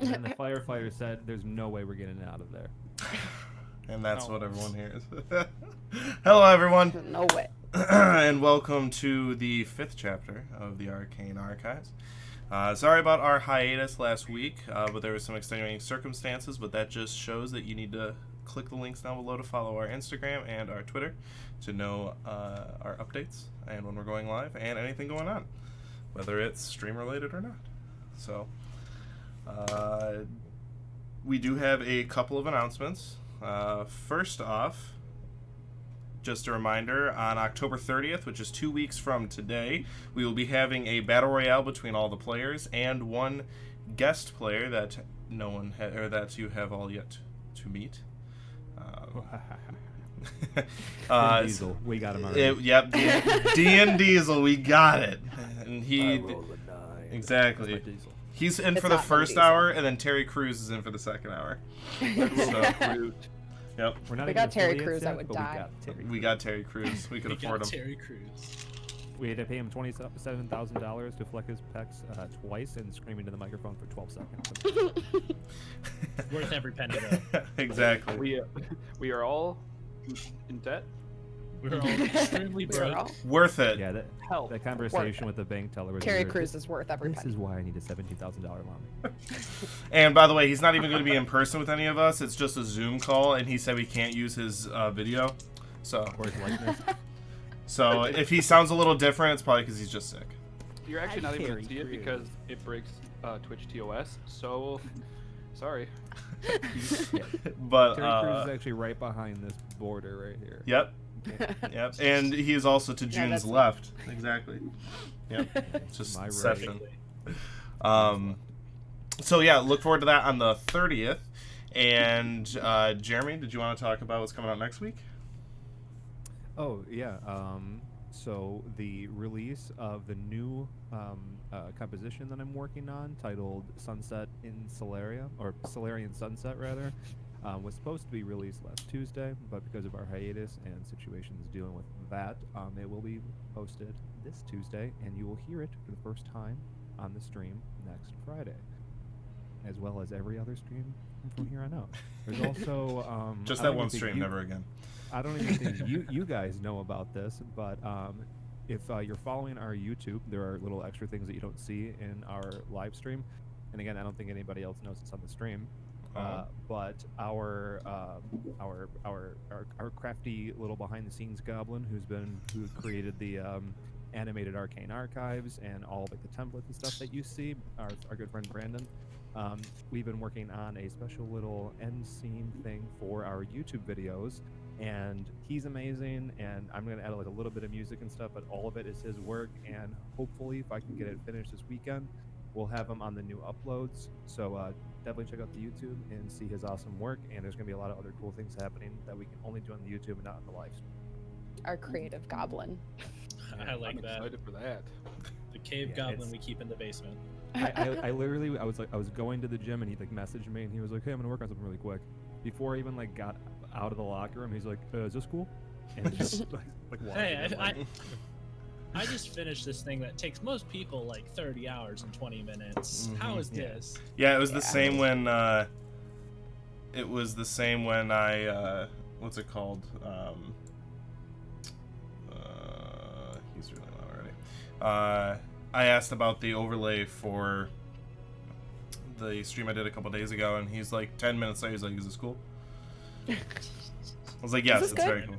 And then the firefighter said, "There's no way we're getting out of there." And that's what everyone hears. Hello, everyone. No way. And welcome to the 5th chapter of the Arcane Archives. Sorry about our hiatus last week, but there were some extenuating circumstances, but that just shows that you need to click the links down below to follow our Instagram and our Twitter to know our updates and when we're going live and anything going on, whether it's stream related or not. So we do have a couple of announcements. First off, just a reminder, on October 30th, which is 2 weeks from today, we will be having a battle royale between all the players and one guest player that no one or that you have all yet to meet. Diesel, we got him already. Yep, D&D Diesel, we got it. And he exactly. He's in for the first hour, and then Terry Crews is in for the second hour. So, yep. We got Terry Crews, I would die. We got Terry Crews. We could afford him. Terry Crews. We had to pay him $27,000 to flex his pecs twice and scream into the microphone for 12 seconds. Worth every penny, though. Exactly. We are all in debt. We're all extremely broke. Worth it. Yeah, that conversation with the bank teller was Terry weird. Crews is worth every This penny. is why I need a $17,000 loan. And by the way, he's not even going to be in person with any of us. It's just a Zoom call, and he said we can't use his video. So, Or his likeness. so if he sounds a little different, it's probably because he's just sick. You're actually not even Terry gonna see it Crews. because it breaks Twitch TOS. So, sorry. But Terry Crews is actually right behind this border right here. Yep. Yep. And he is also to June's that's- left. Exactly. Yep. Just My right. session. So yeah, look forward to that on the 30th. And Jeremy, did you want to talk about what's coming out next week? Oh, yeah. So the release of the new composition that I'm working on, titled Sunset in Solaria, or Solarian Sunset, rather, was supposed to be released last Tuesday, but because of our hiatus and situations dealing with that, it will be posted this Tuesday, and you will hear it for the first time on the stream next Friday, as well as every other stream from here on out. There's also... Just I that don't one even think stream, you- never again. I don't even think you guys know about this, but if you're following our YouTube, there are little extra things that you don't see in our live stream. And again, I don't think anybody else knows it's on the stream. But our crafty little behind-the-scenes goblin who created the animated Arcane Archives and all of the templates and stuff that you see, our good friend Brandon. We've been working on a special little end scene thing for our YouTube videos, and he's amazing, and I'm going to add like a little bit of music and stuff, but all of it is his work, and hopefully if I can get it finished this weekend, we'll have him on the new uploads. So definitely check out the YouTube and see his awesome work, and there's going to be a lot of other cool things happening that we can only do on the YouTube and not on the live stream. Our creative goblin. I like I'm that. excited for that. The cave Yeah, goblin it's- we keep in the basement. I literally I was going to the gym, and he like messaged me, and he was like, "Hey, I'm gonna work on something really quick." Before I even like got out of the locker room, he's like, "Is this cool?" And just like Hey, walking in, I just finished this thing that takes most people like 30 hours and 20 minutes. How is Yeah. this? Yeah, it was the Yeah. same when I what's it called? He's really loud already. I asked about the overlay for the stream I did a couple days ago, and he's like 10 minutes later, he's like, "Is this cool?" I was like, "Yes, this it's good? very cool."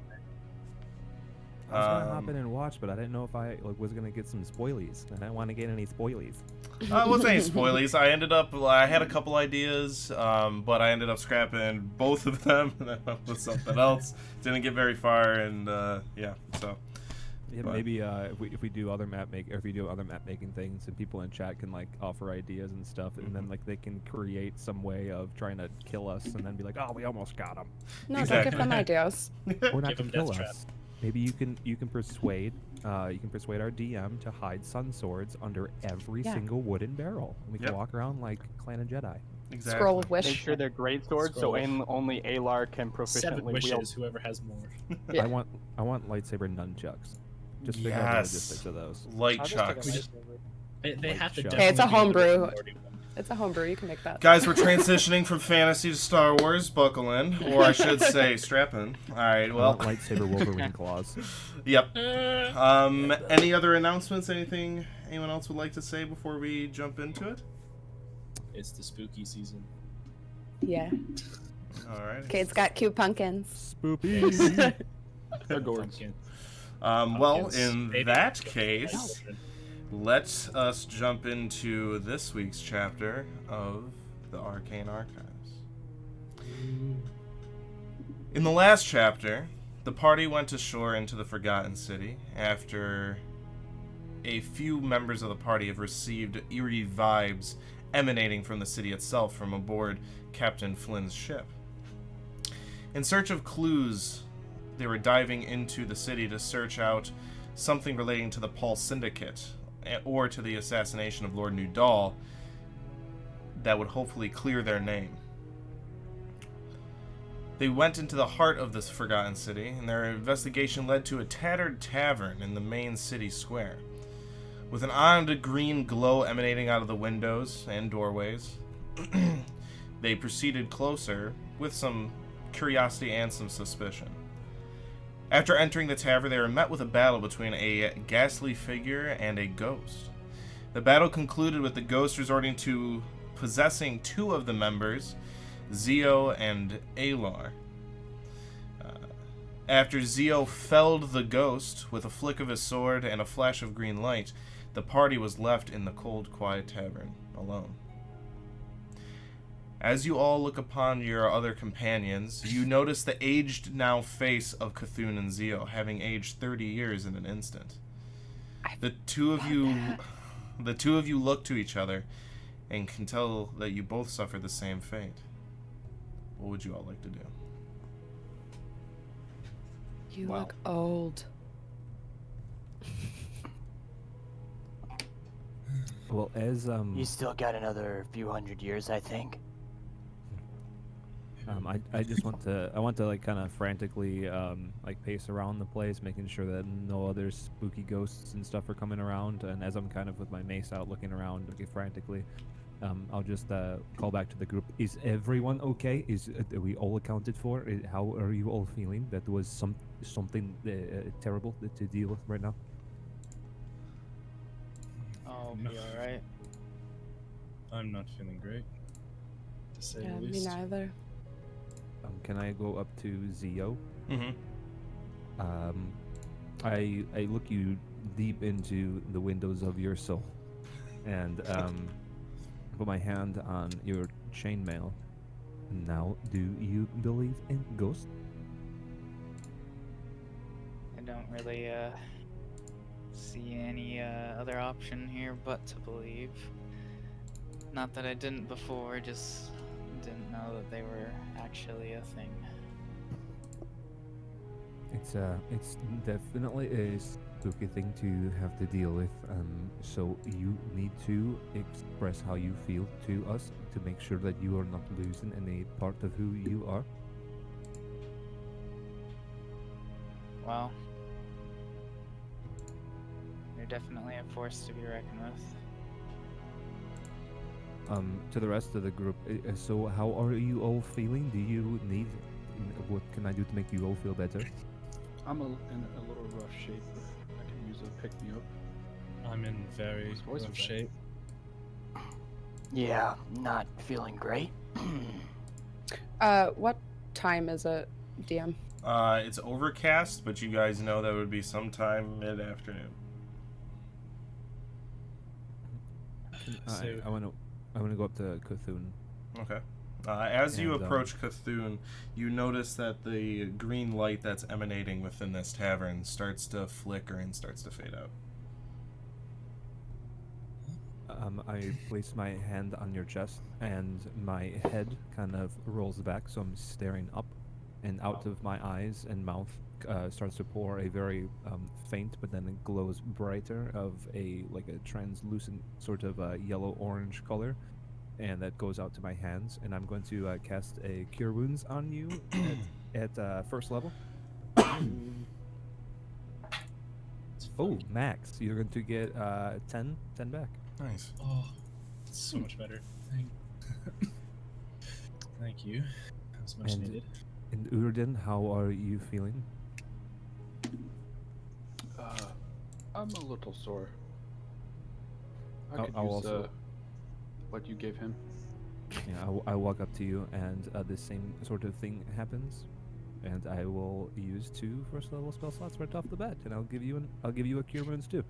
I was gonna hop in and watch, but I didn't know if I was gonna get some spoilies. I didn't want to get any spoilies. It wasn't any spoilies. I had a couple ideas, but I ended up scrapping both of them, and I went with something else. Didn't get very far, and yeah, so. Yeah, But- maybe if we do other map making things, and people in chat can like offer ideas and stuff, and then like they can create some way of trying to kill us, and then be like, "Oh, we almost got him." No, Exactly. don't give them ideas. Or not Give to 'em kill death us. Maybe you can persuade our DM to hide sun swords under every Yeah. single wooden barrel, and we can Yep. walk around like Clan of Jedi. Exactly. Scroll of wish. Make sure they're great swords, so Scroll. only Alar can 7 proficiently wishes, wield. whoever has more. Yeah. I want lightsaber nunchucks. Just figure out the Yes. logistics of those. Light I'll just take a chucks. lightsaber. They have to Light definitely chuck. Hey, it's a be the homebrew. Rick and Morty one. It's a homebrew. You can make that. Guys, we're transitioning from fantasy to Star Wars. Buckle in, or I should say, strap in. All right. Well, lightsaber Wolverine claws. Yep. Any other announcements? Anything anyone else would like to say before we jump into it? It's the spooky season. Yeah. All right. Kate's got cute pumpkins. Spoopy. They're gourds. Well, in Maybe. that case, let us jump into this week's chapter of the Arcane Archives. In the last chapter, the party went ashore into the Forgotten City after a few members of the party have received eerie vibes emanating from the city itself from aboard Captain Flynn's ship. In search of clues, they were diving into the city to search out something relating to the Paul Syndicate or to the assassination of Lord Nudal that would hopefully clear their name. They went into the heart of this forgotten city, and their investigation led to a tattered tavern in the main city square. With an odd green glow emanating out of the windows and doorways, they proceeded closer with some curiosity and some suspicion. After entering the tavern, they were met with a battle between a ghastly figure and a ghost. The battle concluded with the ghost resorting to possessing two of the members, Zio and Alar. After Zio felled the ghost with a flick of his sword and a flash of green light, the party was left in the cold, quiet tavern, alone. As you all look upon your other companions, you notice the aged now face of Cthulhu and Zio, having aged 30 years in an instant. The two of you look to each other and can tell that you both suffered the same fate. What would you all like to do? You look old. Well, as You still got another few hundred years, I think. I just want to like kind of frantically like pace around the place, making sure that no other spooky ghosts and stuff are coming around. And as I'm kind of with my mace out, looking around, looking frantically, I'll just call back to the group. Is everyone okay? Are we all accounted for? How are you all feeling? That was something terrible to deal with right now. I'll be alright. I'm not feeling great, to say Yeah, the me least. neither. Can I go up to Zio? Mm-hmm. I look you deep into the windows of your soul, and put my hand on your chainmail. Now, do you believe in ghosts? I don't really see any other option here but to believe. Not that I didn't before, just didn't know that they were actually a thing. It's definitely a spooky thing to have to deal with. So you need to express how you feel to us to make sure that you are not losing any part of who you are. Well, they're definitely a force to be reckoned with. To the rest of the group, so how are you all feeling? Do you need, what can I do to make you all feel better? I'm in a little rough shape. I could use a pick-me-up. I'm in very His voice rough was shape. Yeah, not feeling great. What time is it, DM? It's overcast, but you guys know that would be sometime mid-afternoon. I want to go up to Cthulhu. Okay. As you And, approach Cthulhu, you notice that the green light that's emanating within this tavern starts to flicker and starts to fade out. I place my hand on your chest, and my head kind of rolls back, so I'm staring up, and out of my eyes and mouth starts to pour a very faint, but then it glows brighter of a translucent sort of yellow-orange color, and that goes out to my hands, and I'm going to cast a Cure Wounds on you at first level. Oh, max! You're going to get 10 back. Nice. Oh, That's so much better. Thank you. That was much needed. And Urden, how are you feeling? I'm a little sore. I I'll could use also- what you gave him. Yeah, I walk up to you, and the same sort of thing happens, and I will use 2 first level spell slots right off the bat, and I'll give you a cure wounds too.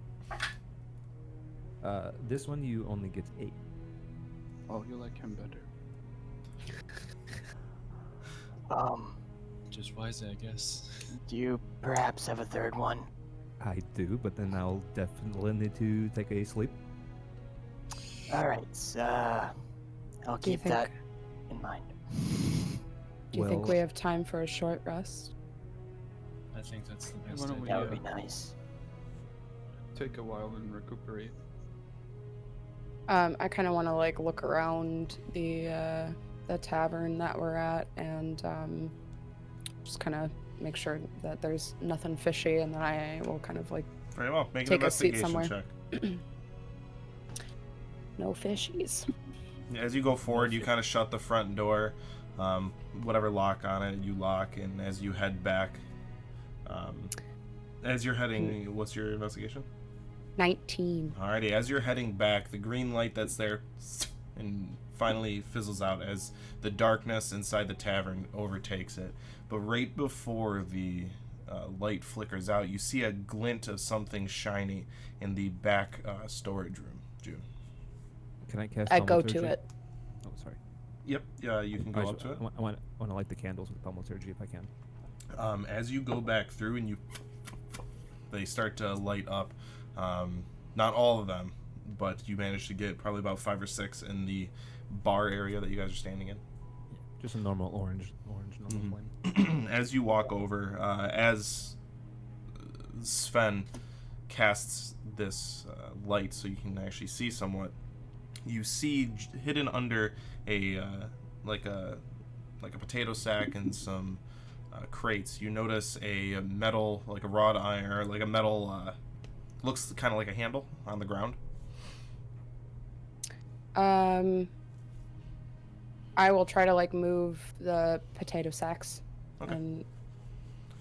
This one you only get 8. Oh, you like him better. Just wise, I guess. Do you perhaps have a third one? I do, but then I'll definitely need to take a sleep. Alright, I'll Do you keep think- that in mind. Do you think Well- we have time for a short rest? I think that's the Why best don't we, idea. That would be nice. Take a while and recuperate. I kind of want to like look around the tavern that we're at and just kind of make sure that there's nothing fishy, and then I will kind of like Very well. Make an Take a seat investigation somewhere. check. no fishies. As you go forward, you kind of shut the front door. Whatever lock on it, you lock, and as you head back, as you're heading, what's your investigation? 19. Alrighty, as you're heading back, the green light that's there and finally fizzles out as the darkness inside the tavern overtakes it. But right before the light flickers out, you see a glint of something shiny in the back storage room. June. Can I cast? I go to Thaumaturgy? it. Oh, sorry. Yep, you can go up to it. I want to light the candles with thaumaturgy if I can. As you go back through and they start to light up. Not all of them, but you manage to get probably about 5 or 6 in the bar area that you guys are standing in. Just a normal orange normal Mhm. flame. As you walk over, as Sven casts this light so you can actually see somewhat, you see hidden under a like a potato sack and some crates. You notice a metal, like a wrought iron, or like a metal. Looks kind of like a handle on the ground. I will try to like move the potato sacks. Okay. And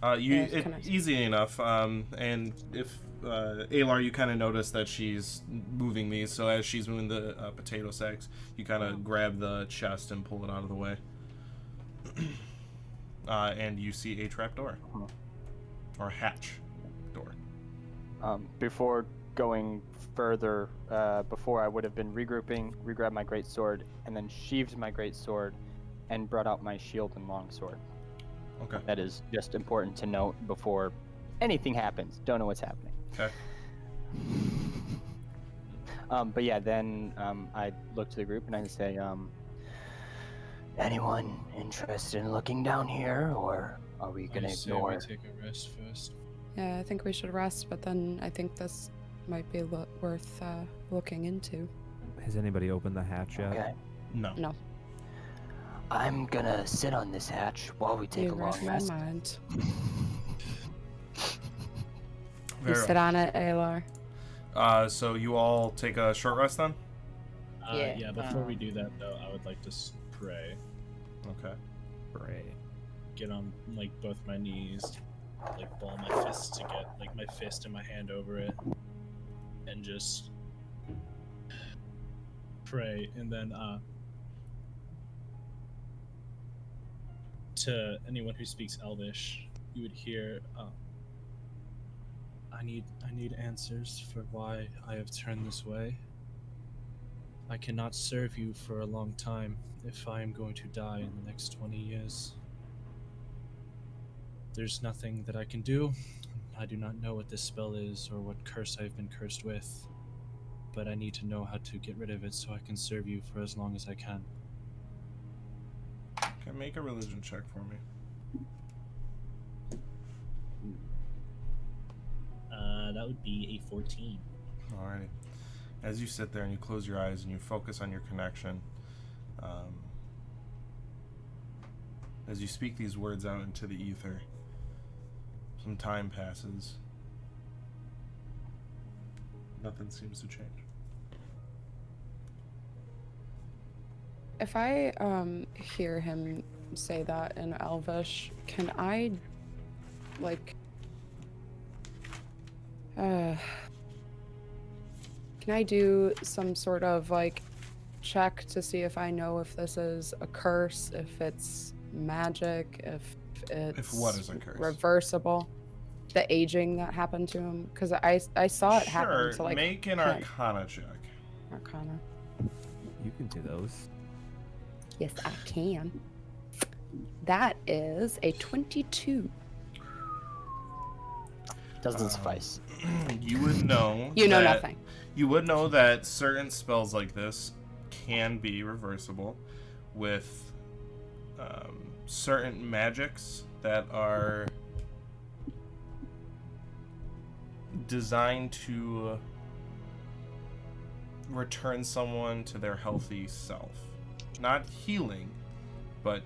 It's easy enough. And if Alar, you kind of notice that she's moving these. So as she's moving the potato sacks, you kind of grab the chest and pull it out of the way. And you see a trap door or hatch door. Before going further, before I would have been regrouping, regrabbed my greatsword, and then sheathed my greatsword, and brought out my shield and longsword. Okay. That is just important to note before anything happens. Don't know what's happening. Okay. But yeah, then I look to the group and I say, anyone interested in looking down here, or are we gonna I say ignore? we take a rest first. yeah, I think we should rest, but then I think this might be worth looking into. Has anybody opened the hatch yet? Okay. No. No, I'm gonna sit on this hatch while we take you a read long my rest. mind. You Very sit on it, Alar. well. So you all take a short rest then? Yeah. Yeah, before we do that, though, I would like to pray. Okay. Pray. Get on, like, both my knees, like, ball my fists to get, like, my fist and my hand over it, and just pray. And then, to anyone who speaks Elvish, you would hear, I need answers for why I have turned this way. I cannot serve you for a long time if I am going to die in the next 20 years. There's nothing that I can do. I do not know what this spell is or what curse I've been cursed with, but I need to know how to get rid of it so I can serve you for as long as I can. Okay, make a religion check for me. That would be a 14. Alrighty. As you sit there and you close your eyes and you focus on your connection, as you speak these words out into the ether, some time passes. Nothing seems to change. If I hear him say that in Elvish, can I like can I do some sort of like check to see if I know if this is a curse, if it's magic, if it's what is a curse? reversible? The aging that happened to him, because I saw it happen Sure, to like make an Ken. Arcana check. Arcana. You can do those. Yes, I can. That is a 22. Doesn't suffice. You would know. You know that- nothing. You would know that certain spells like this can be reversible with certain magics that are designed to return someone to their healthy self. Not healing, but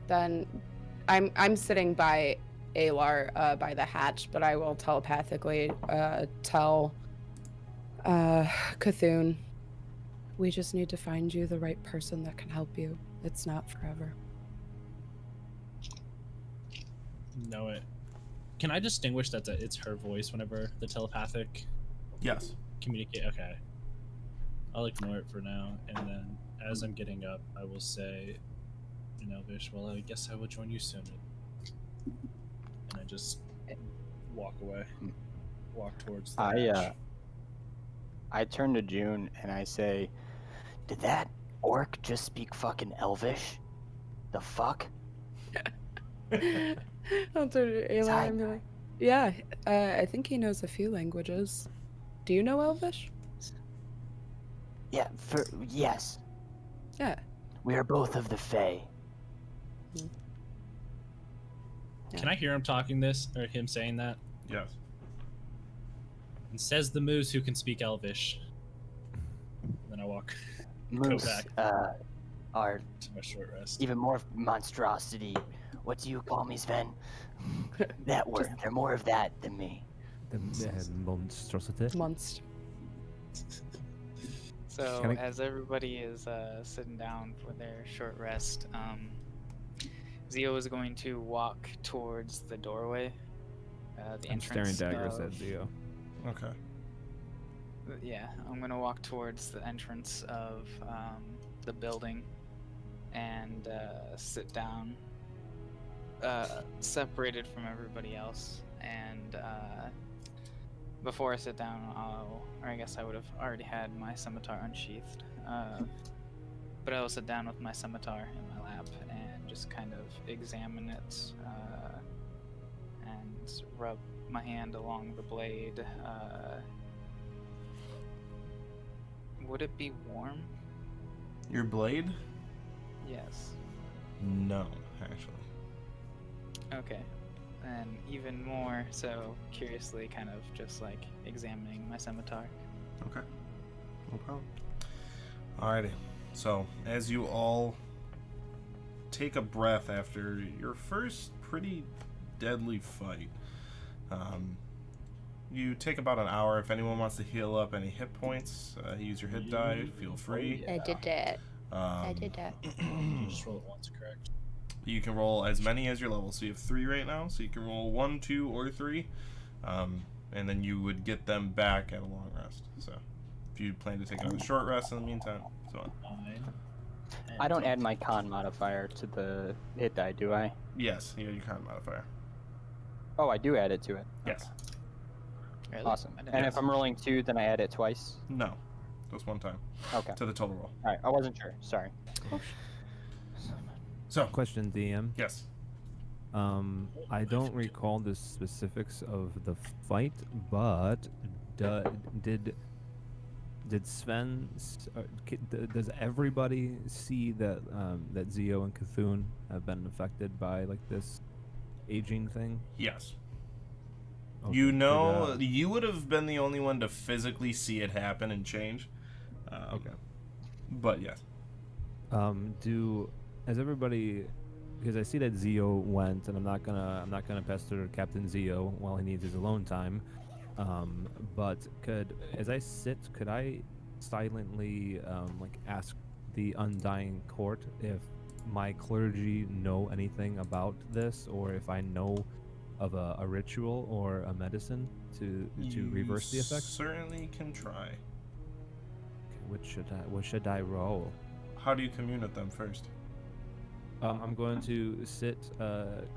Then I'm sitting by Alar by the hatch, but I will telepathically tell Cthulhu, we just need to find you the right person that can help you. It's not forever. Know it. Can I distinguish that it's her voice whenever the telepathic yes. communicate? Okay. I'll ignore it for now, and then as I'm getting up, I will say in Elvish, well, I guess I will join you soon. And I just walk away. Walk towards the hatch. I turn to June and I say, "Did that orc just speak fucking Elvish? The fuck?" I'll turn to Alar and be like, yeah, I think he knows a few languages. Do you know Elvish? Yeah, yes. Yeah. We are both of the Fae. Can I hear him talking this, or him saying that? Yes. And says the moose who can speak Elvish. And then I walk Moose back. Are to my short rest. even more monstrosity. What do you call me, Sven? That word. They're more of that than me. The monstrosity. Monster. So Can I- as everybody is sitting down for their short rest, Zio is going to walk towards the doorway, the I'm staring entrance. daggers of- at Zio. Okay. Yeah, I'm gonna walk towards the entrance of the building and sit down, separated from everybody else. And before I sit down, or I guess I would have already had my scimitar unsheathed. But I will sit down with my scimitar in my lap and just kind of examine it and rub my hand along the blade. Would it be warm? Your blade? Yes. No, actually. Okay. And even more so, curiously, kind of just like examining my scimitar. Okay. No problem. Alrighty. So, as you all take a breath after your first pretty deadly fight, you take about an hour. If anyone wants to heal up any hit points, use your hit die, feel free. I did that. I did that. You just roll it once, correct? You can roll as many as your level. So you have 3 right now. So you can roll 1, 2, or 3. And then you would get them back at a long rest. So if you plan to take another short rest in the meantime, so on. 9. I don't add my con modifier to the hit die, do I? Yes, you your con modifier. Oh, I do add it to it. Yes. Really? Awesome. I didn't And know. if I'm rolling 2, then I add it twice? No. Just one time. Okay. To the total roll. Alright, I wasn't sure. Sorry. So, Question, DM. yes. I don't recall the specifics of the fight, but did Sven? Does everybody see that that Zio and Cthulhu have been affected by like this aging thing? Yes. Okay, You did, know, you would have been the only one to physically see it happen and change. Okay. But yes. Has everybody? Because I see that Zio went, and I'm not gonna pester Captain Zio while he needs his alone time. But as I sit, could I silently like ask the Undying Court if my clergy know anything about this, or if I know of a ritual or a medicine to reverse the effects? Certainly can try. Okay, what should I roll? How do you commune with them first? I'm going to sit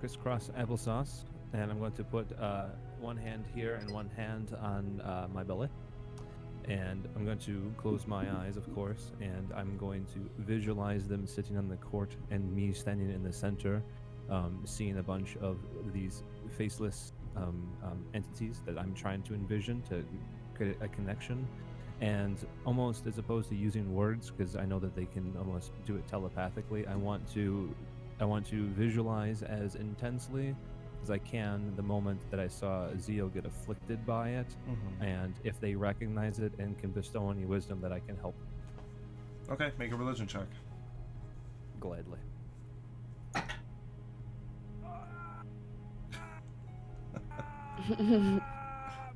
crisscross applesauce, and I'm going to put one hand here and one hand on my belly. And I'm going to close my eyes, of course, and I'm going to visualize them sitting on the court and me standing in the center, seeing a bunch of these faceless entities that I'm trying to envision to create a connection. And almost as opposed to using words, because I know that they can almost do it telepathically, I want to visualize as intensely as I can the moment that I saw Zio get afflicted by it, and if they recognize it and can bestow any wisdom that I can help. Okay, make a religion check. Gladly.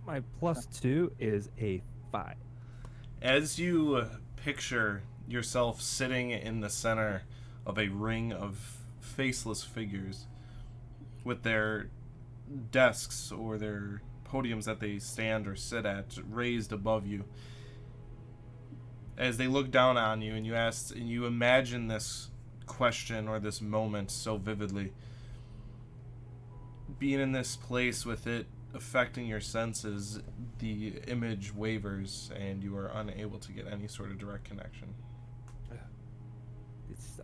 My +2 is a 5. As you picture yourself sitting in the center of a ring of faceless figures with their desks or their podiums that they stand or sit at raised above you, as they look down on you and you imagine this question or this moment so vividly, being in this place with it affecting your senses, the image wavers and you are unable to get any sort of direct connection.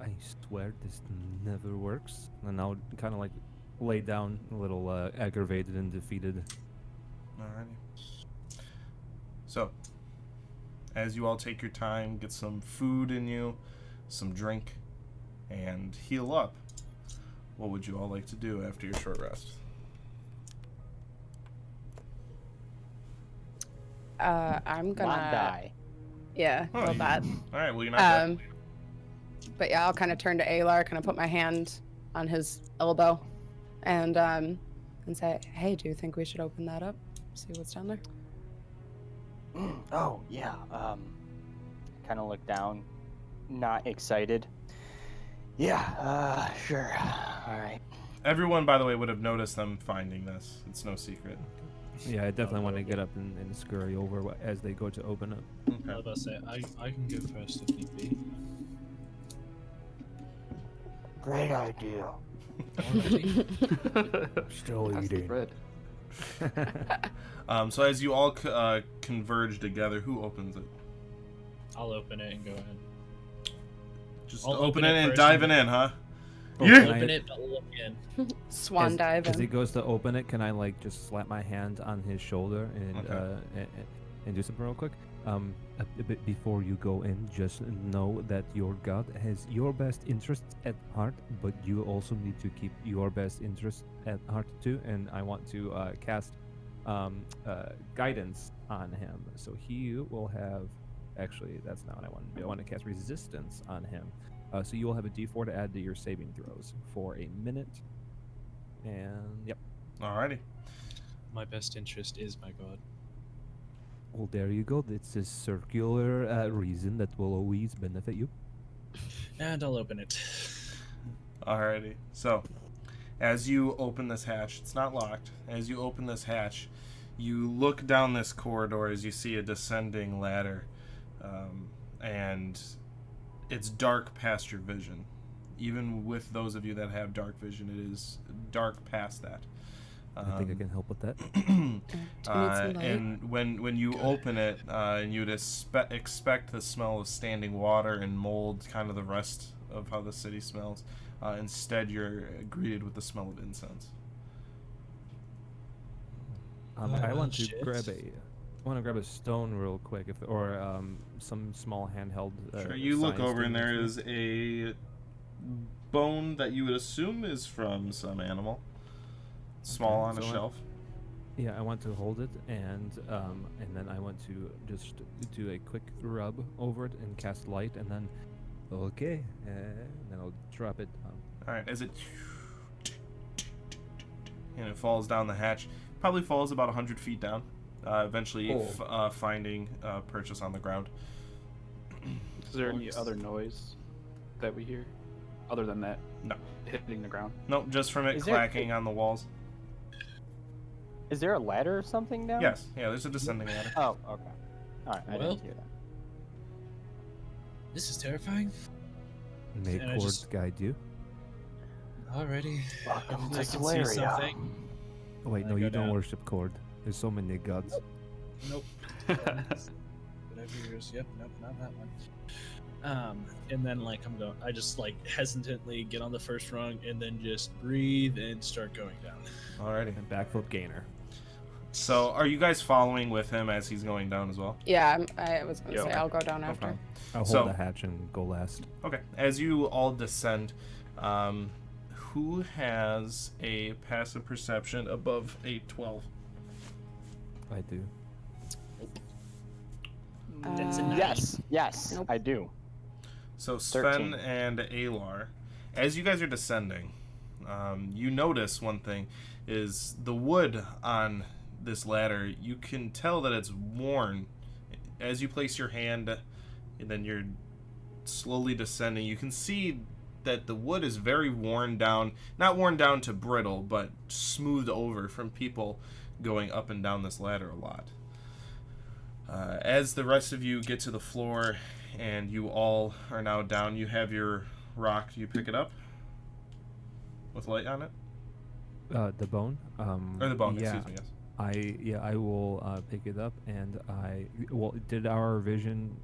I swear this never works. And I'll kind of like lay down a little aggravated and defeated. Alrighty. So, as you all take your time, get some food in you, some drink, and heal up, what would you all like to do after your short rest? I'm gonna Not die. Yeah, Oh, well you- that. Alright, well you're not dead. But yeah, I'll kind of turn to Alar, kind of put my hand on his elbow, and say, "Hey, do you think we should open that up? See what's down there?" Oh, yeah. Kind of look down, not excited. Yeah, sure. All right. Everyone, by the way, would have noticed them finding this. It's no secret. Yeah, I definitely want to get up and scurry over as they go to open it. I was about to say, I can go first if need be. Great idea. Already? Still Pass the bread. So as you all converge together, who opens it? I'll open it and go in. Just I'll open open it it and first diving and- in, huh? Oh, Yeah. can I- Open it, but look in. Swan dive As he in. goes to open it, can I like just slap my hand on his shoulder and Okay. and do something real quick? A bit before you go in, just know that your god has your best interests at heart, but you also need to keep your best interests at heart too. And I want to cast guidance on him, so he will have. Actually, that's not what I want to do. I want to cast resistance on him. So you will have a D4 to add to your saving throws for a minute. And yep. Alrighty. My best interest is my god. Well, there you go. It's a circular reason that will always benefit you. And I'll open it. Alrighty. So, as you open this hatch, it's not locked. As you open this hatch, you look down this corridor as you see a descending ladder, and it's dark past your vision. Even with those of you that have dark vision, it is dark past that. I think I can help with that. And when you open it, and you'd expect the smell of standing water and mold, kind of the rest of how the city smells. Instead, you're greeted with the smell of incense. I want to shit. grab a stone real quick, or some small handheld. Sure. You look science over, and thing there with is a bone that you would assume is from some animal. Small on a so shelf. Yeah, I want to hold it, and then I want to just do a quick rub over it and cast light, and then okay, and then I'll drop it. All right, as it and it falls down the hatch, probably falls about 100 feet down. eventually Cool. finding purchase on the ground. Is there any other noise that we hear other than that? No. Hitting the ground. Nope, just from it Is there- clacking on the walls. Is there a ladder or something down? Yes, yeah, there's a descending ladder. Oh, okay. All right, I Well- didn't hear that. This is terrifying. May And I Cord just- guide you. Welcome Alriady. I to can see Solaria. something. Oh, wait, I no, go you don't down. worship Cord. There's so many gods. Nope. Whatever yours. Yep. Nope. Not that one. And then I just hesitantly get on the first rung and then just breathe and start going down. Alrighty. And backflip gainer. So, are you guys following with him as he's going down as well? Yeah, I was gonna Yeah. say I'll go down No after. problem. I'll hold So- the hatch and go last. Okay. As you all descend, who has a passive perception above a 12? I do. That's a Uh, nine. Yes, Nope. I do. So Sven 13. and Alar, as you guys are descending, you notice one thing is the wood on this ladder. You can tell that it's worn. As you place your hand, and then you're slowly descending, you can see that the wood is very worn down. Not worn down to brittle, but smoothed over from people going up and down this ladder a lot. As the rest of you get to the floor and you all are now down, you have your rock. Do you pick it up with light on it? The bone. Or the bone, yeah, excuse me, yes. I will pick it up, and did our vision,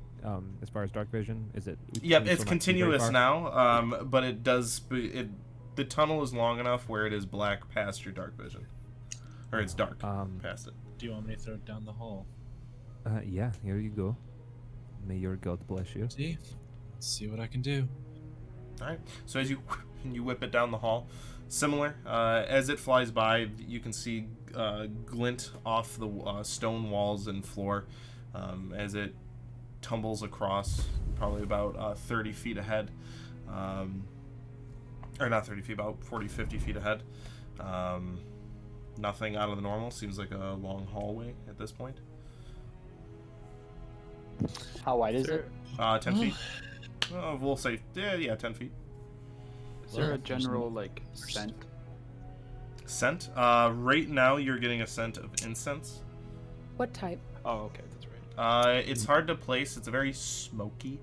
as far as dark vision, is it? Yep, can we it's still not see very continuous far? now, but it does. The tunnel is long enough where it is black past your dark vision, or it's dark past it. Do you want me to throw it down the hall? Yeah, here you go. May your God bless you. See? Let's see what I can do. All right. So as you whip it down the hall, similar as it flies by, you can see glint off the stone walls and floor as it tumbles across, probably about 30 feet ahead, or not 30 feet, about 40, 50 feet ahead. Nothing out of the normal. Seems like a long hallway at this point. How wide is it? 10 feet. We'll say, yeah, 10 feet. Is there Well, a general scent? Scent. Right now, you're getting a scent of incense. What type? Oh, okay, that's right. It's hard to place. It's very smoky.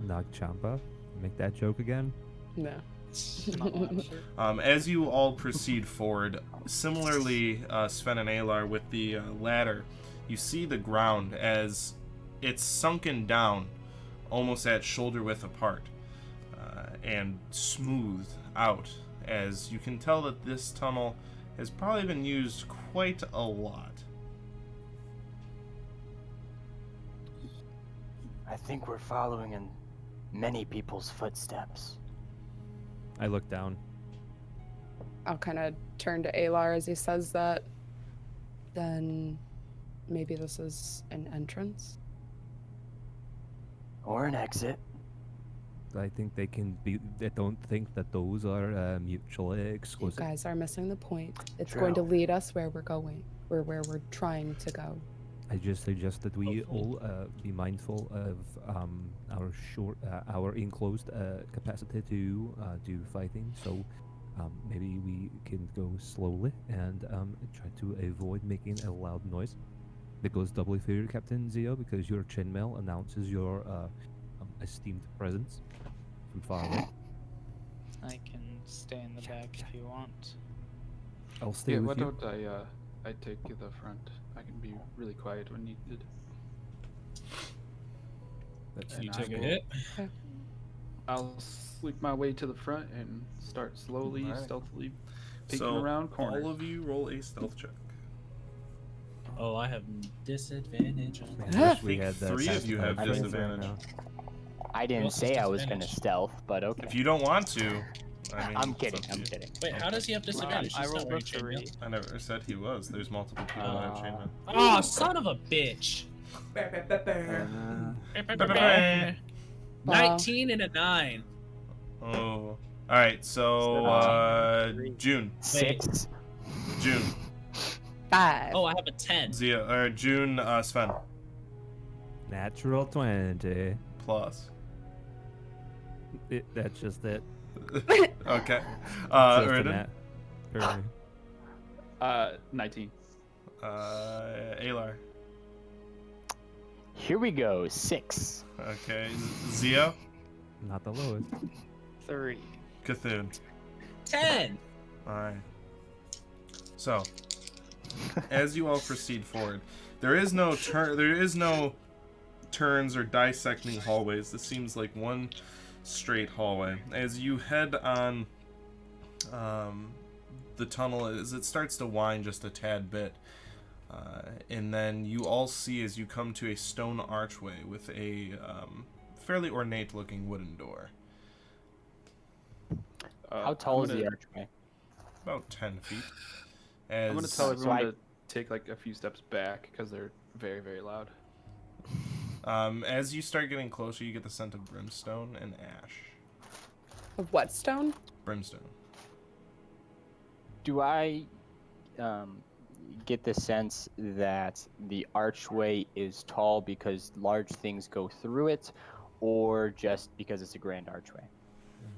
Nag Champa. Make that joke again. No. As you all proceed forward, similarly, Sven and Alar with the ladder, you see the ground as it's sunken down, almost at shoulder width apart, and smoothed out. As you can tell that this tunnel has probably been used quite a lot. I think we're following in many people's footsteps. I look down. I'll kind of turn to Alar as he says that. Then maybe this is an entrance. Or an exit. I think they can be. I don't think that those are mutually You exclusive. guys are missing the point. It's going to True. lead us where we're going, or where we're trying to go. I just suggest that we Hopefully. all be mindful of our enclosed capacity to do fighting. So maybe we can go slowly and try to avoid making a loud noise. That goes doubly for you, Captain Zio, because your chainmail announces your esteemed presence from far away. I can stay in the back if you want. I'll stay Yeah, with why you. don't I take the front? I can be really quiet when needed. That's Can you And take I a will- hit? I'll sleep my way to the front and start slowly, Alright. stealthily peeking So around corners. all of you roll a stealth check. Oh, I have disadvantage on Man, that. I wish we think had that three of sense you have presence right disadvantage. now. I didn't else has say I was gonna disadvantage? stealth, but okay. If you don't want to, I mean, I'm it's kidding. up to I'm you. kidding. Wait, how does he have disadvantage? I He's not rolled a wearing chainmail. 3. I never said he was. There's multiple people that have chainmail. Oh, son of a bitch! Wow. 19 and a 9. Oh. Alright, so, June. 6. June. 5. Oh, I have a 10. Zia or June, Sven Natural 20. plus. That's just it. Okay. Just a Erden, nat for me. 19. Alar. Here we go. 6. Okay. Zio, Not the lowest. 3. Cthulhu. 10. All right. So, as you all proceed forward, there is no turns or dissecting hallways. This seems like one straight hallway. As you head on the tunnel, as it starts to wind just a tad bit, and then you all see as you come to a stone archway with a fairly ornate-looking wooden door. How tall is the archway? About 10 feet. I'm gonna As tell everyone I- to take like a few steps back because they're very, very loud. as you start getting closer, you get the scent of brimstone and ash. Of what stone? Brimstone. Do I get the sense that the archway is tall because large things go through it, or just because it's a grand archway?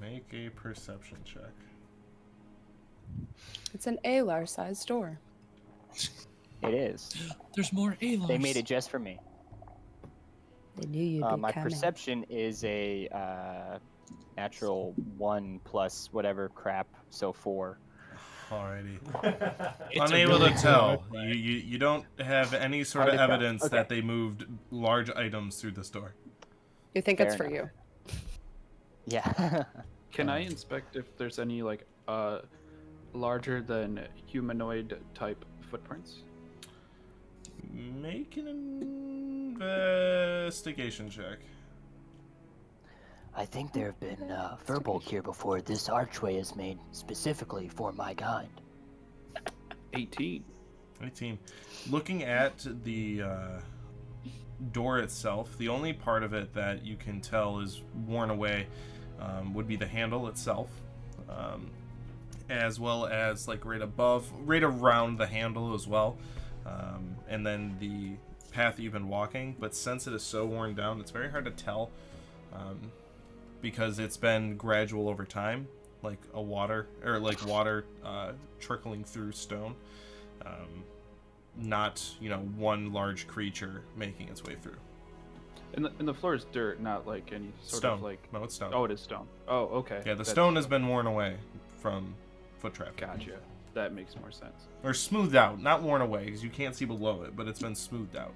Make a perception check. It's an Alar-sized door. It is. There's more Alars. They made it just for me. They knew you'd be My coming. perception is a natural 1 plus whatever crap, so 4. Alrighty. It's a Unable really to tell. cool You don't have any sort Hard of to tell. evidence Okay. that they moved large items through this door. You think Fair it's for enough. you. Yeah. Can I inspect if there's any like larger than humanoid type footprints? Make an investigation check. I think there have been Furbolg here before. This archway is made specifically for my kind. 18. 18. Looking at the door itself, the only part of it that you can tell is worn away would be the handle itself, as well as like right around the handle as well, and then the path that you've been walking. But since it is so worn down, it's very hard to tell, because it's been gradual over time, like water trickling through stone. Not, one large creature making its way through. And the floor is dirt, not like any sort Stone. of like. No, it's stone. Oh, it is stone. Oh, okay. Yeah, the That's- stone has been worn away from foot traffic. Gotcha. That makes more sense. Or smoothed out, not worn away, because you can't see below it, but it's been smoothed out.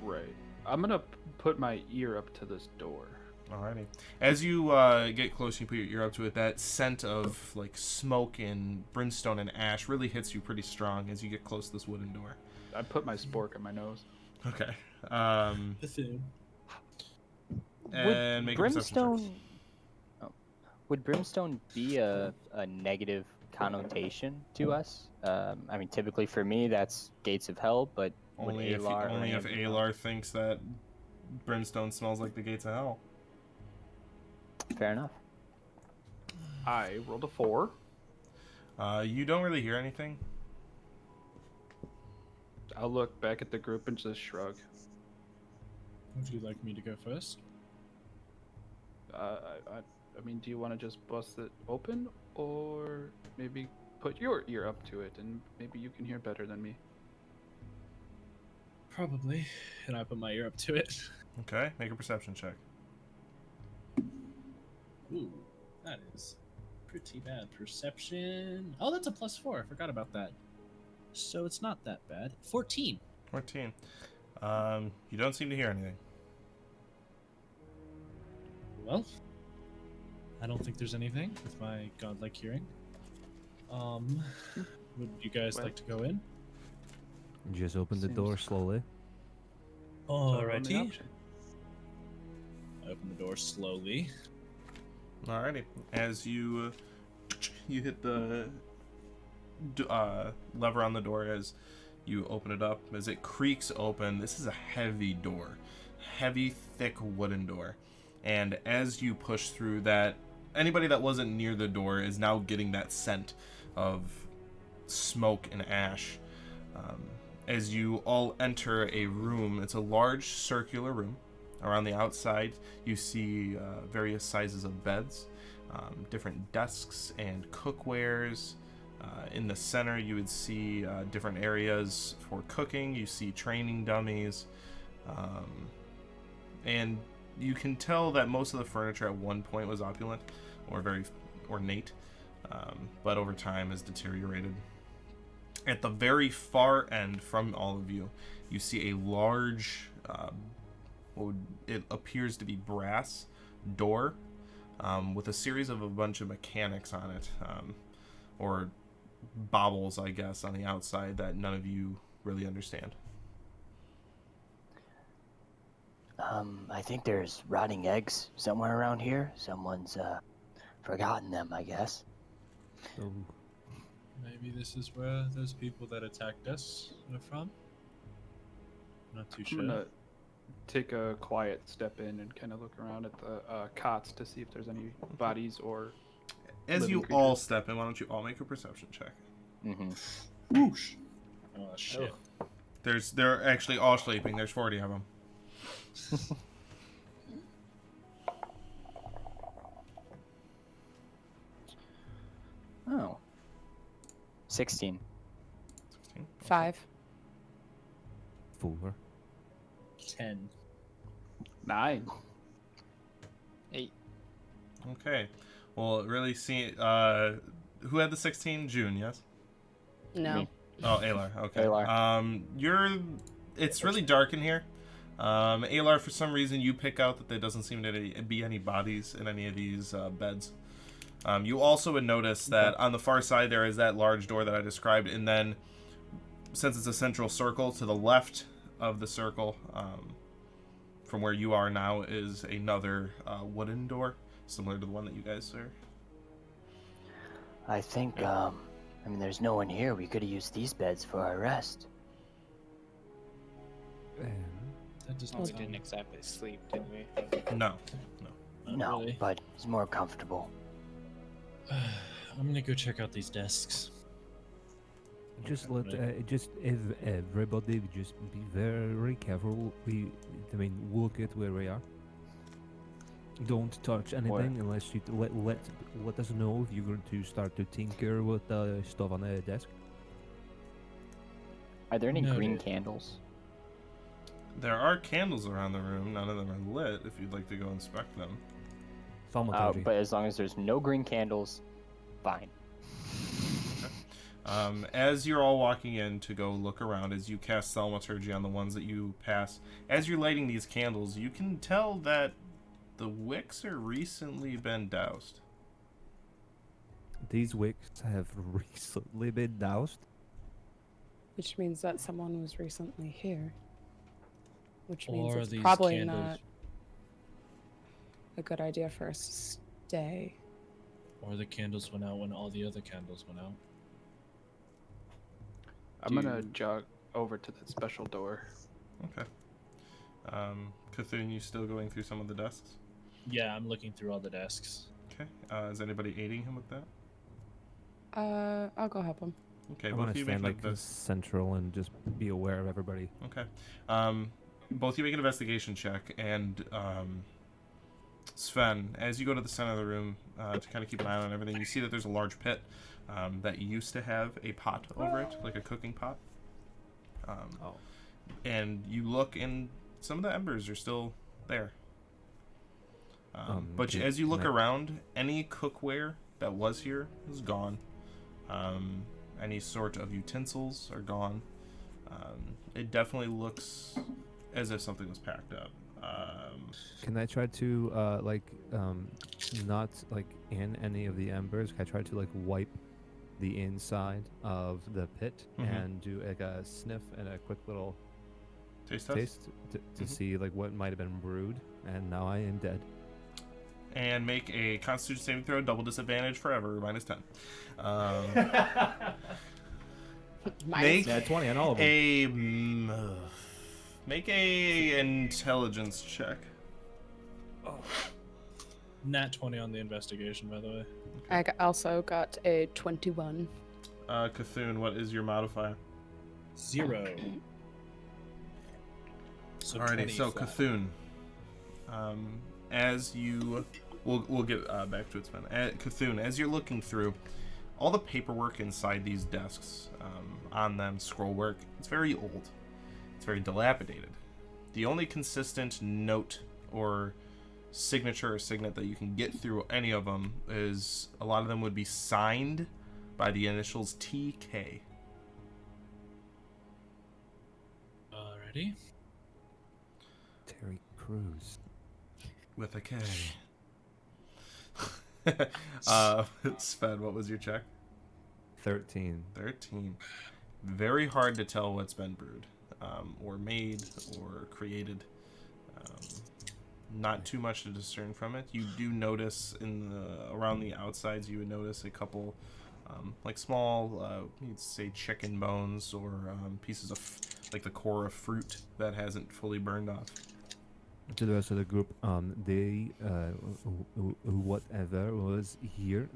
Right. I'm gonna put my ear up to this door. Alrighty. As you get close, you put your ear up to it. That scent of like smoke and brimstone and ash really hits you pretty strong as you get close to this wooden door. I put my spork on my nose. Okay. Bethune. And make a perception check. Would brimstone be a negative connotation to us? I mean, typically for me, that's gates of hell, but would Only if Alar or any of the- Alar thinks that brimstone smells like the gates of hell. Fair enough. I rolled a 4. You don't really hear anything. I'll look back at the group and just shrug. Would you like me to go first? I mean, do you want to just bust it open, or maybe put your ear up to it, and maybe you can hear better than me? Probably. And I put my ear up to it. Okay, make a perception check. Ooh, that is pretty bad. Perception. Oh, that's a +4. I forgot about that. So it's not that bad. 14. 14. You don't seem to hear anything. Well, I don't think there's anything with my godlike hearing. Would you guys Well- like to go in? Just open the Seems- door slowly. Only Alrighty. option. I open the door slowly. Alrighty. As you hit the lever on the door as you open it up, as it creaks open. This is a heavy door, heavy, thick wooden door. And as you push through that, anybody that wasn't near the door is now getting that scent of smoke and ash. As you all enter a room, it's a large circular room. Around the outside, you see various sizes of beds, different desks and cookwares. In the center, you would see different areas for cooking. You see training dummies. And you can tell that most of the furniture at one point was opulent or very ornate, but over time has deteriorated. At the very far end from all of you, you see a large, it appears to be brass door with a series of a bunch of mechanics on it, or baubles, I guess, on the outside that none of you really understand. I think there's rotting eggs somewhere around here. Someone's forgotten them, I guess. Oh, Maybe this is where those people that attacked us are from? Not too I'm sure. gonna take a quiet step in and kind of look around at the cots to see if there's any bodies or. As living you all creatures. step in, why don't you all make a perception check? Whoosh! Oh, shit. They're actually all sleeping. There's 40 of them. Oh. 16. 16. 5. 4. 10. 9. 8. Okay. Well, really see. Who had the 16? June, yes? No. Me. Oh, Alar. Okay. Alar. It's really dark in here. Alar, for some reason, you pick out that there doesn't seem to be any bodies in any of these beds. You also would notice that on the far side there is that large door that I described, and then, since it's a central circle, to the left of the circle, from where you are now, is another wooden door, similar to the one that you guys are. I think, there's no one here. We could have used these beds for our rest. That does Well, not we didn't sound... exactly sleep, did we? No. Not No, really. but it's more comfortable. I'm gonna go check out these desks. Just Okay. let, just if everybody just be very careful. Look at where we are. Don't touch anything unless you let us know if you're going to start to tinker with the stuff on the desk. Are there any green Noted. candles? There are candles around the room. None of them are lit. If you'd like to go inspect them. Thaumaturgy. But as long as there's no green candles, fine. As you're all walking in to go look around, as you cast thaumaturgy on the ones that you pass, as you're lighting these candles, you can tell that the wicks are recently been doused. These wicks have recently been doused. Which means that someone was recently here. Which means Or it's these probably candles. not a good idea for us to stay. Or the candles went out when all the other candles went out. I'm gonna jog over to the special door. Okay. Cthulhu, you still going through some of the desks? Yeah, I'm looking through all the desks. Okay. Is anybody aiding him with that? I'll go help him. Okay, I both want of to you make stand an like invest- central and just be aware of everybody. Okay. Both of you make an investigation check, and Sven, as you go to the center of the room to kind of keep an eye on everything, you see that there's a large pit that used to have a pot over it, like a cooking pot. Oh. And you look, and some of the embers are still there. But Can- as you look can I- around, any cookware that was here is gone. Any sort of utensils are gone. It definitely looks as if something was packed up. Can I try to not like in any of the embers? Can I try to like wipe the inside of the pit and do like a sniff and a quick little Taste test? taste to see like what might have been brewed? And now I am dead. And make a Constitution saving throw, double disadvantage forever, -10. Make Yeah, 20 on all of them. make a intelligence check. Nat 20 on the investigation, by the way. I also got a 21. Cthulhu, what is your modifier? 0. So Alrighty, 20 so flat. Cthulhu, as you, we'll get back to it, Sven. Cthulhu, as you're looking through all the paperwork inside these desks, on them, scroll work, it's very old. It's very dilapidated. The only consistent note or signature or signet that you can get through any of them is a lot of them would be signed by the initials TK. Alrighty. Terry Crews. With a K. Sven, what was your check? 13. 13. Very hard to tell what's been brewed, or made, or created. Not too much to discern from it. You do notice around the outsides, you would notice a couple, like small, you'd say chicken bones or pieces of, like the core of fruit that hasn't fully burned off. To the rest of the group, they, whatever was here,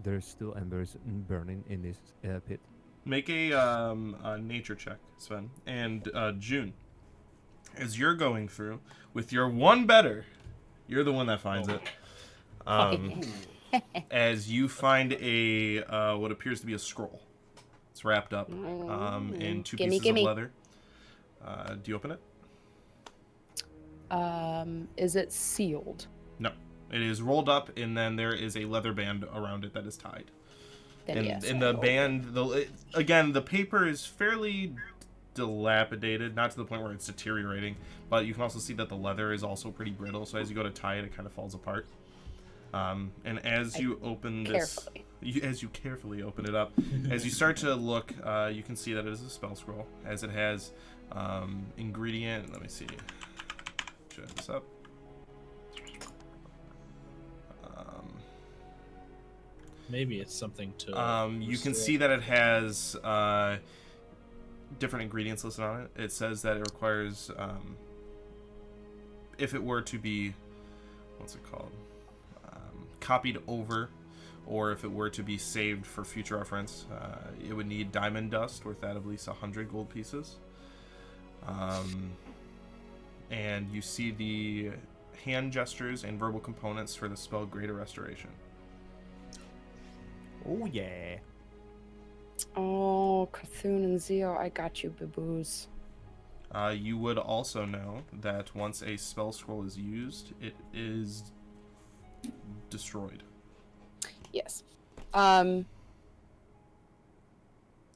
there's still embers burning in this pit. Make a nature check, Sven. And June, as you're going through, with your one better, you're the one that finds it. As you find a what appears to be a scroll. It's wrapped up in two pieces of leather. Do you open it? Is it sealed? No. It is rolled up, and then there is a leather band around it that is tied. Then And yes, in I the open band, again, the paper is fairly dilapidated, not to the point where it's deteriorating, but you can also see that the leather is also pretty brittle, so as you go to tie it, it kind of falls apart. And as you open this, as you carefully open it up, as you start to look, you can see that it is a spell scroll, as it has ingredient, let me see, check this up. Maybe it's something to. You can see that it has different ingredients listed on it. It says that it requires, if it were to be, what's it called, copied over, or if it were to be saved for future reference, it would need diamond dust worth that of at least 100 gold pieces. And you see the hand gestures and verbal components for the spell Greater Restoration. Oh, yeah. Oh, Cthulhu and Zio, I got you, boo-boos. You would also know that once a spell scroll is used, it is destroyed. Yes.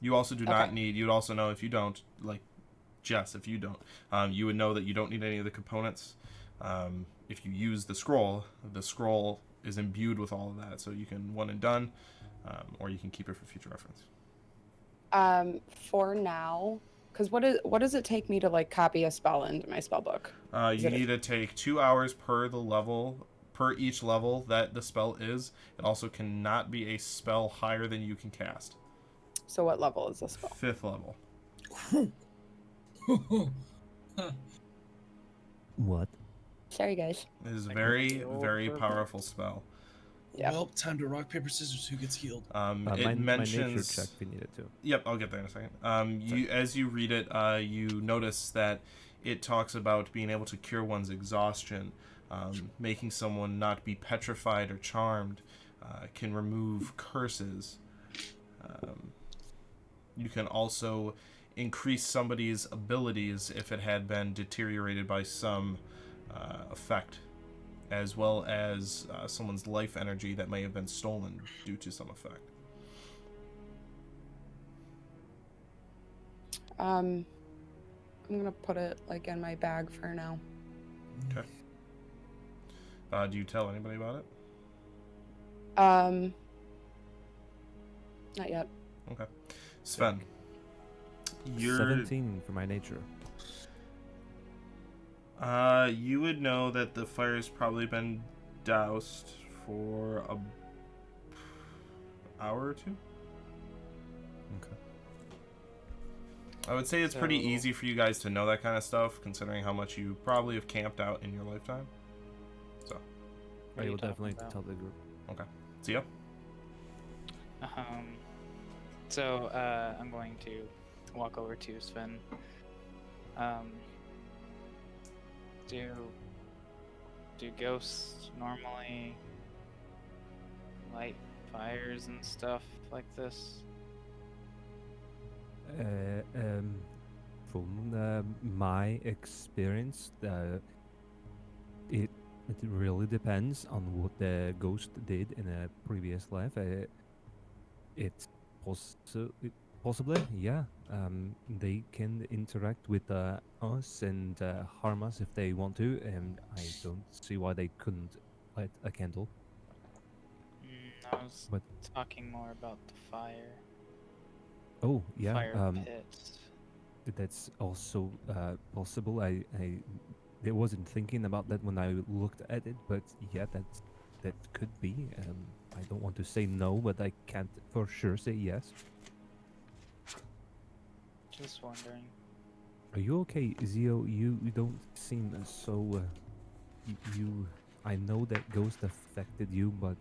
You also do not need, you'd also know if you don't, like Jess, if you don't, you would know that you don't need any of the components. If you use the scroll is imbued with all of that, so you can one and done, or you can keep it for future reference. For now, because what does it take me to like copy a spell into my spell book? You need to take 2 hours per each level that the spell is. It also cannot be a spell higher than you can cast. So what level is this spell? 5th level. What? Sorry, guys. It is a very, very powerful spell. Yeah. Well, time to rock paper scissors. Who gets healed? It mentions. My nature check if you need it too. Yep, I'll get there in a second. As you read it, you notice that it talks about being able to cure one's exhaustion, making someone not be petrified or charmed, can remove curses. You can also increase somebody's abilities if it had been deteriorated by some effect, as well as someone's life energy that may have been stolen due to some effect. I'm gonna put it like in my bag for now. Okay. Do you tell anybody about it? Not yet. Okay. Sven, you're 17 for my nature. You would know that the fire's probably been doused for a hour or two. Okay. I would say it's pretty easy for you guys to know that kind of stuff, considering how much you probably have camped out in your lifetime. So. I will definitely tell the group. Okay. See ya. So I'm going to walk over to Sven. Do ghosts normally light fires and stuff like this? From my experience, it really depends on what the ghost did in a previous life. It's possibly, yeah. They can interact with us and harm us if they want to, and I don't see why they couldn't light a candle. I was But talking more about the fire. oh yeah, Fire pits. that's also possible. I wasn't thinking about that when I looked at it, but yeah, that could be. I don't want to say no, but I can't for sure say yes. Just wondering. Are you okay, Zio? You don't seem so. You. I know that ghost affected you, but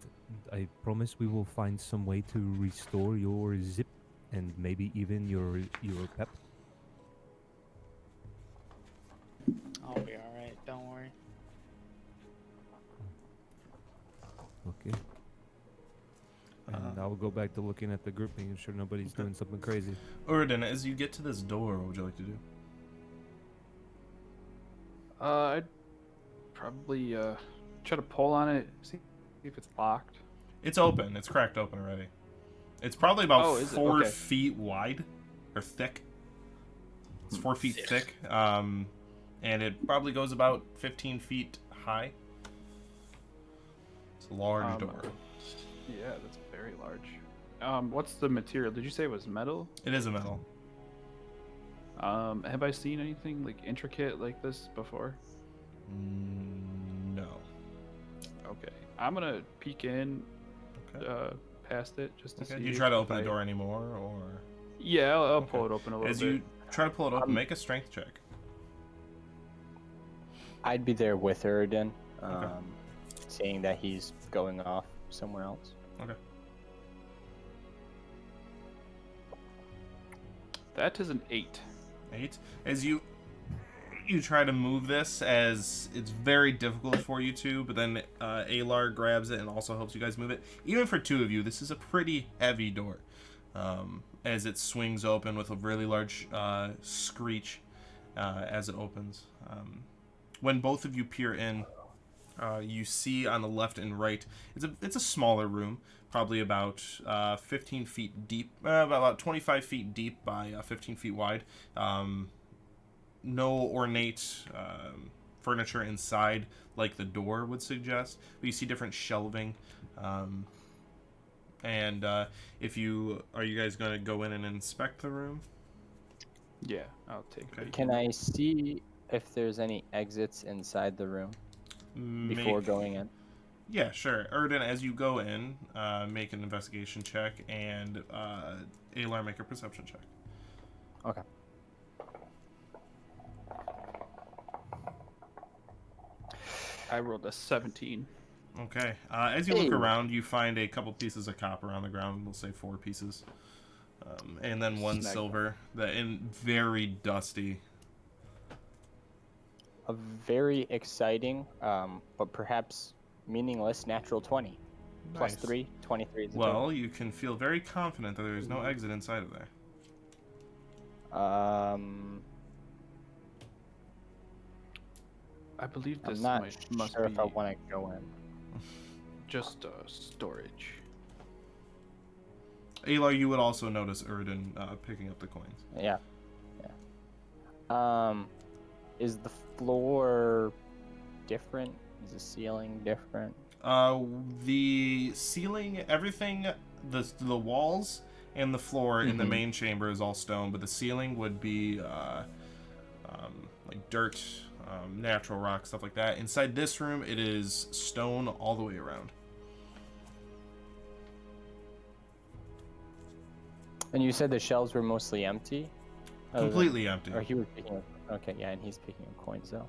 I promise we will find some way to restore your zip and maybe even your pep. I'll be alright, don't worry. Okay. And I'll go back to looking at the group, making sure nobody's doing something crazy. Uridan, as you get to this door, what would you like to do? I'd probably try to pull on it, see if it's locked. It's open. It's cracked open already. It's probably about Oh, is it? 4 Okay. feet wide, or thick. It's 4 feet thick, and it probably goes about 15 feet high. It's a large door. Yeah, that's very large. What's the material? Did you say it was metal? It is a metal. Have I seen anything like intricate like this before? No. Okay, I'm gonna peek in, Okay. past it just to see. Do you try to if open the I- door anymore, or Yeah, I'll Okay. pull it open a little as bit. you try to pull it open, make a strength check. I'd be there with Uridan, Okay. seeing that he's going off somewhere else. Okay. That is an 8. 8. As you try to move this, as it's very difficult for you to, but then Alar grabs it and also helps you guys move it. Even for 2 of you, this is a pretty heavy door, as it swings open with a really large screech as it opens. When both of you peer in, you see on the left and right, it's a smaller room, probably about 15 feet deep, about 25 feet deep by 15 feet wide. No ornate furniture inside like the door would suggest, but you see different shelving. And are you guys going to go in and inspect the room? Yeah, I'll take Okay. it. Can I see if there's any exits inside the room before going in? Yeah, sure. Erden, as you go in, make an investigation check, and Alar, make a perception check. Okay. I rolled a 17. Okay. As you look Hey. around, you find a couple pieces of copper on the ground. We'll say 4 pieces, and then 1 Snag silver. That in very dusty. A very exciting, but perhaps meaningless natural 20. Plus Nice. 3, 23 is the Well, you can feel very confident that there is no exit inside of there. total. I believe this I'm not must sure be if I want to go in. just storage. Alar, you would also notice Erden picking up the coins. Yeah. Is the floor different? Is the ceiling different? The ceiling, everything, the walls and the floor in the main chamber is all stone, but the ceiling would be like dirt, natural rock, stuff like that. Inside this room, it is stone all the way around. And you said the shelves were mostly empty? Other than- Completely empty. Or he was picking up. Okay, yeah, and he's picking up coins though.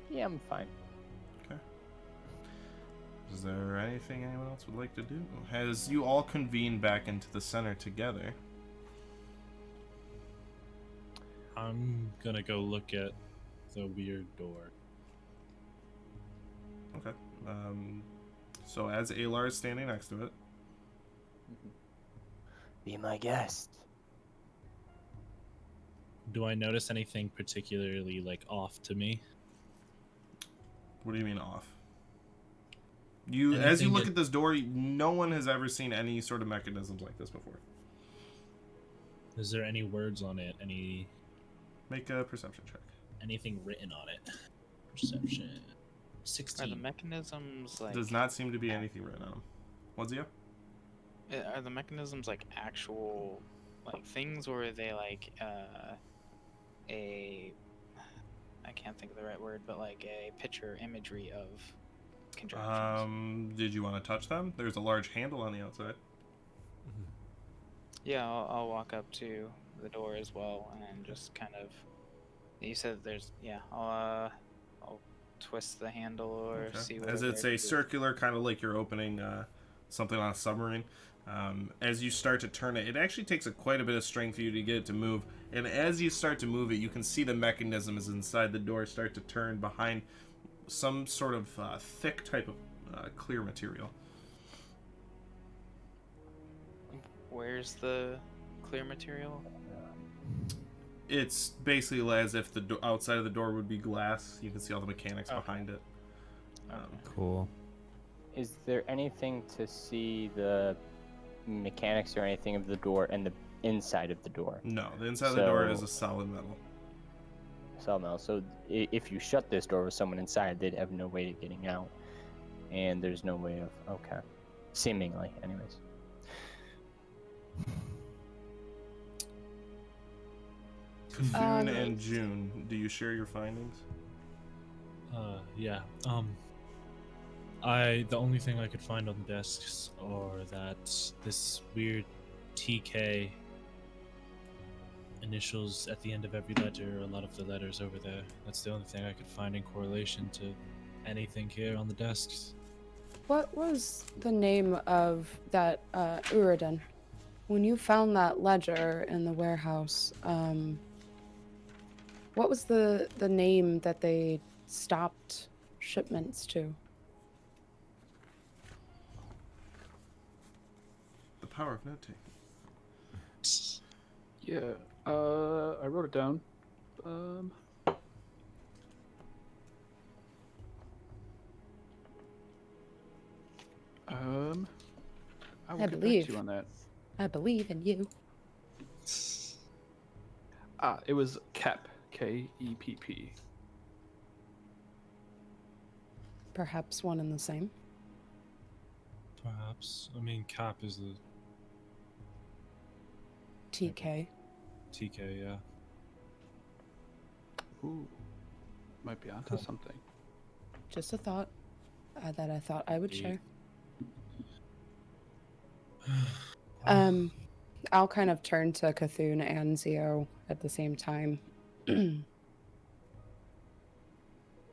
Yeah, I'm fine. Is there anything anyone else would like to do? As you all convene back into the center together, I'm gonna go look at the weird door. okay. So as Alar is standing next to it, Be my guest. Do I notice anything particularly like off to me? what do you mean off? You, as you Anything look that- at this door, no one has ever seen any sort of mechanisms like this before. Is there any words on it? Make a perception check. Anything written on it? Perception. Are the 16. mechanisms like? Does not seem to be anything written on them. What's it? Are the mechanisms like actual like things, or are they like a? I can't think of the right word, but like a picture imagery of contraptions. Did you want to touch them? There's a large handle on the outside. Yeah, I'll walk up to the door as well and just kind of. You said there's I'll twist the handle or Okay. see what. As it's a circular, kind of like you're opening something on a submarine. As you start to turn it, it actually takes quite a bit of strength for you to get it to move. And as you start to move it, you can see the mechanisms inside the door start to turn behind some sort of thick type of clear material. Where's the clear material? It's basically as if the outside of the door would be glass. You can see all the mechanics Okay. behind it. Cool. Is there anything to see the mechanics or anything of the door and the inside of the door? No, the inside of the door is So- a solid metal. Somehow. So if you shut this door with someone inside, they'd have no way of getting out. And there's no way of... Okay. Seemingly, anyways. Cthulhu and June, do you share your findings? Yeah. The only thing I could find on the desks are that this weird TK initials at the end of every letter, a lot of the letters over there. That's the only thing I could find in correlation to anything here on the desks. What was the name of that Uridin? When you found that ledger in the warehouse, what was the name that they stopped shipments to? The power of note taking. Yeah, I wrote it down. I will I get back believe. to you on that. I believe in you. It was KEPP, K-E-P-P. Perhaps one and the same. Perhaps. I mean, Cap is the TK. TK, yeah. Ooh, might be onto something. Just a thought that I thought I would Indeed. share. I'll kind of turn to Cthulhu and Zio at the same time.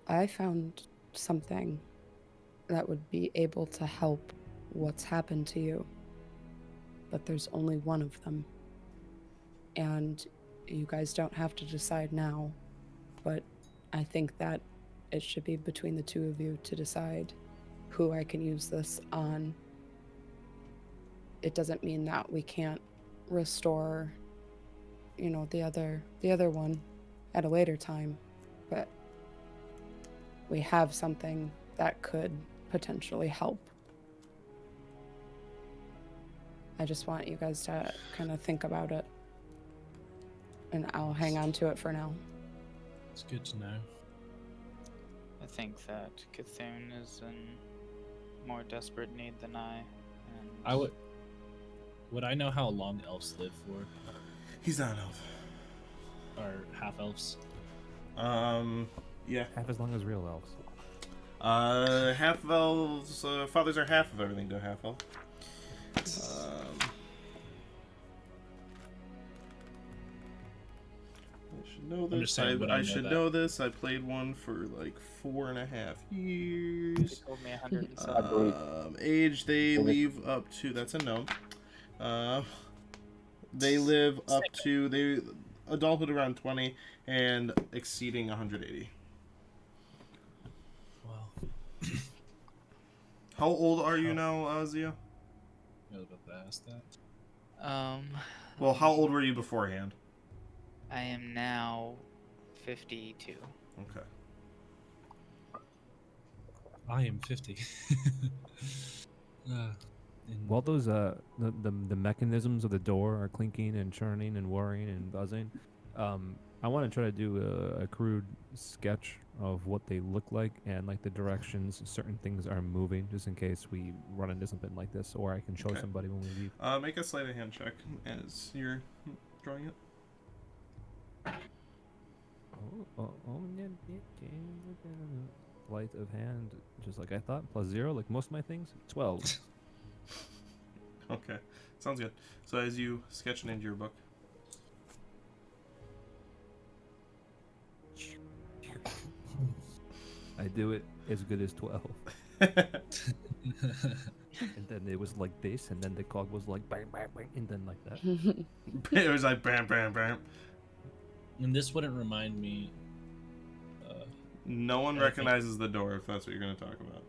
I found something that would be able to help what's happened to you. But there's only one of them. And you guys don't have to decide now, but I think that it should be between the two of you to decide who I can use this on. It doesn't mean that we can't restore, the other one at a later time, but we have something that could potentially help. I just want you guys to kind of think about it, and I'll hang on to it for now. It's good to know. I think that Cthulhu is in more desperate need than I. And Would I know how long elves live for? He's not an elf. Or half elves? Yeah. Half as long as real elves. Half elves, fathers are half of everything to a half elf. Should know I'm this. just saying, would I I know should that? know this. I played one for like 4.5 You years. told me 107. believe- Age they believe- leave up to. That's a no. They live up to adulthood around 20 and exceeding 180. Well, How old are you now, Zia? I was about to ask that. Well, how old were you beforehand? I am now 52. Okay. I am 50. And While those the mechanisms of the door are clinking and churning and whirring and buzzing, I want to try to do a crude sketch of what they look like and like the directions certain things are moving, just in case we run into something like this, or I can show Okay. somebody when we leave. Make a sleight of hand check as you're drawing it. Sleight of hand, just like I thought, +0, like most of my things. 12. Okay, sounds good. So as you sketch it into your book, I do it as good as 12. And then it was like this, and then the cog was like bang, bang, bang, and then like that. it was like bam, bam, bam. And this wouldn't remind me. No one Anything- recognizes the door if that's what you're going to talk about.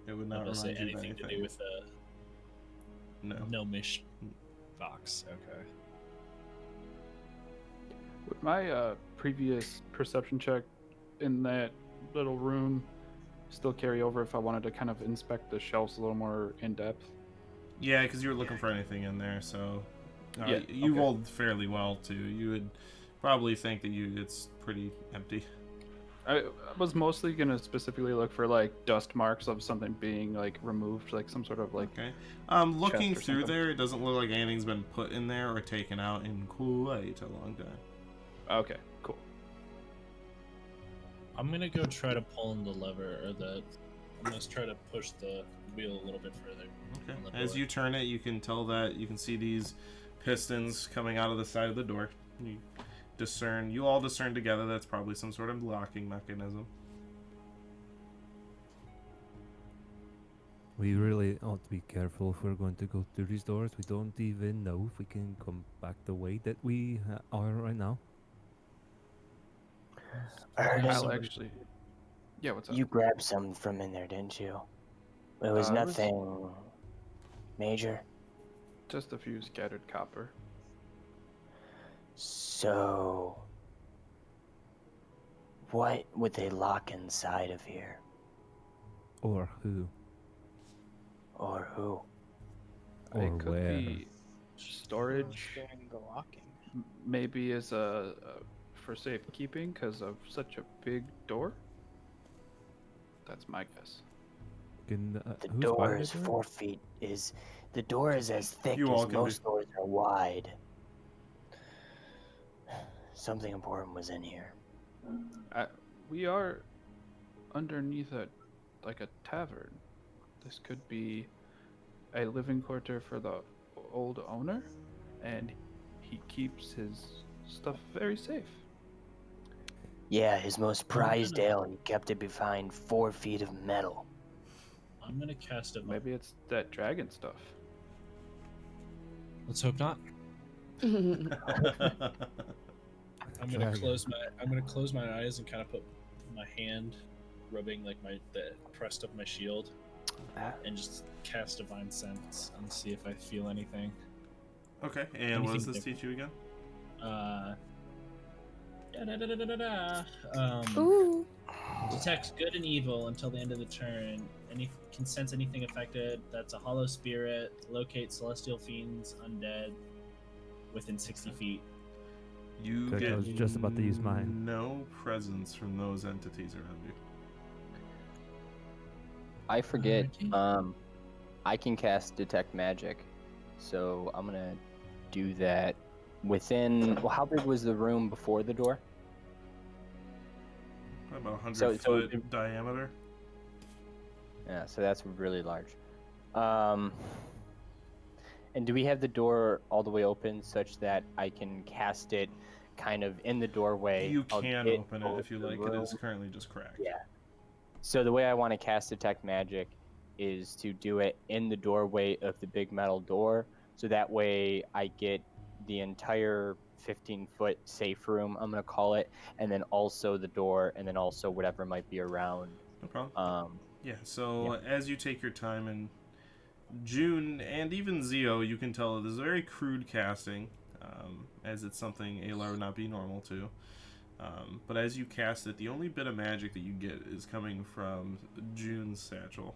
It would not I'll say remind you of anything to anything. do with No. gnomish fox. Okay. Would my previous perception check in that little room still carry over if I wanted to kind of inspect the shelves a little more in depth? Yeah, because you were looking for anything in there, so Yeah, you okay. rolled fairly well too. You would probably think that it's pretty empty. I was mostly gonna specifically look for like dust marks of something being like removed, like some sort of like. Okay. Looking Chest or through something. there, it doesn't look like anything's been put in there or taken out in quite a long time. Okay, cool. I'm gonna go try to pull in the lever, or I'm gonna try to push the wheel a little bit further. Okay. on the As door. you turn it, you can tell that you can see these pistons coming out of the side of the door. You all discern together that's probably some sort of locking mechanism. We really ought to be careful if we're going to go through these doors. We don't even know if we can come back the way that we are right now. Alright, I'll so- actually. Yeah, what's up? you grabbed something from in there, didn't you? It was It was- nothing major. Just a few scattered copper. So, what would they lock inside of here? Or who? Or who? Or it could where? be storage. Doing the locking. Maybe as for safekeeping because of such a big door. That's my guess. Can, The who's door behind is the door? 4 feet. The door is as thick You all as can most doors are wide. Something important was in here. We are underneath a tavern. This could be a living quarter for the old owner, and he keeps his stuff very safe. Yeah, his most prized gonna- ale. He kept it behind 4 feet of metal. I'm gonna cast a. Maybe it's that dragon stuff. Let's hope not. I'm gonna Dragon. close my eyes and kind of put my hand rubbing like the crest of my shield, and just cast divine sense and see if I feel anything. Okay, and what does Anything this teach you again? Ooh. Detects good and evil until the end of the turn. Can sense anything affected. That's a hollow spirit. Locate celestial fiends, undead, within 60 feet. You Good, I get was just about to use mine. no presence from those entities around you. I forget. Okay. I can cast detect magic, so I'm gonna do that within. Well, how big was the room before the door? Probably about 100 So foot it- diameter. Yeah, so that's really large. And do we have the door all the way open such that I can cast it kind of in the doorway. You I'll can get open it both if you the like. It is room- currently just cracked. Yeah. So the way I want to cast Detect Magic is to do it in the doorway of the big metal door, so that way I get the entire 15-foot safe room, I'm gonna call it, and then also the door, and then also whatever might be around. No problem. Yeah, so as you take your time, and June and even Zio, you can tell this is a very crude casting, as it's something Alar would not be normal to. But as you cast it, the only bit of magic that you get is coming from June's satchel.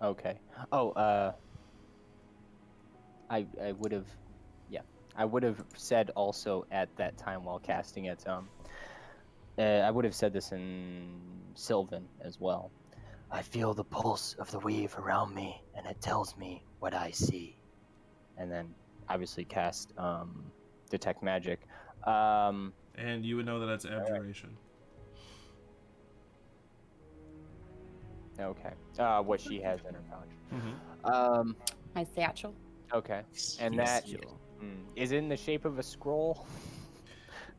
Okay. Oh, I would have, I would have said also at that time while casting it, I would have said this in Sylvan as well. I feel the pulse of the weave around me, and it tells me what I see. And then obviously cast Detect Magic. And you would know that that's abjuration. Okay. What she has in her pouch. Mm-hmm. My satchel. Okay. And that is in the shape of a scroll.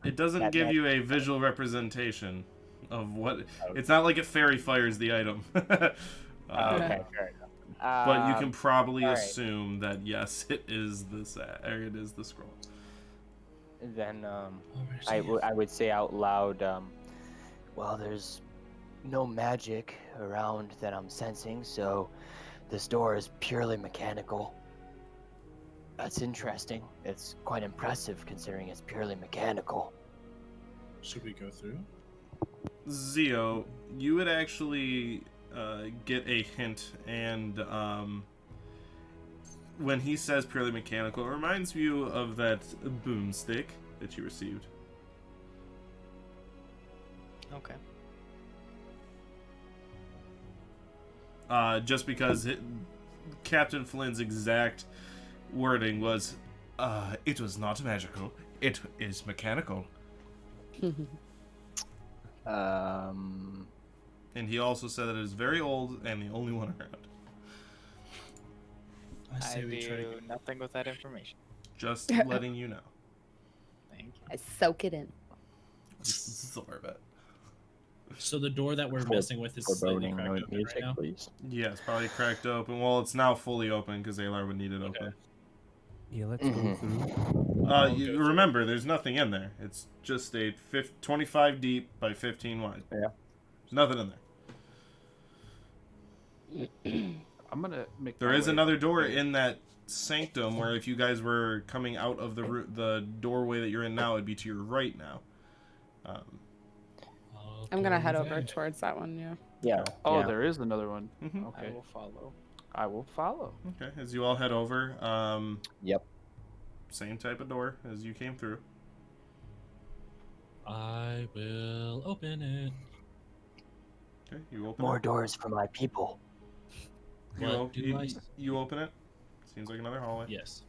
It doesn't That give magic- you a visual representation of what. Okay. It's not like it fairy fires the item. Okay, fair enough. But you can probably all right. assume that yes, it is it is the scroll. Then I would say out loud, Well, there's no magic around that I'm sensing, so this door is purely mechanical. That's interesting. It's quite impressive considering it's purely mechanical. Should we go through? Zio, you would actually get a hint, and when he says purely mechanical, it reminds you of that boomstick that you received. Okay. Just because Captain Flynn's exact wording was, it was not magical, it is mechanical. And he also said that it is very old and the only one around. I say we try to do nothing with that information. Just letting you know. Thank you. I soak it in. Absorb it. So the door that we're For- messing with is slightly foreboding cracked note open music, right now. please. Yeah, it's probably cracked open. Well, it's now fully open because Alar would need it open. Yeah, let's go Mhm. through. I'll You go through. remember, there's nothing in there. It's just a 25 deep by 15 wide. Yeah. There's nothing in there. I'm gonna make. There my is way another up door here. in that sanctum where if you guys were coming out of the doorway that you're in now, it'd be to your right now. I'll I'm gonna go head over there. towards that one. Yeah. Yeah. Oh, yeah. there is another one. Mhm. Okay, I will follow. I will follow. Okay, as you all head over, Yep. same type of door as you came through. I will open it. Okay, you open More it. doors for my people. You, What op- do you, I you open it. Seems like another hallway. Yes.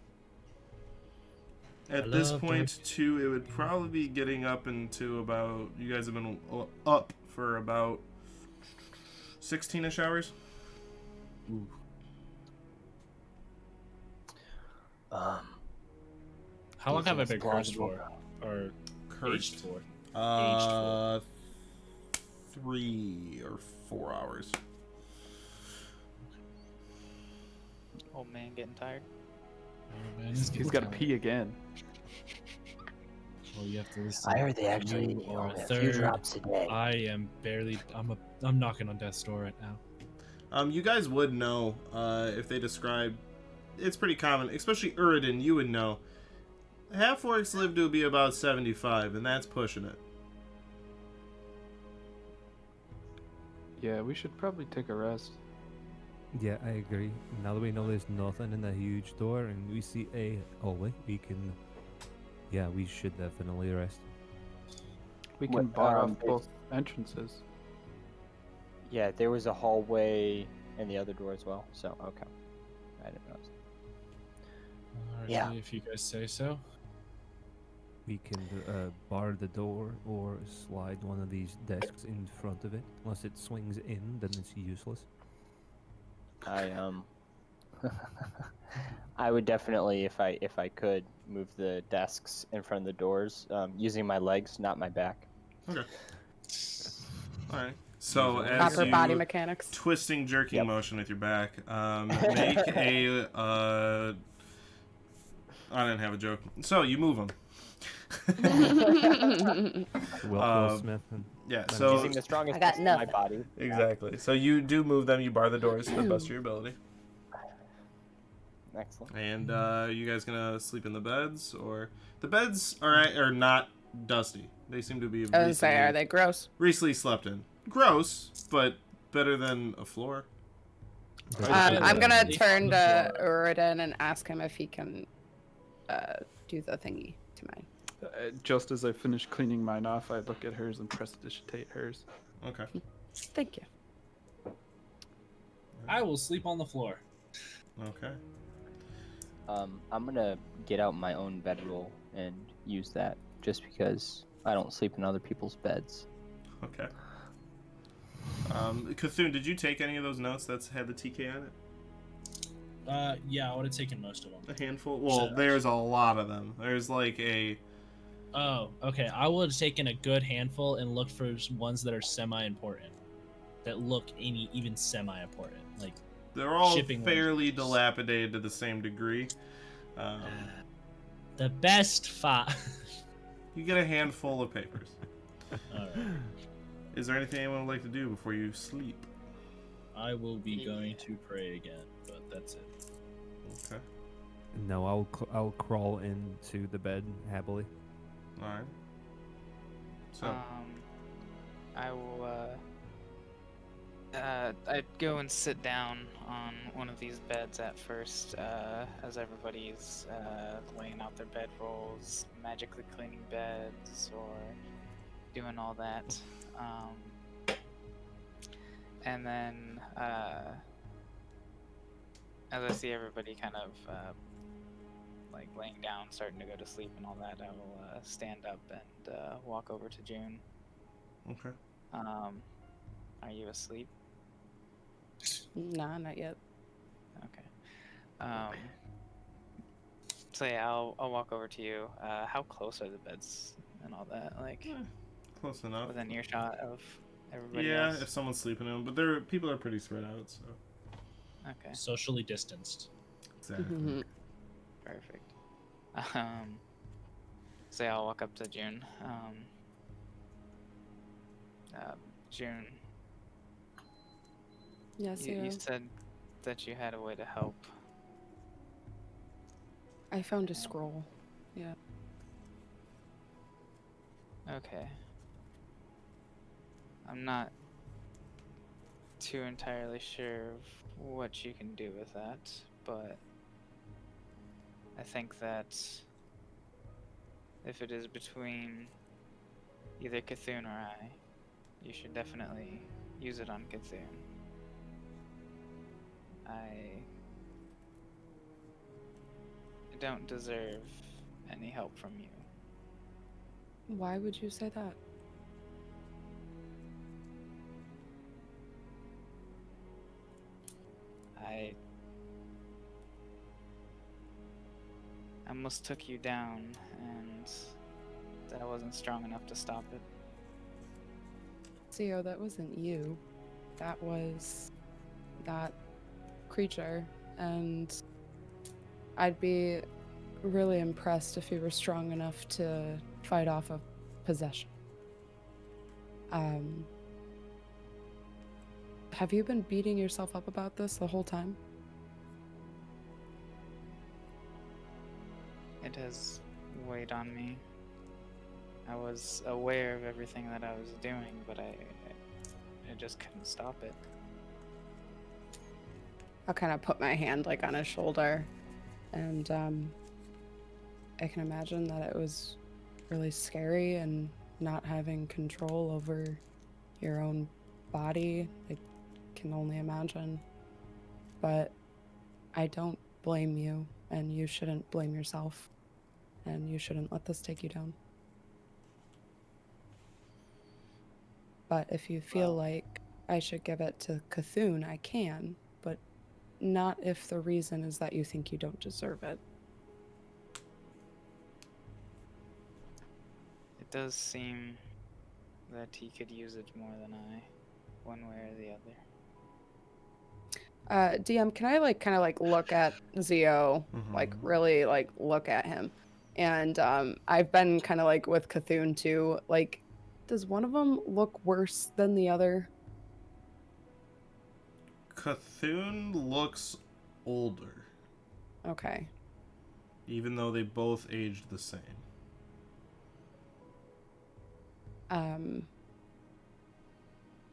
At I this love point, too, it would probably be getting up into about. You guys have been up for about 16-ish hours. Ooh. Um, How long have I been seems cursed plausible. for? Or Cursed. aged for? 3 or 4 hours. Old man getting tired. Oh, man, He's got to pee again. Well, you have to listen. I heard they actually You are only a a few third. drops a day. I am barely. I'm knocking on death's door right now. You guys would know if they describe. It's pretty common, especially Uridin. You would know. Half orcs live to be about 75, and that's pushing it. Yeah, we should probably take a rest. Yeah, I agree. Now that we know there's nothing in the huge door and we see a hallway, we can. Yeah, we should definitely rest. We can What, bar off there's- both entrances. Yeah, there was a hallway in the other door as well. So okay, I didn't know. Alright, Yeah. if you guys say so. We can bar the door or slide one of these desks in front of it. Unless it swings in, then it's useless. I I would definitely, if I could, move the desks in front of the doors, using my legs, not my back. Okay. All right. So Usual. as Proper body you mechanics. twisting, jerking Yep. motion with your back, make a. I didn't have a joke. So you move them. Will Smith. And Yeah. then So Using the strongest I got muscle in my nothing. body. exactly. So you do move them. You bar the doors to the best of your ability. Excellent. And you guys gonna sleep in the beds, or the beds are not dusty? They seem to be I was say, are they gross? recently slept in. Gross, but better than a floor. I'm gonna Sleep turn on the to floor. Uridan and ask him if he can do the thingy to mine. Just as I finish cleaning mine off, I look at hers and prestidigitate hers. Okay. Thank you. I will sleep on the floor. Okay. I'm gonna get out my own bedroll and use that, just because I don't sleep in other people's beds. Okay. Cthulhu, did you take any of those notes that had the TK on it? Yeah, I would have taken most of them. A handful? Well, Shit. there's a lot of them. There's like a... Oh, okay. I would have taken a good handful and looked for ones that are semi-important, that look even semi-important. Like, They're all shipping fairly logistics. dilapidated to the same degree. the best five. You get a handful of papers. All right. Is there anything anyone would like to do before you sleep? I will be going to pray again, but that's it. Okay. No, I'll crawl into the bed happily. All right. So, I will. I'd go and sit down on one of these beds at first, as everybody's laying out their bedrolls, magically cleaning beds, or doing all that. And then, as I see everybody kind of like laying down, starting to go to sleep and all that, I will stand up and walk over to June. okay. Are you asleep? Nah, not yet. Okay. So yeah, I'll walk over to you. How close are the beds and all that? Like Close enough. within earshot of everybody Yeah, else? if someone's sleeping in them. But people are pretty spread out, so... Okay, Socially distanced. Exactly. perfect. So yeah, I'll walk up to June. June, Yes, you said that you had a way to help. I found a scroll. Yeah. Okay. I'm not too entirely sure of what you can do with that, but I think that if it is between either Cthulhu or I, you should definitely use it on Cthulhu. I don't deserve any help from you. Why would you say that? I almost took you down, and I wasn't strong enough to stop it. Theo, that wasn't you. That was that creature, and I'd be really impressed if you were strong enough to fight off a possession. Have you been beating yourself up about this the whole time? It has weighed on me. I was aware of everything that I was doing, but I just couldn't stop it. I'll kind of put my hand like on his shoulder, and I can imagine that it was really scary, and not having control over your own body. I can only imagine. But I don't blame you, and you shouldn't blame yourself, and you shouldn't let this take you down. But if you feel like I should give it to Cthulhu, I can, but not if the reason is that you think you don't deserve it. It does seem that he could use it more than I, one way or the other. DM, can I like kind of like look at Zio, like Mhm. really like look at him? And I've been kind of like with Cthulhu too. Like, does one of them look worse than the other? Cthulhu looks older, Okay. even though they both aged the same.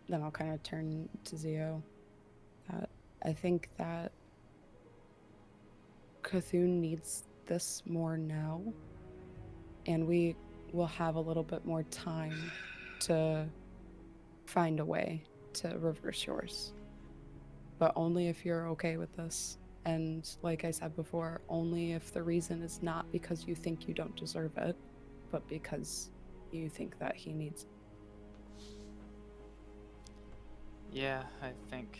Then I'll kind of turn to Zio. I think that Cthulhu needs this more now, and we will have a little bit more time to find a way to reverse yours. But only if you're okay with this. And like I said before, only if the reason is not because you think you don't deserve it, but because you think that he needs it. Yeah, I think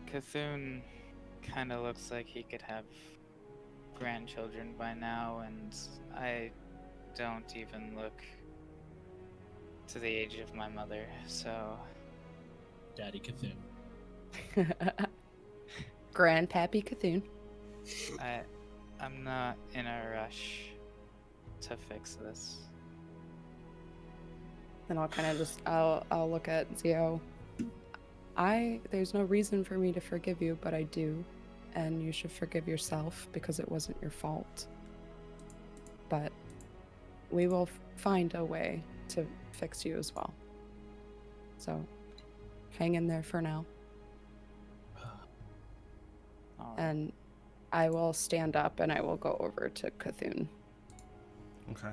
Cthulhu kind of looks like he could have grandchildren by now, and I don't even look to the age of my mother, so Daddy Cthulhu. Grandpappy Cthulhu. I'm not in a rush to fix this. Then I'll kind of just I'll look at Zio. There's no reason for me to forgive you, but I do, and you should forgive yourself because it wasn't your fault. But we will find a way to fix you as well. So hang in there for now. All right. And I will stand up and I will go over to Cthulhu. Okay.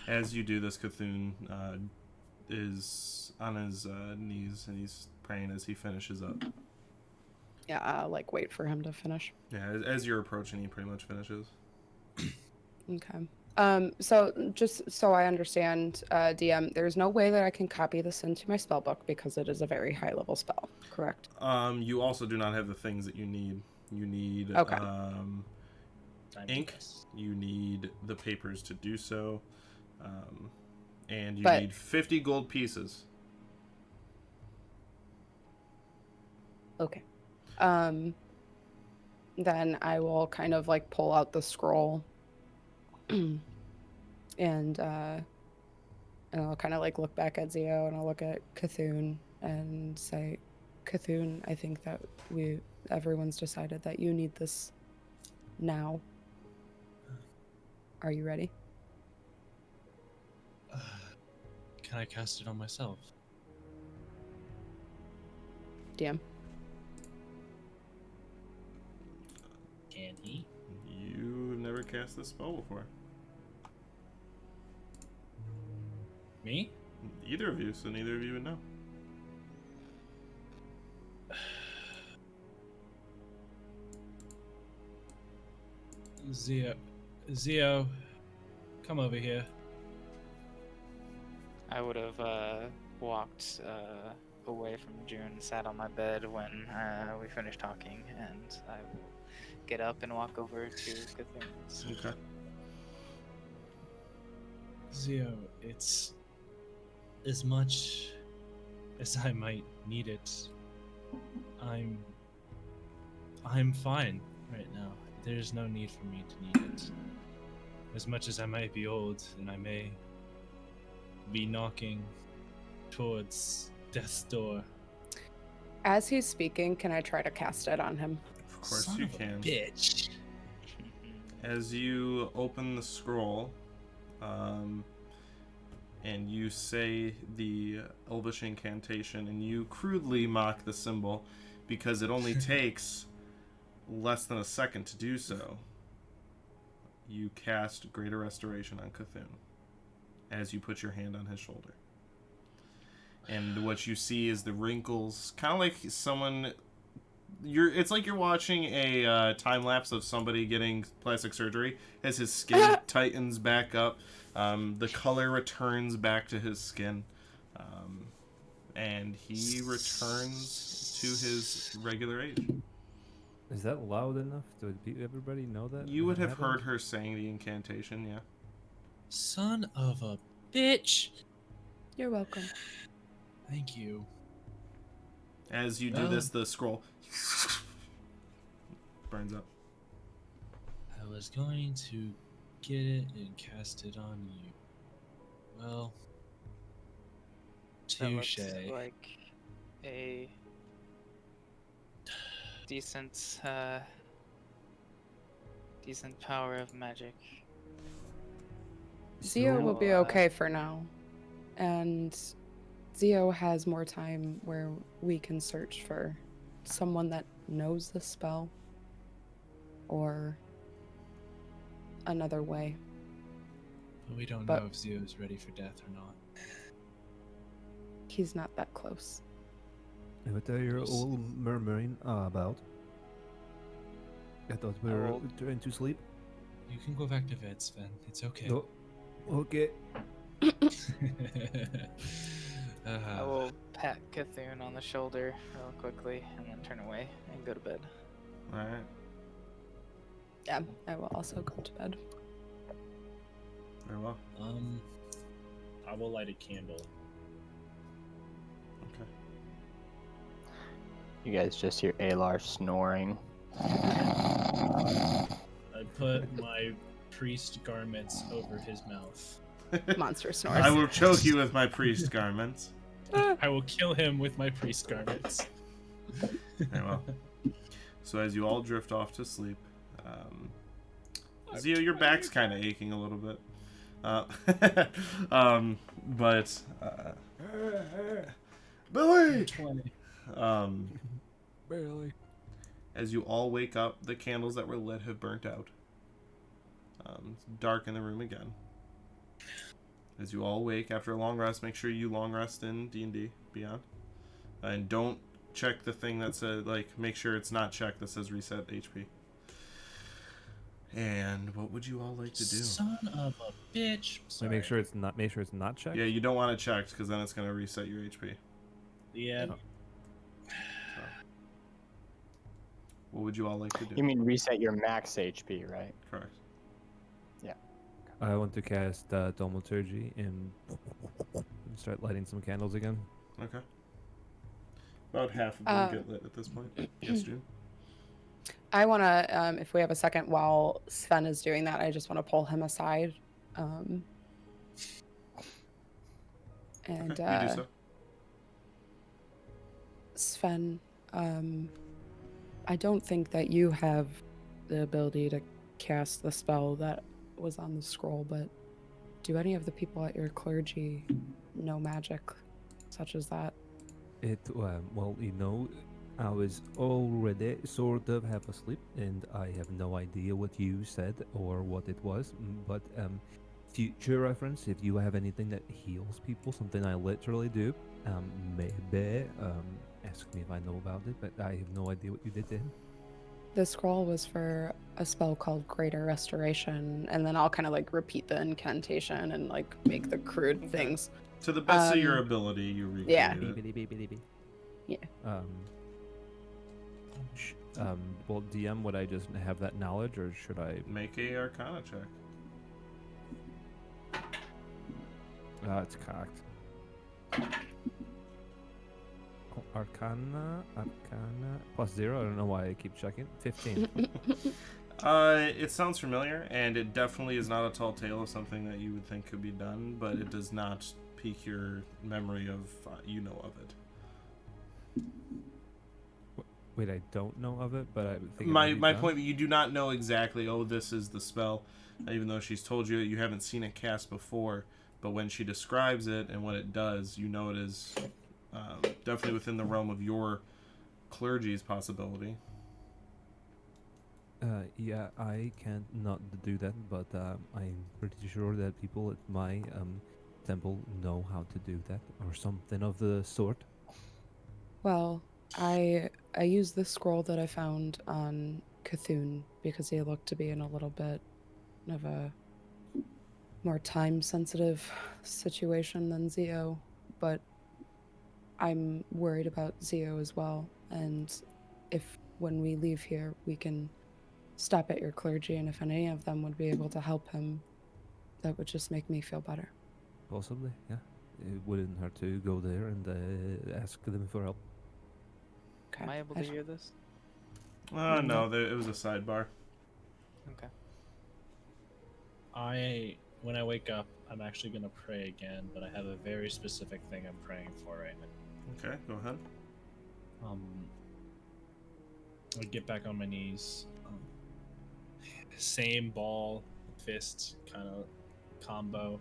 As you do this, Cthulhu is on his knees and he's praying as he finishes up. Yeah, I'll like wait for him to finish. Yeah, as you're approaching, he pretty much finishes. Okay. So just so I understand, DM, there's no way that I can copy this into my spell book because it is a very high level spell, correct? You also do not have the things that you need. You need Okay. ink. You need the papers to do so, and you But- need 50 gold pieces. Okay. Then I will kind of like pull out the scroll and I'll kind of like look back at Zio and I'll look at Cthulhu and say, Cthulhu, I think that everyone's decided that you need this now. Are you ready? Can I cast it on myself? DM. Can he? You've never cast this spell before. Me? Either of you, so neither of you would know. Zio, come over here. I would have walked away from June, sat on my bed when we finished talking, and I will get up and walk over to Cthulhu's. Okay. Zio, it's as much as I might need it. I'm fine right now. There's no need for me to need it. As much as I might be old and I may be knocking towards death's door. As he's speaking, can I try to cast it on him? Of course Son you of a can. bitch. As you open the scroll, and you say the Elvish incantation, and you crudely mock the symbol because it only takes less than a second to do so, you cast Greater Restoration on Cthulhu as you put your hand on his shoulder. And what you see is the wrinkles, kind of like someone... It's like you're watching a time lapse of somebody getting plastic surgery as his skin tightens back up. The color returns back to his skin. and he returns to his regular age. Is that loud enough? Did everybody know that? You would have happened? heard her saying the incantation, yeah. Son of a bitch! You're welcome. Thank you. As you do this, the scroll burns up. I was going to get it and cast it on you. Well, That looks touche. like a decent, decent power of magic. Zio will be So, okay for now. And Zio has more time where we can search for someone that knows the spell or another way. But we don't But- know if Zio's ready for death or not. He's not that close. What are you all murmuring about? I thought we were will- trying to sleep. You can go back to bed, Sven. It's okay. No. Okay. I will pat Cthulhu on the shoulder real quickly and then turn away and go to bed. Alright. Yeah, I will also go to bed. Very well. I will light a candle. Okay. You guys just hear Alar snoring. I put my priest garments over his mouth. Monster snores. I will choke you with my priest garments. I will kill him with my priest garments. Very well. So as you all drift off to sleep, Zio, your back's kind of aching a little bit. But Billy. 20. Barely. As you all wake up, the candles that were lit have burnt out. It's dark in the room again. As you all wake after a long rest, make sure you long rest in D&D Beyond, and don't check the thing that says, like, make sure it's not checked that says reset HP. And what would you all like to do? Son of a bitch. So make sure it's not. Make sure it's not checked. Yeah, you don't want it checked because then it's going to reset your HP. Yeah. So, what would you all like to do? You mean reset your max HP, right? Correct. I want to cast Thaumaturgy and start lighting some candles again. Okay. About half of them get lit at this point. Yes, June? I want to, if we have a second while Sven is doing that, I just want to pull him aside. And Okay, you do so. Sven, I don't think that you have the ability to cast the spell that was on the scroll, but do any of the people at your clergy know magic such as that? Well, you know, I was already sort of half asleep, and I have no idea what you said or what it was. But future reference, if you have anything that heals people, something I literally do, maybe ask me if I know about it. But I have no idea what you did to him. The scroll was for a spell called Greater Restoration, and then I'll kind of like repeat the incantation and like make the crude things. To the best of your ability, you recreate yeah. it. Yeah. Well, DM, would I just have that knowledge, or should I? Make a Arcana check. It's cocked. Oh, Arcana, +0. I don't know why I keep checking. 15. It sounds familiar, and it definitely is not a tall tale of something that you would think could be done, but it does not pique your memory of you know of it. Wait, I don't know of it, but I think it My might be done. point, you do not know exactly. Oh, this is the spell, even though she's told you that you haven't seen it cast before. But when she describes it and what it does, you know it is definitely within the realm of your clergy's possibility. Yeah, I can't not do that, but I'm pretty sure that people at my temple know how to do that, or something of the sort. Well, I used the scroll that I found on Cthulhu because he looked to be in a little bit of a more time-sensitive situation than Zio, but I'm worried about Zio as well, and if when we leave here we can stop at your clergy, and if any of them would be able to help him, that would just make me feel better. Possibly, yeah. It wouldn't hurt to go there and ask them for help. Okay. Am I able to hear this? No, it was a sidebar. Okay. When I wake up, I'm actually gonna pray again, but I have a very specific thing I'm praying for right now. Okay, go ahead. I get back on my knees. Same ball, fist kind of combo.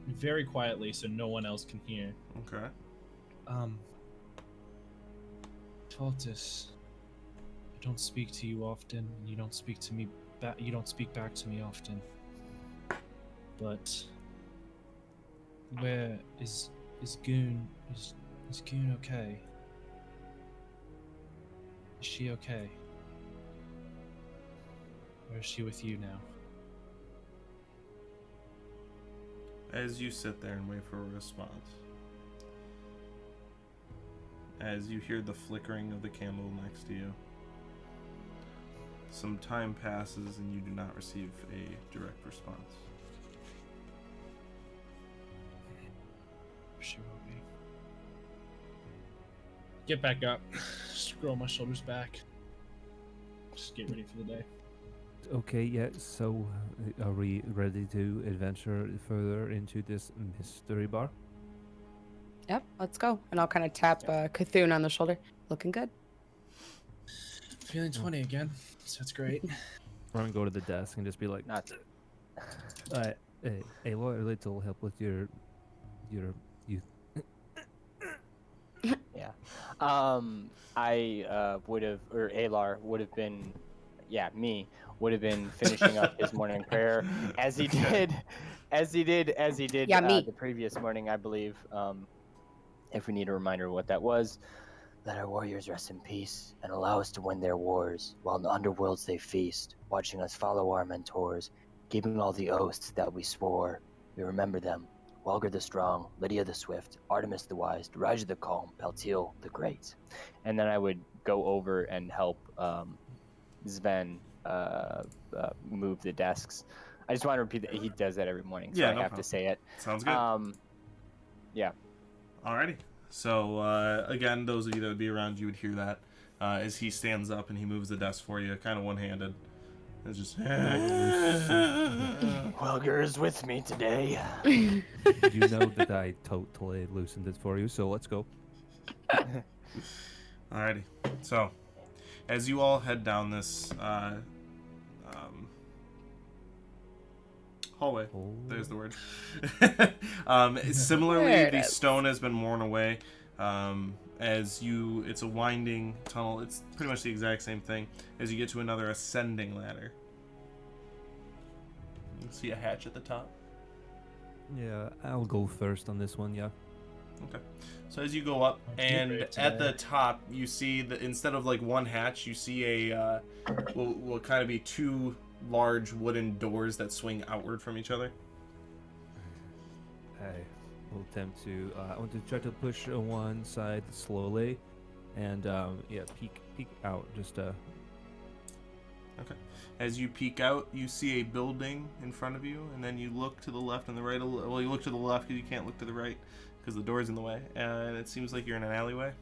Very quietly so no one else can hear. Okay. Tortoise, I don't speak to you often, and you don't speak to me back. You don't speak back to me often. But where is Goon? Is Goon okay? Is she okay? Or is she with you now? As you sit there and wait for a response, as you hear the flickering of the candle next to you, some time passes and you do not receive a direct response. She will be. Get back up. Scroll my shoulders back. Just get ready for the day. Okay, yeah, so are we ready to adventure further into this mystery bar? Yep, let's go. And I'll kind of tap Cthulhu on the shoulder. Looking good. Feeling 20 again, so it's great. We're gonna go to the desk and just be like, Not. hey, Aloy, I'd like to help with your youth. Yeah. I would have, or Alar would have been, yeah, me would have been finishing up his morning prayer as he did Yeah, me. the previous morning, I believe. If we need a reminder of what that was, let our warriors rest in peace and allow us to win their wars while in the underworlds they feast, watching us follow our mentors, keeping all the oaths that we swore. We remember them. Welger the Strong, Lydia the Swift, Artemis the Wise, Daraja the Calm, Peltiel the Great. And then I would go over and help Sven move the desks. I just want to repeat that he does that every morning, so Yeah, I no have problem. to say it. Sounds good. Yeah. Alrighty. So, again, those of you that would be around, you would hear that as he stands up and he moves the desk for you, kind of one-handed. It's just... Welger is with me today. You know that I totally loosened it for you, so let's go. Alrighty. So, as you all head down this hallway, there's the word. Similarly, There it the is. stone has been worn away. It's a winding tunnel. It's pretty much the exact same thing as you get to another ascending ladder. You see a hatch at the top. Yeah, I'll go first on this one, yeah. Okay. So as you go up, and at the top, you see that instead of like one hatch, you see a will kind of be two large wooden doors that swing outward from each other. I will attempt to, I want to try to push one side slowly, and yeah, peek out, just Okay. As you peek out, you see a building in front of you, and then you look to the left and the right. Well, you look to the left because you can't look to the right because the door's in the way, and it seems like you're in an alleyway.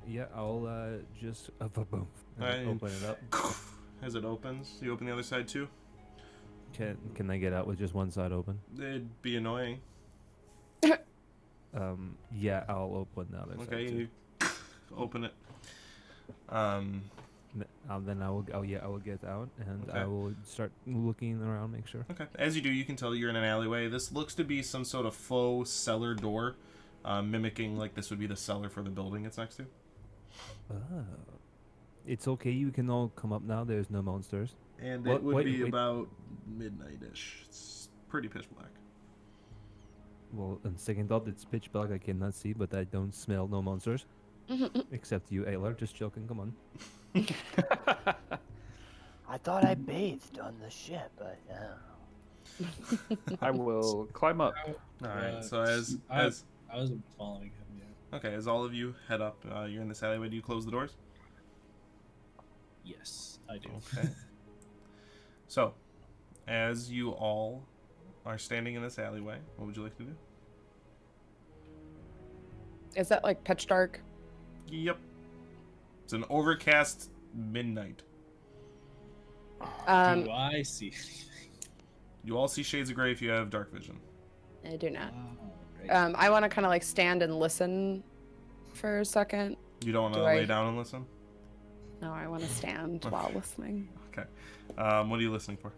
yeah, I'll just boom, Alright. open it up. As it opens, you open the other side too. Can I get out with just one side open? It'd be annoying. Yeah, I'll open the other side. Okay, too. you open it. Then I will get out and Okay. I will start looking around, make sure. Okay. As you do, you can tell you're in an alleyway. This looks to be some sort of faux cellar door, mimicking like this would be the cellar for the building it's next to. It's okay, you can all come up now. There's no monsters. And What- it would wait, be wait. about midnight-ish. It's pretty pitch black. Well, on second thought, it's pitch black. I cannot see, but I don't smell no monsters. Except you, Aylar. Just joking. Come on. I thought I bathed on the ship, but I will climb up. All right. Uh, So as I as was following him. Yeah. okay, as all of you head up, you're in this alleyway. Do you close the doors? Yes, I do. Okay. So, as you all are standing in this alleyway, what would you like to do? Is that like pitch dark? Yep. It's an overcast midnight. Do I see anything? You all see shades of gray if you have dark vision. I do not. Great. I want to kind of like stand and listen for a second. You don't want to Do lay I- down and listen? No, I want to stand while listening. Okay. What are you listening for?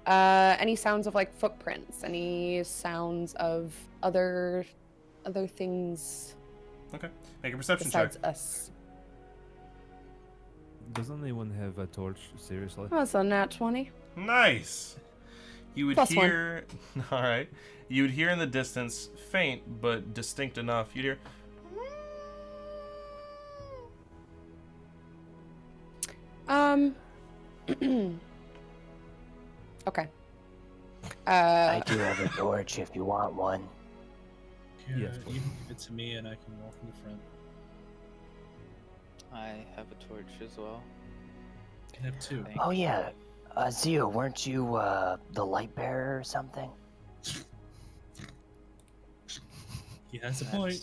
Any sounds of like footprints? Any sounds of other things Okay. Make a perception besides check. us? Doesn't anyone have a torch? Seriously? Oh, so nat 20. Nice. You would +1. hear. All right. You would hear in the distance, faint but distinct enough. You'd hear. Okay. I do have a torch if you want one. Here, Yes, you please. can give it to me, and I can walk in the front. I have a torch as well. I can have two. Thank Oh yeah, Zio, weren't you the light bearer or something? He has a point.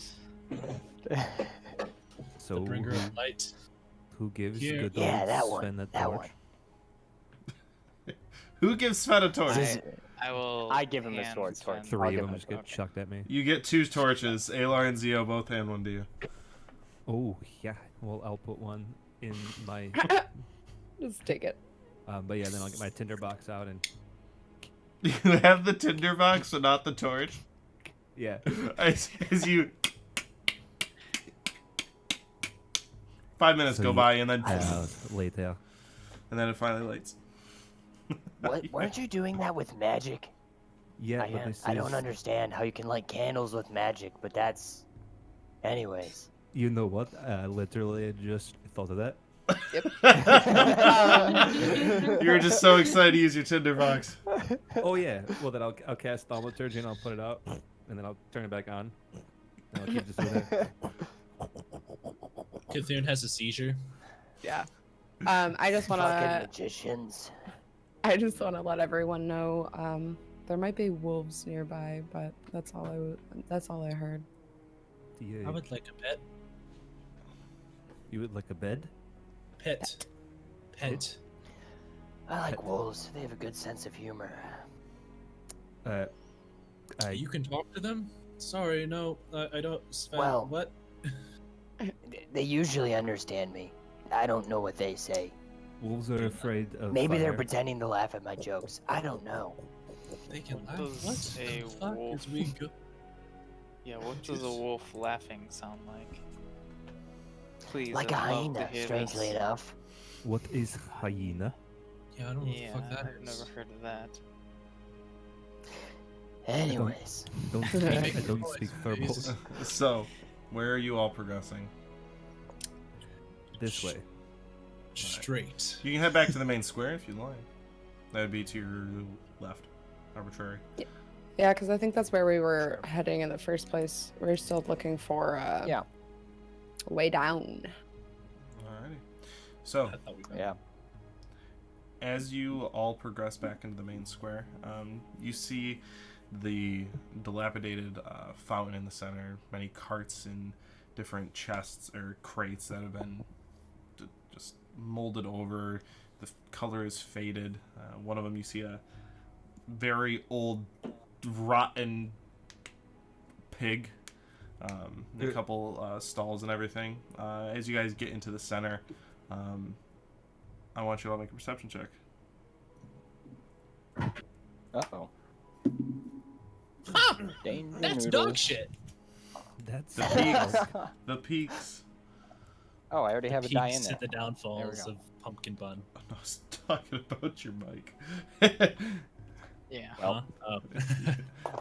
That's- So The bringer who, of light. who gives Here. good Yeah, old that one, Sven a that torch? one. Who gives Sven a torch? I- I will. I give him his hand sword Sven- torch. Three give of them him just a get torch. chucked at me. You get 2 torches. Alar and Zio both hand one to you. Oh yeah. Well, I'll put one in my. Just take it. But yeah, then I'll get my tinderbox out and You have the tinderbox, but not the torch. yeah. As you. 5 minutes So go you- by, and then Later. and then it finally lights. What? Weren't you doing that with magic? Yeah, but this I don't is- understand how you can light candles with magic, but that's. Anyways. You know what? Literally, I just thought of that. You were just so excited to use your tinderbox. Oh yeah. Well, then I'll cast thaumaturgy and I'll put it out, and then I'll turn it back on. And I'll keep just doing that. Cthulhu has a seizure. Yeah. I just want Fucking to. magicians. I just want to let everyone know. There might be wolves nearby, but that's all I heard. Yeah. I would like a pet. You would like a bed? Pet. Pet. I like wolves. They have a good sense of humor. You can talk to them? Sorry, no, I don't. Sven, Well- what? They usually understand me. I don't know what they say. Wolves are afraid of Maybe they're fire. pretending to laugh at my jokes. I don't know. They can What laugh. does What a the fuck wolf- is we go? Yeah, what does a wolf laughing sound like? Please. Like a I'd love to hyena, hear strangely this. enough. What is hyena? Yeah, I don't know Yeah, what the fuck that I've is. never heard of that. Anyways. Don't speak, I don't noise, speak please. thermals. So, where are you all progressing? This way. Straight. You can head back to the main square if you'd like. That would be to your left. Arbitrary. Yeah, because I think that's where we were heading in the first place. We're still looking for Yeah. way down. Alrighty. So, I thought we were. Yeah. as you all progress back into the main square, you see the dilapidated fountain in the center, many carts and different chests or crates that have been just molded over. The color is faded. One of them, you see a very old, rotten pig. A couple stalls and everything. As you guys get into the center, I want you all to make a perception check. Uh-oh. Danger That's noodles. dog shit. That's The peaks. The peaks. Oh, I already have a die in Peaks there. at the downfalls go. of Pumpkin Bun. I was talking about your mic. Yeah. Well.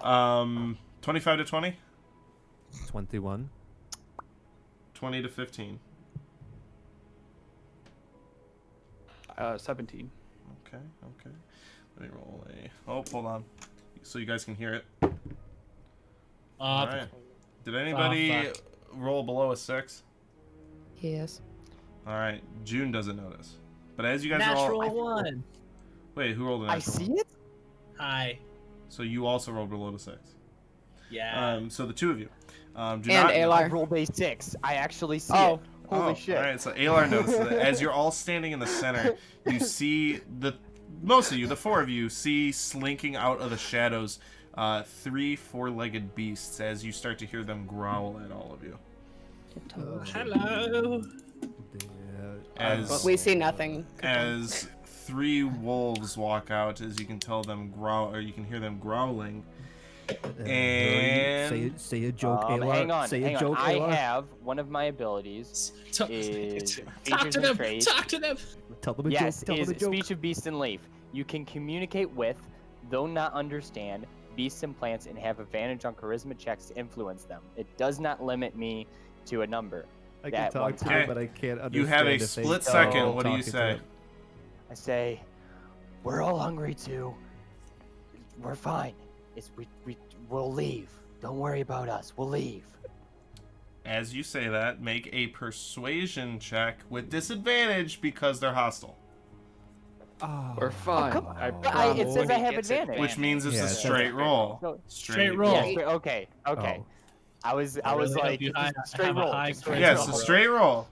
Huh? 25 to 20? 21. 20 to 15. 17. Okay. Let me roll a. Oh, hold on. So you guys can hear it. Oh, All right. Did anybody fuck. roll below a 6? Yes. All right. June doesn't notice. But as you guys are natural all. one. Wait, who rolled a natural I see one? it. Hi. So you also rolled below the 6. Yeah. So the two of you. Do And not. I Alar. rolled a 6. I actually see Oh. it. Holy shit. All right, so Alar notices that as you're all standing in the center, you see most of you, the 4 of you, see slinking out of the shadows 3 4-legged beasts as you start to hear them growl at all of you. Hello. As We see nothing. as 3 wolves walk out, as you can tell them growl, or you can hear them growling. And say a joke, Alar. Hang on, say hang a joke, on. I Alar. have one of my abilities Talk is to features them. and traits. Talk to them. Tell them a Yes, joke. Tell is them a joke. speech of beast and leaf. You can communicate with, though not understand, beasts and plants and have advantage on charisma checks to influence them. It does not limit me to a number. I that can one talk to time. them, Okay. but I can't understand. you have a if they split don't second. What do you talking to say? them. I say, we're all hungry too. We're fine. We'll leave. Don't worry about us. We'll leave. As you say that, make a persuasion check with disadvantage because they're hostile. Oh, We're fine. I It promise. says I have Gets advantage. Which means it's Yeah, a it says straight roll. No, Straight roll. yeah, okay. Oh. I was really hope like, you just have straight a roll. high Just straight Yes, roll. a straight roll.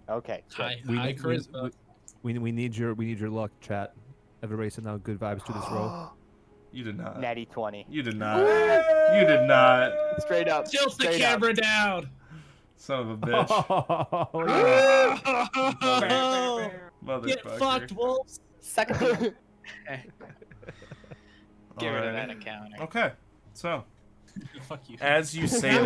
Okay. good. High, We high need, charisma. we need your luck, chat. Everybody send out good vibes to this roll. You did not. Natty 20. You did not. You did not. Straight up. Tilt the straight camera down. Son of a bitch. Oh, yeah. Oh, Motherfucker. get fucked, wolves. Second the Get rid of Alrighty. that encounter. Okay. So, Fuck you. as you say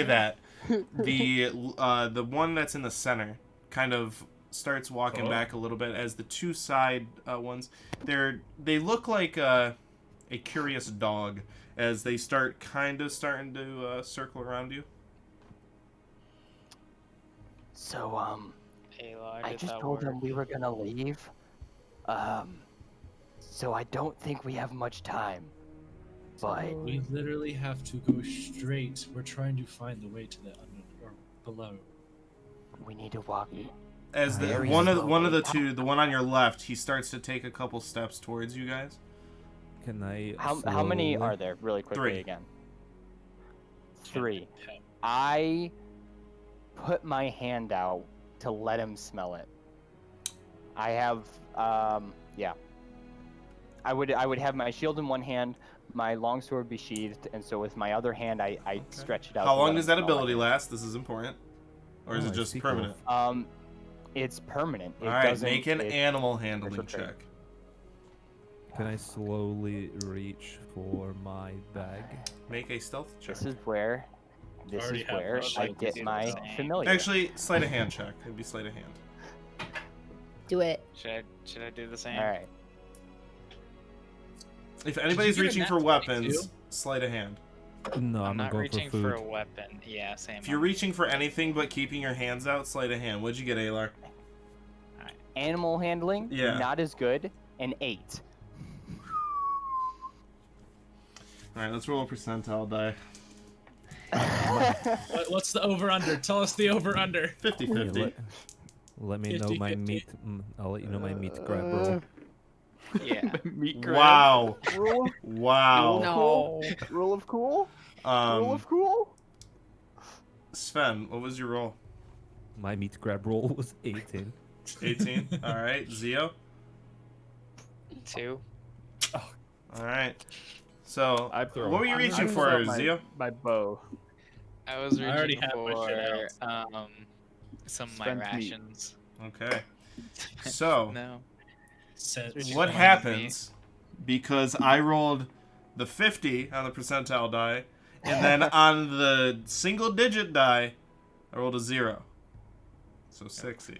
that, the one that's in the center kind of starts walking back a little bit as the two side ones, they look like a curious dog as they starting to circle around you. So, Alar I did just that told work. them we were gonna leave. So I don't think we have much time. But We literally have to go straight. We're trying to find the way to the or below. we need to walk. As the Very one of slowly. the two, the one on your left, he starts to take a couple steps towards you guys. Can I? How many slowly- are there, really quickly 3. again? 3. I put my hand out to let him smell it. I have, yeah. I would have my shield in one hand, my longsword be sheathed, and so with my other hand, I stretch it out. How to long let does him that smell it. ability last? This is important. Or is Oh, it I just see. permanent? It's permanent. It Alright, doesn't. make an it- animal handling it's okay. check. Can I slowly reach for my bag? Make a stealth check. This is where. This Already is have where those, I like, get do my the same. familiar. Actually, sleight of hand check. It'd be sleight of hand. Do it. Should I do the same? All right. If anybody's get a reaching nat for 22? weapons, sleight of hand. No, I'm I'm not going reaching for for food. a weapon. Yeah, same. If you're reaching for anything but keeping your hands out, sleight of hand. What'd you get, Alar? Animal handling. Yeah. Not as good. An 8. Alright, let's roll a percentile die. What's the over under? Tell us the over under. 50-50. Yeah, let me know my 50-50. meat. I'll let you know my meat grab roll. Yeah. Meat grab. Wow. Rule, Wow. No. rule of cool. Rule of cool. Sven, what was your roll? My meat grab roll was 18. 18? Alright. Zio? 2. Alright. So, I what were you I'm reaching gonna for, pull out my- Zio? My bow. I was I already reaching have my shit for some of my Spent meat. rations. Okay. So, No. Says what Fine. happens, because I rolled the 50 on the percentile die, and then on the single digit die, I rolled a 0. So 60.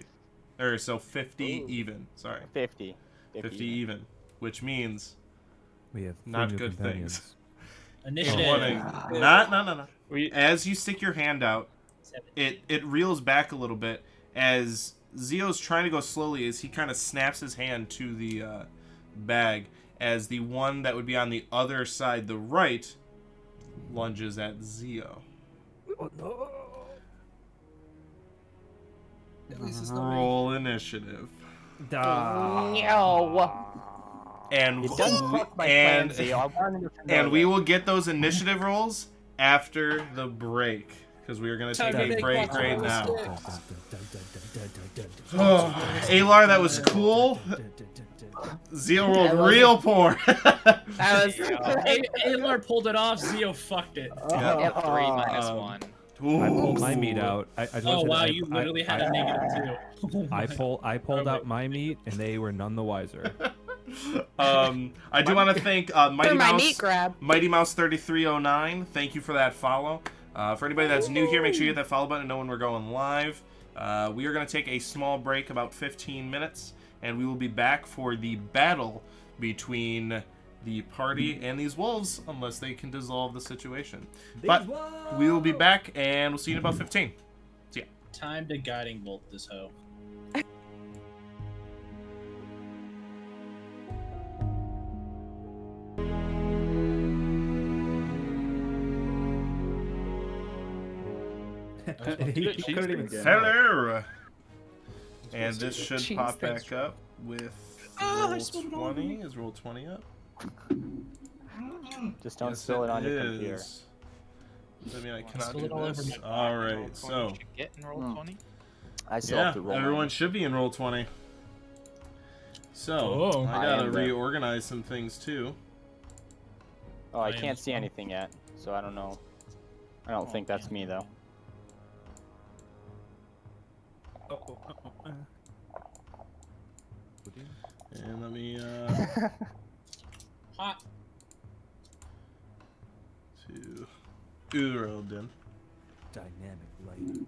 Or, so 50 Ooh. even. Sorry. 50. 50 even. Which means We have 3 Not new good companions. things. initiative. Warning. No. We As you stick your hand out, it reels back a little bit as Zio's trying to go slowly as he kind of snaps his hand to bag, as the one that would be on the other side, the right, lunges at Zio. Oh, no. At least it's not me. Roll initiative. No. And You done fucked my plan, Zio. I wanted you to know and we that. will get those initiative rolls after the break, because we are going to take Time to a make break one right roll now. stick. Oh, Alar, that was cool. Zio rolled real poor. That was Alar pulled it off. Zio fucked it. Yep, 3 minus Um, 1. I pulled my Ooh. meat out. I just Oh wanna say wow, that you literally had a negative 2. I pulled out my meat, and they were none the wiser. I do want to thank for Mighty my Mouse. meat grab. Mighty Mouse 3309. Thank you for that follow. For anybody that's new here, make sure you hit that follow button to know when we're going live. We are going to take a small break, about 15 minutes, and we will be back for the battle between the party and these wolves, unless they can dissolve the situation. But we will be back, and we'll see you in about 15. See ya. Time to guiding bolt this hoe. He couldn't even say it. Hello! And this should Cheese pop sticks. back up with Ah, I roll spilled it all over 20. me. Is roll 20 up? Just don't Yes, spill it on your computer. is. Does that mean I Wanna cannot spill do it all over this? my Alright, so... Get in roll 20. I still Yeah, have to roll. everyone should be in roll 20. So, Oh. I I gotta am there. reorganize some things too. Oh, I I can't see am- anything yet, so I don't know. I don't think that's me though. And let me, Hot. to Urelden. Dynamic lighting.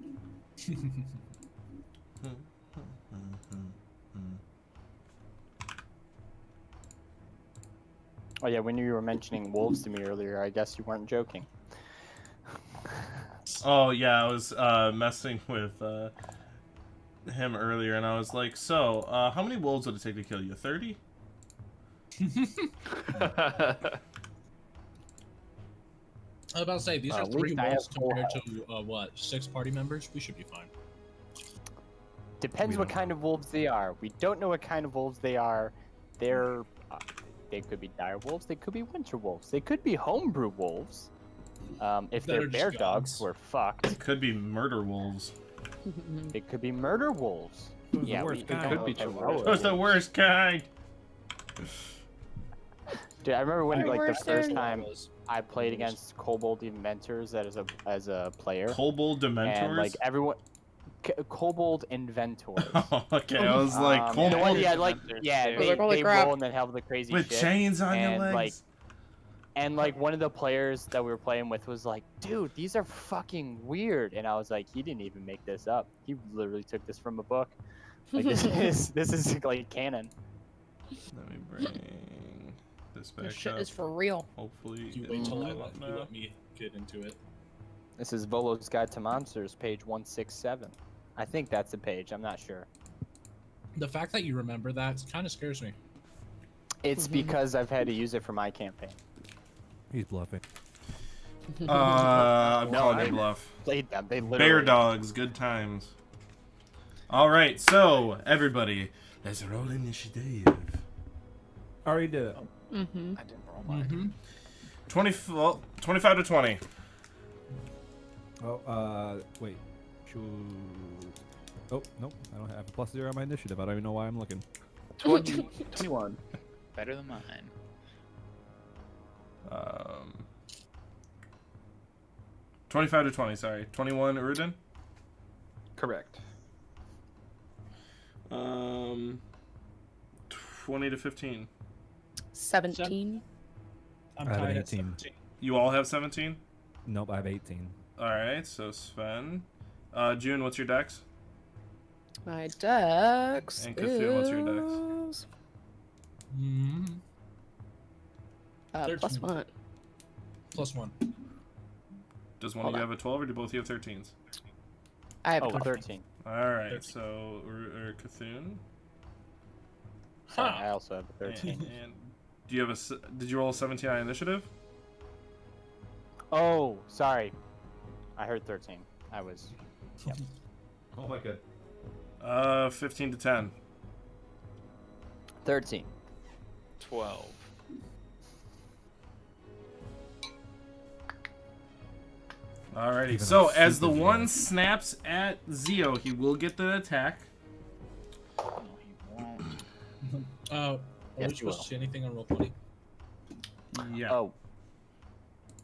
Oh yeah, when you were mentioning wolves to me earlier, I guess you weren't joking. Oh yeah, I was messing with him earlier, and I was like, "So, how many wolves would it take to kill you? 30?" I was about to say, these are at 3 least I wolves have full compared to, what, 6 party members? We should be fine. Depends We what don't kind of wolves they are. We don't know what kind of wolves they are. They're they could be dire wolves. They could be winter wolves. They could be homebrew wolves. If That they're are just bear dogs, gods. we're fucked. Could be murder wolves. They could be murder wolves. Who's the Yeah, worst we kind? don't Could know be if they're chihuahua. werewolves. That's the worst kind. Dude, I remember when They're like the worse first than- time I played against Kobold Inventors as a player, Kobold Dementors. and like everyone, Kobold Inventors. Okay, I was like, the one, Kobold yeah, like Inventors, yeah, too. they, Like, holy they crap. roll and then have the crazy with shit. chains on your and, legs. like, And like one of the players that we were playing with was like, "Dude, these are fucking weird," and I was like, "He didn't even make this up. He literally took this from a book. Like this is like canon." Let me bring this back This shit up. is for real. Hopefully, You it wait till will I come up let, you now. let me get into it. This is Volo's Guide to Monsters, page 167. I think that's the page. I'm not sure. The fact that you remember that kind of scares me. It's because I've had to use it for my campaign. He's bluffing. I'm No, calling I- you bluff. Played them. They literally. Bear dogs, good times. All right, so everybody, let's roll initiative. Already did it. Mm-hmm. I didn't roll mine. Mm-hmm. 25 to 20. Oh, wait. Shoot. Oh, nope. I don't have a +0 on my initiative. I don't even know why I'm looking. 21. Better than mine. 25 to 20, sorry. 21, Urudin? Correct. 20 to 15. 17. I'm I have an tied at 18. 17. You all have 17? Nope, I have 18. All right, so Sven. June, what's your dex? My dex And Cthulhu, what's your dex? is... Mm-hmm. Plus 13. one. +1. Does one Hold of you on. have a 12 or do both of you have 13s? I have Oh, 12. 13. All right, 13. so Cthulhu. Sorry, I also have a 13. And do you have did you roll a 17 on initiative? Oh, sorry. I heard 13. I was. Yep. Oh my god. 15 to 10. 13. 12. Alrighty. Even So a as the super one zero. snaps at Zio, he will get the attack. No, he won't. Are Yes, we you supposed will. to see anything on roll 20? Yeah. Oh.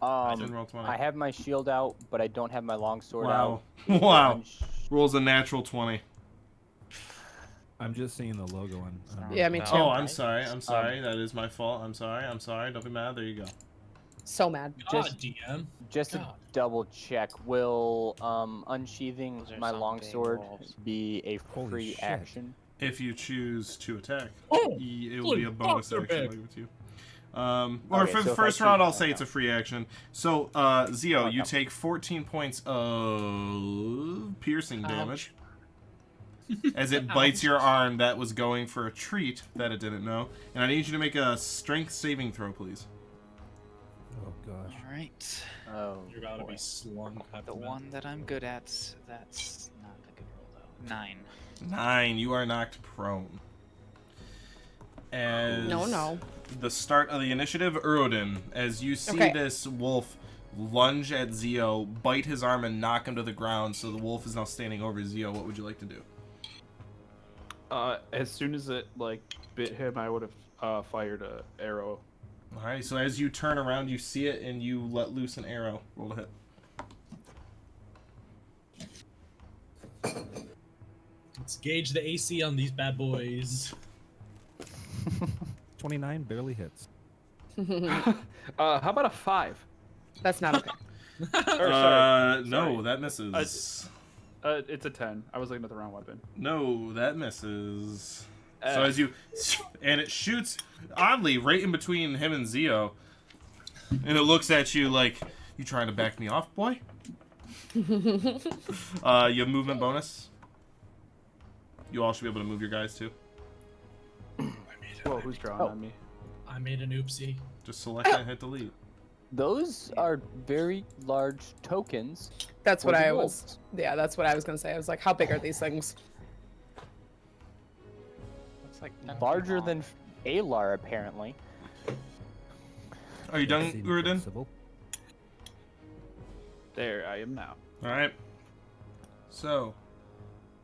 I didn't roll 20. I have my shield out, but I don't have my longsword Wow. out. Wow. Rolls a natural 20. I'm just seeing the logo on. Yeah, me No. too. Oh, I'm sorry. I'm sorry. That is my fault. I'm sorry. I'm sorry. Don't be mad. There you go. So mad. God, Just- DM. Just to God. double check, will unsheathing Those are my some big longsword wolves. be a Holy free shit. action? If you choose to attack, Oh, it will holy be a bonus fuck, they're action. big. I'll give it to you. Or Okay, for so the if I first round, choose- I'll say it's a free action. So, Zio, you Okay. take 14 points of piercing damage as it bites your arm that was going for a treat that it didn't know. And I need you to make a strength saving throw, please. Oh gosh. All right. Oh, You're about to boy. be slung. The one that I'm good at, that's not a good roll though. 9. 9. You are knocked prone. As No. the start of the initiative, Urodin, as you see Okay. this wolf lunge at Zio, bite his arm, and knock him to the ground, so the wolf is now standing over Zio, what would you like to do? As soon as it bit him, I would have fired a arrow. Alright, so as you turn around, you see it, and you let loose an arrow. Roll to hit. Let's gauge the AC on these bad boys. 29 barely hits. How about a 5? That's not okay. Or, sorry. No, that misses. It's a 10. I was looking at the wrong weapon. No, that misses. So as you, and it shoots oddly right in between him and Zio, and it looks at you like, you trying to back me off, boy? You have movement bonus. You all should be able to move your guys too. Whoa, who's drawing Oh. on me? I made an oopsie. Just select and hit delete. Those are very large tokens. That's what for the I was. wolves. Yeah, that's what I was gonna say. I was like, how big are these things? Looks like 10 feet Larger long. than Alar, apparently. Are you done, Seems Uridin? possible. There, I am now. All right. So,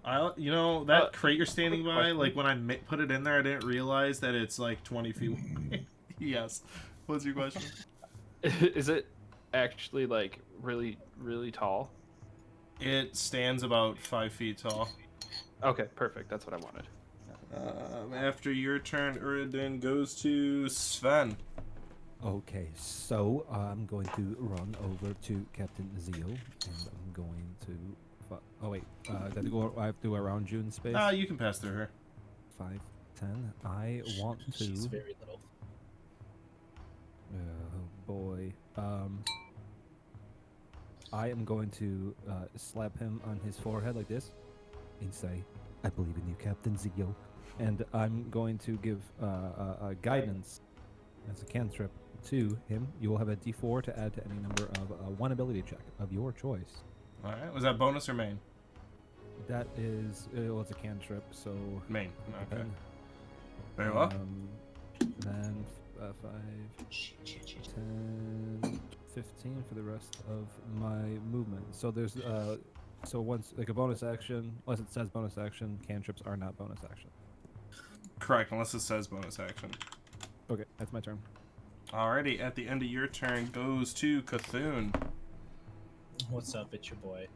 that crate you're standing quick by, question. like when I put it in there, I didn't realize that it's like 20 feet away. Yes. What's your question? Is it actually really, really tall? It stands about 5 feet tall. Okay, perfect. That's what I wanted. After your turn, Uridin goes to Sven. Okay, so I'm going to run over to Captain Zio, and I'm going to. Oh wait, I have to go around June's space. You can pass through her. 5, 10. I want to. She's very little. Oh boy. I am going to slap him on his forehead like this, and say, "I believe in you, Captain Zio," and I'm going to give guidance as a cantrip to him. You will have a D4 to add to any number of one ability check of your choice. All right. Was that bonus or main? That is, well, it's a cantrip, so. Main. Okay. then, Very well. Then 5, 10, 15 for the rest of my movement. So there's so once like a bonus action, unless it says bonus action, cantrips are not bonus action. Correct, unless it says bonus action. Okay, that's my turn. Alrighty, at the end of your turn goes to Cthulhu. What's up? It's your boy.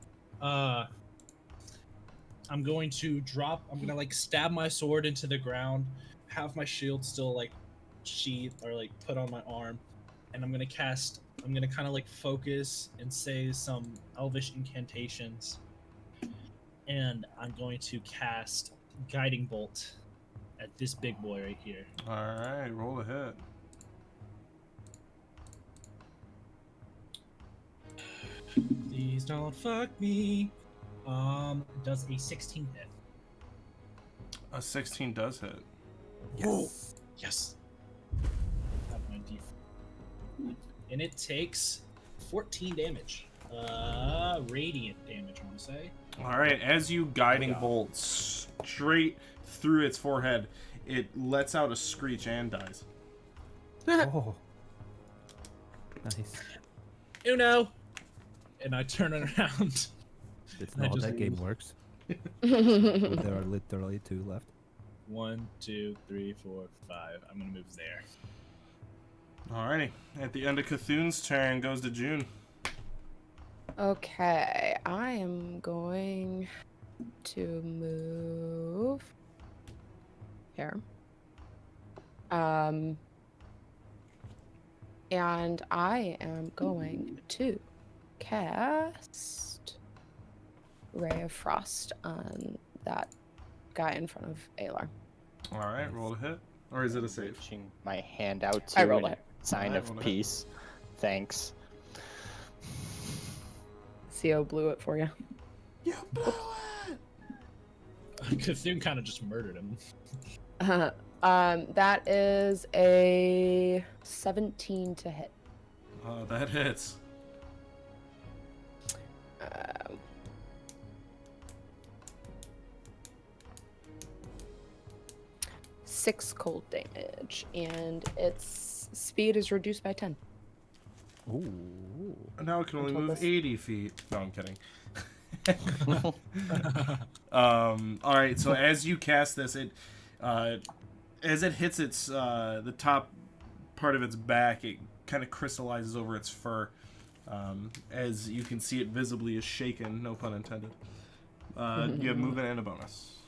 I'm going to drop. I'm gonna stab my sword into the ground, have my shield still sheath or put on my arm, and I'm gonna kind of focus and say some elvish incantations, and I'm going to cast Guiding Bolt at this big boy right here. Alright, roll a hit. Please don't fuck me. Does a 16 hit? A 16 does hit. Yes. Yes. Have my D4. And it takes 14 damage. Radiant damage, I want to say. All right, as you guiding Yeah. bolt straight through its forehead, it lets out a screech and dies. Oh. Nice. Uno! And I turn it around. It's I not how just that game leave. works. There are literally 2 left. 1, 2, 3, 4, 5. I'm gonna move there. Alrighty. At the end of Cthulhu's turn, goes to June. Okay, I am going to move here. And I am going to cast Ray of Frost on that guy in front of Alar. Alright, roll to hit. Or is it a save? Reaching my hand out I to rolled in it. sign Alright, of roll to hit. peace. Thanks. CO blew it for you. You blew it! Cthulhu kind of just murdered him. That is a 17 to hit. That hits. Um, 6 cold damage, and its speed is reduced by 10. Ooh. Now it can only Until move this- 80 feet. No, I'm kidding. Alright, so as you cast this, it as it hits its the top part of its back, it kind of crystallizes over its fur. As you can see, it visibly is shaken, no pun intended. You have movement and a bonus.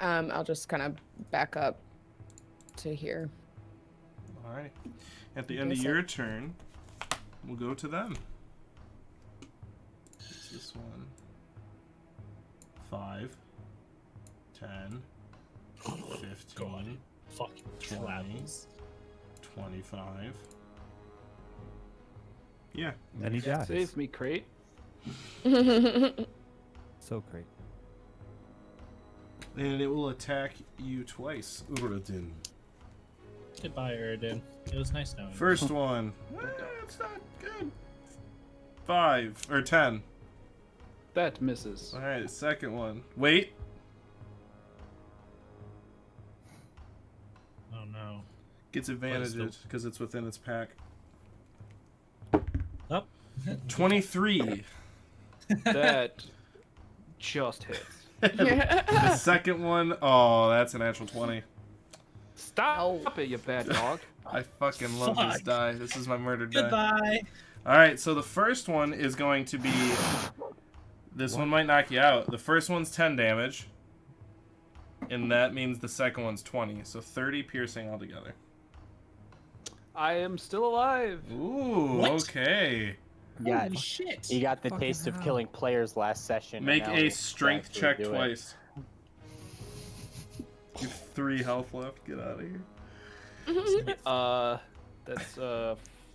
I'll just kind of back up to here. Alright. At the end of your turn, we'll go to them. What's this one? 5, 10, 15, Fucking 20. travels. 25. Yeah. And he dies. Save me, crate. So great. And it will attack you twice. Uradin. Goodbye, Eridan. It was nice knowing you. First one. It's not good. 5 or 10. That misses. Alright, second one. Wait. Oh no. Gets advantages because it's within its pack. Oh. 23. That just hits. The second one, oh, that's an actual 20. Stop it, you bad dog. I fucking love this Fuck. die. This is my murdered die. Goodbye. Alright, so the first one is going to be... This one might knock you out. The first one's 10 damage. And that means the second one's 20. So 30 piercing altogether. I am still alive. Ooh, What? okay. Yeah, Holy shit. he got the Fucking taste of hell. killing players last session. and Make now a he can strength actually check do it. twice. You have 3 health left. Get out of here. That's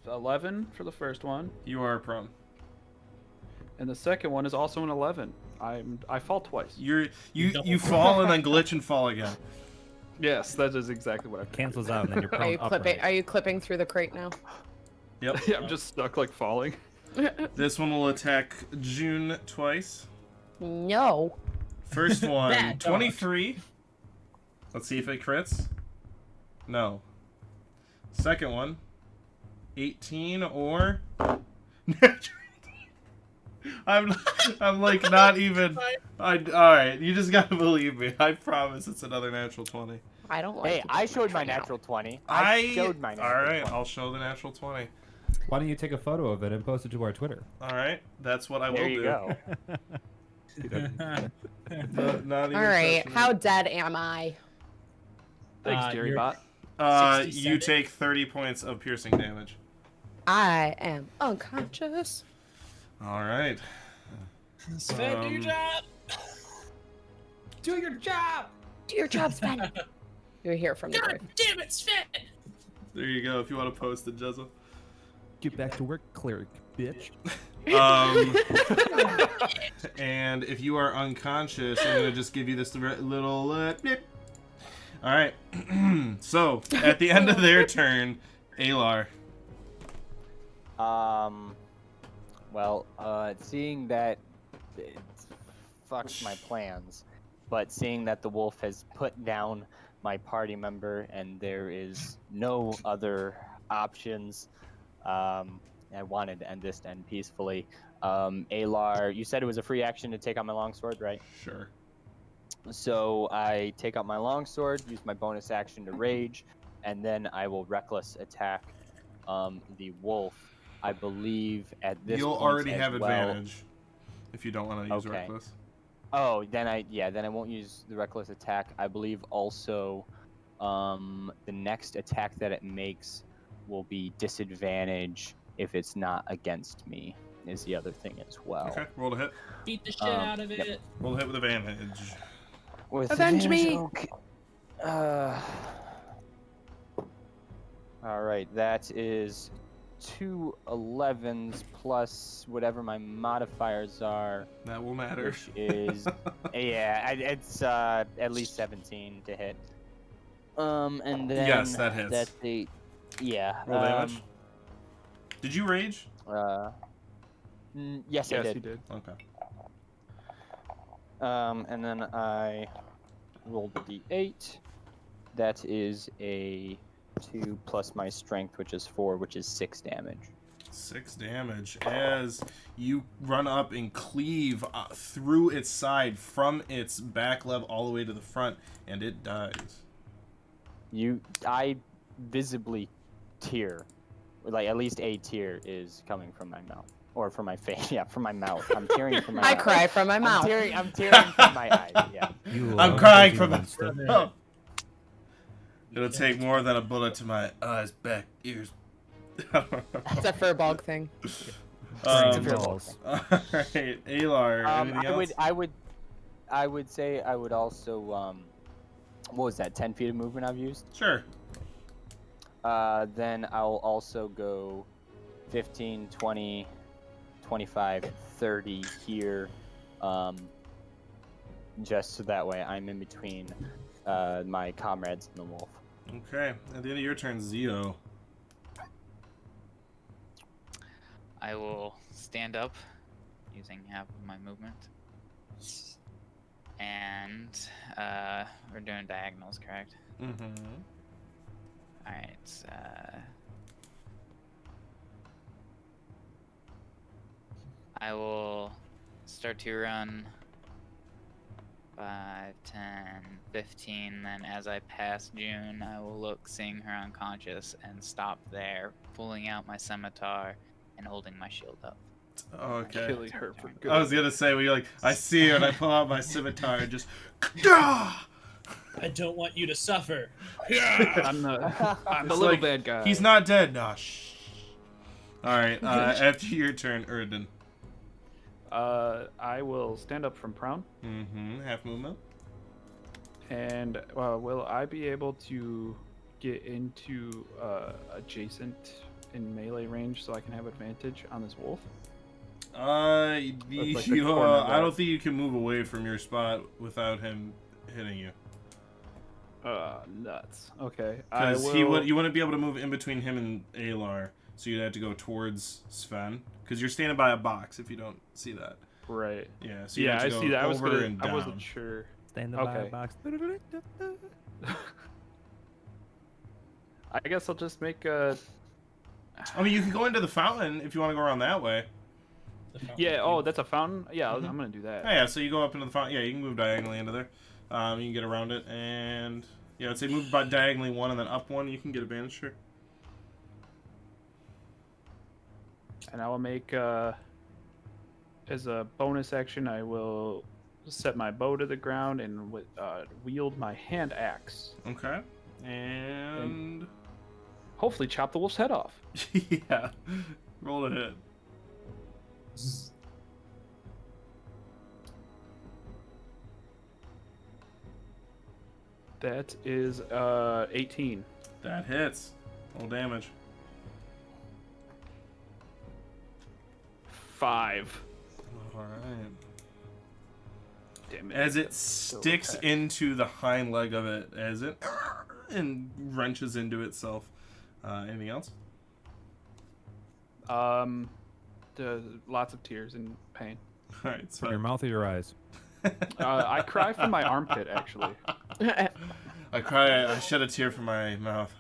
11 for the first one, You are prone. and the second one is also an 11. I fall twice. You Double fall and then glitch and fall again. Yes, that is exactly what I Cancels out, and then you're Are you prone clipping? upright. Are you clipping through the crate now? Yep. Yeah, I'm just stuck like falling. This one will attack June twice. No. First one, Bad dog. 23. Let's see if it crits. No. Second one, 18 or... I'm like not even... Alright, you just gotta believe me. I promise it's another natural 20. I don't like. Hey, it I too showed much my right now. natural 20. I showed my natural Alright, 20. I'll show the natural 20. Why don't you take a photo of it and post it to our Twitter? Alright, that's what I will There you do. go. Not even All right. touching How it. dead am I? Thanks, you're- Jerry Bot. You 67? take 30 points of piercing damage. I am unconscious. Alright. Sven, do your job. Do your job. Do your job, Sven. You're here from the God grave. damn it, Sven. There you go, if you want to post it, Jezza. Get back to work, cleric, bitch. And if you are unconscious, I'm gonna just give you this little blip. All right. So at the end of their turn, Alar. Well, seeing that it fucks my plans, but seeing that the wolf has put down my party member and there is no other options, I wanted to end this to end peacefully. Alar, you said it was a free action to take out my longsword, right? Sure. So I take out my longsword, use my bonus action to rage, and then I will reckless attack the wolf. I believe at this You'll point already as have well. advantage if you don't want to use Okay. reckless. Oh, then I won't use the reckless attack. I believe also the next attack that it makes will be disadvantage if it's not against me, is the other thing as well. Okay, roll to hit. Beat the shit out of it. Yep. Roll to hit with advantage. With Avenge advantage, me! okay. All right, that is 2 11s plus whatever my modifiers are, That will matter. which is it's at least 17 to hit. And then Yes, that hits. That's the Roll damage. Did you rage? Yes, I Yes, did. he did. Okay. And then I rolled the 8. That is a 2 plus my strength, which is 4, which is 6 damage. 6 damage as you run up and cleave through its side from its back leg all the way to the front, and it dies. I visibly tear, like at least a tear is coming from my mouth or from my face. Yeah, from my mouth. I'm tearing from my. I mouth. cry from my mouth. I'm tearing from my eyes. Yeah. I'm crying from monster. the. It'll take more than a bullet to my eyes, back, ears. It's a furball thing. Brain fair balls. All right, Alar. Anything else? I would say I would also what was that? 10 feet of movement I've used. Sure. Then I'll also go 15, 20, 25, 30 here. Just so that way I'm in between my comrades and the wolf. Okay. At the end of your turn, Zio. I will stand up using half of my movement. And we're doing diagonals, correct? Mm-hmm. Alright, I will start to run 5, 10, 15, then as I pass June, I will look, seeing her unconscious, and stop there, pulling out my scimitar and holding my shield up. Okay. Killing her for good. I was gonna say, when you're like, I see her and I pull out my scimitar and just. Ah! I don't want you to suffer. I'm the It's little like, bad guy. He's not dead. Nah, shh. Alright, after your turn, Erden. I will stand up from prone, Mm-hmm. Half movement. and will I be able to get into adjacent in melee range so I can have advantage on this wolf? I Like the corner of don't that. think you can move away from your spot without him hitting you. Nuts. Okay. I Because will. you wouldn't be able to move in between him and Alar, so you'd have to go towards Sven. Because you're standing by a box. If you don't see that, Right. yeah. So you Yeah, have I to go see that. over and I down. wasn't sure. Standing by a Okay. box. I guess I'll just make a. I mean, you can go into the fountain if you want to go around that way. Yeah. Oh, that's a fountain. Yeah, Mhm. I'm gonna do that. Oh, yeah, so you go up into the fountain. Yeah, you can move diagonally into there. You can get around it, and yeah, I'd say move by diagonally one and then up one. You can get advantage. Sure. And I will make as a bonus action, I will set my bow to the ground and wield my hand axe. Okay. And Hopefully, chop the wolf's head off. yeah, roll a hit. That is 18. That hits. Roll damage. 5. All right. Damn it. as it that's still sticks attack. into the hind leg of it, as it and wrenches into itself. Anything else? Lots of tears and pain. All right, From your so mouth or your eyes? I cry from my armpit, actually. I cry. I shed a tear from my mouth.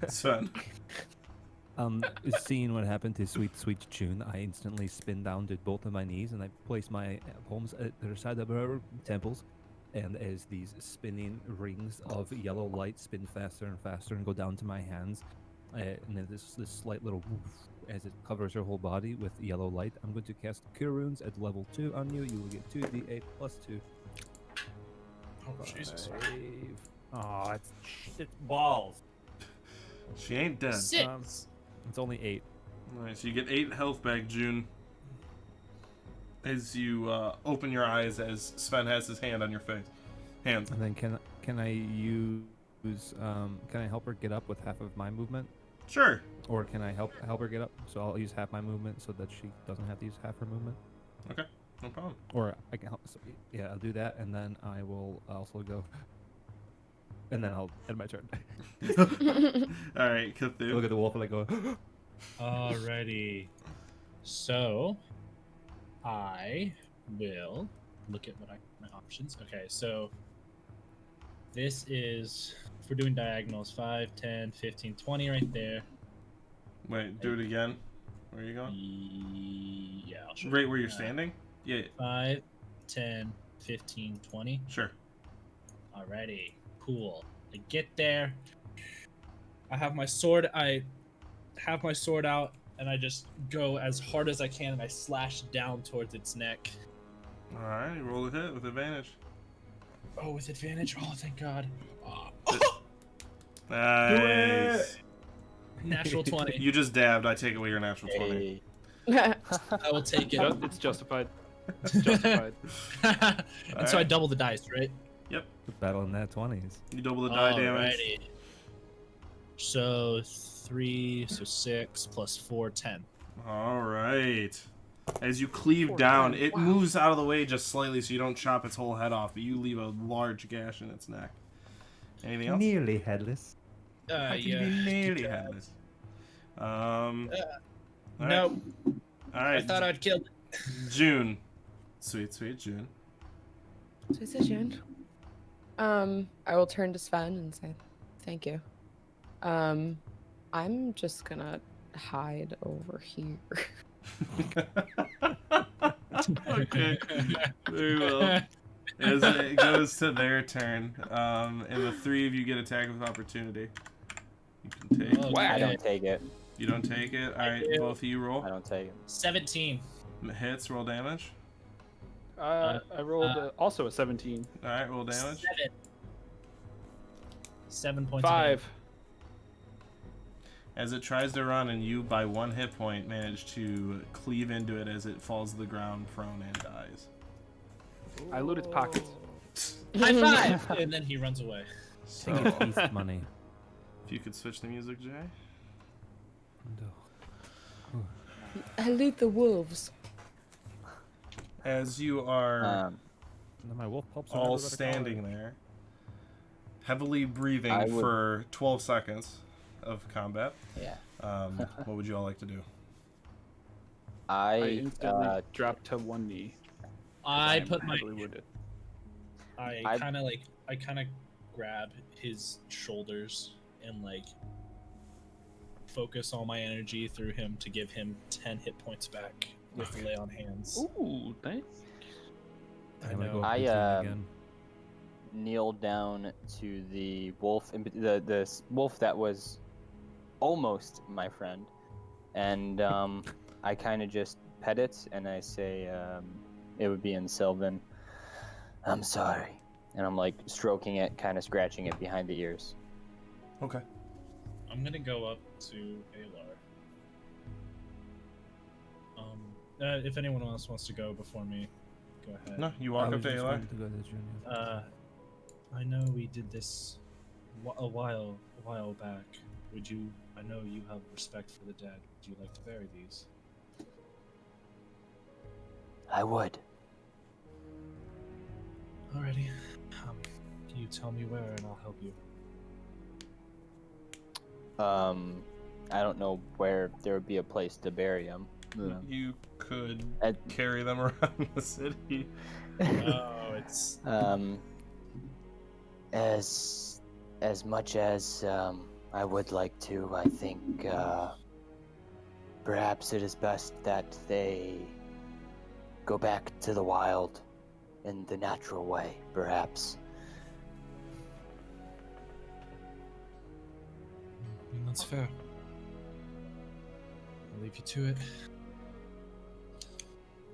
Sven. Seeing what happened to sweet June, I instantly spin down to both of my knees and I place my palms at the side of her temples. And as these spinning rings of yellow light spin faster and faster and go down to my hands, and then this slight little woof as it covers her whole body with yellow light, I'm going to cast Cure Wounds at level 2 on you. You will get 2d8 plus 2. Oh, Jesus. Oh, it's balls. She ain't dead. 6. It's only 8. Alright, so you get 8 health back, June. As you open your eyes, as Sven has his hand on your face. Hands. And then can I use can I help her get up with half of my movement, Sure. or can I help her get up? So I'll use half my movement so that she doesn't have to use half her movement. Okay, no problem. Or I can help. So, yeah, I'll do that, and then I will also go. And then I'll end my turn. Alright, Cthulhu. Look at the wolf and I go. Alrighty. So, I will look at my options. Okay, so this is, if we're doing diagonals, 5, 10, 15, 20 right there. Wait, do it again. Where are you going? Yeah, I'll show Right you. where you're standing? Yeah, 5, 10, 15, 20. sure. Alrighty, cool. I get there. I have my sword. I have my sword out, and I just go as hard as I can, and I slash down towards its neck. Alright, you roll a hit with advantage. Oh, with advantage. Oh, thank God. Nice. Natural 20. You just dabbed. I take away your natural 20. Hey. I will take it. It's justified. It's justified. And so I double the dice, right? Battle in that 20s. You double the die damage. Alrighty. So 3, so 6 plus 4, 10. Alright. As you cleave down, it moves out of the way just slightly so you don't chop its whole head off, but you leave a large gash in its neck. Anything else? Nearly headless. I can Yeah. be nearly headless. No, I Alright, thought I'd kill it. June. Sweet June. Decision. I will turn to Sven and say, "Thank you." I'm just gonna hide over here. Okay, very well. As it goes to their turn, and the three of you get attack with opportunity. You can take. Oh, I okay. don't take it. You don't take it. All right, do. both of you roll. I don't take it. 17. Hits, roll damage. I rolled also a 17. All right, roll damage. 7 points. of 5. As it tries to run, and you, by 1 hit point, manage to cleave into it as it falls to the ground, prone, and dies. I loot its pockets. damage. High five! And then he runs away. So, Take its beast money. if you could switch the music, Jay. I loot the wolves. As you are Um, No, my wolf pups are all never better standing there, heavily breathing I would- for 12 seconds of combat, yeah. what would you all like to do? I I instantly drop to one knee. 'cause I am put my. heavily wounded. I kind of grab his shoulders and like focus all my energy through him to give him 10 hit points back with lay on hands. Ooh, thanks. I'm gonna know. go up I, to June again. kneel down to the wolf, the wolf that was almost my friend, and I kind of just pet it and I say, it would be in Sylvan, "I'm sorry," and I'm like stroking it, kind of scratching it behind the ears. Okay. I'm gonna go up to Alar. If anyone else wants to go before me, go ahead. No, you walk I up was to just Eli. going to go to June, yeah. I know we did this a while back. Would you? I know you have respect for the dead. Would you like to bury these? I would. Alrighty. You tell me where, and I'll help you. I don't know where there would be a place to bury him. You could At- carry them around the city. Oh, it's As much as I would like to, I think perhaps it is best that they go back to the wild in the natural way, perhaps. that's fair. I'll leave you to it.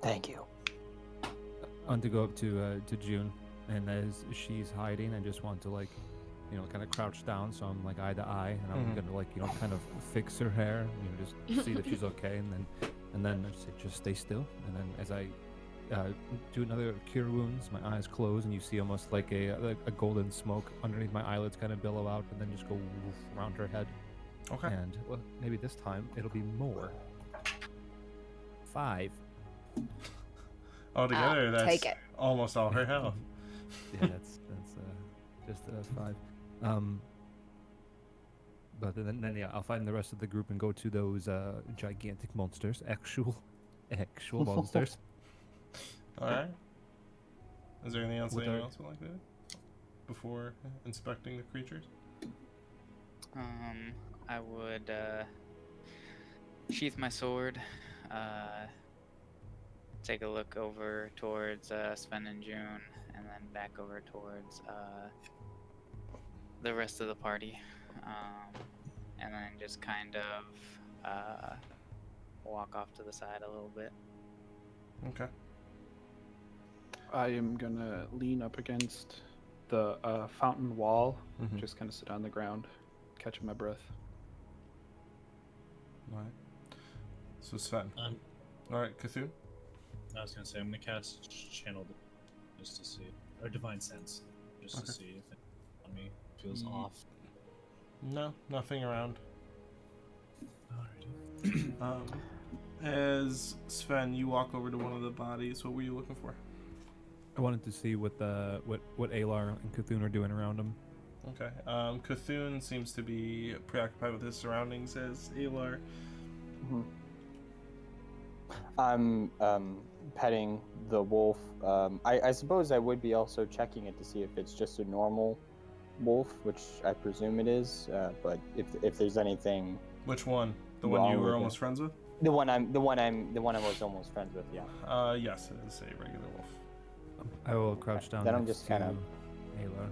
Thank you. I want to go up to June, and as she's hiding, I just want to like, kind of crouch down, so I'm like eye to eye, and I'm gonna like, kind of fix her hair, just see that she's okay, and then I just stay still, and then as I do another cure wounds, my eyes close, and you see almost like a golden smoke underneath my eyelids kind of billow out, and then just go woof around her head. Okay. And well, maybe this time it'll be more. 5. Altogether, that's take it. almost all her health. Yeah, that's just 5. But then yeah, I'll find the rest of the group and go to those gigantic monsters, actual monsters. All right. Is there anything else Would anyone I- else would like to do before inspecting the creatures? I would sheath my sword, take a look over towards Sven and June, and then back over towards the rest of the party, and then just kind of walk off to the side a little bit. Okay. I am gonna lean up against the fountain wall, Mhm. just kind of sit on the ground, catching my breath. All right. So Sven. Um, All right, Cthulhu. I was gonna say I'm gonna cast Channel just to see, or Divine Sense, just Okay. to see if it on me feels Ye- off. No, nothing around. Alrighty. As Sven, you walk over to one of the bodies. What were you looking for? I wanted to see what Alar and Cthulhu are doing around him. Okay. Cthulhu seems to be preoccupied with his surroundings as Alar. I'm petting the wolf. I suppose I would be also checking it to see if it's just a normal wolf, which I presume it is. But if there's anything, Which one? The one Wrong you with were it. almost friends with? the one I was almost friends with, yeah. Yes, it is a regular wolf. I will crouch down Then I'm next just to kind of- Alar.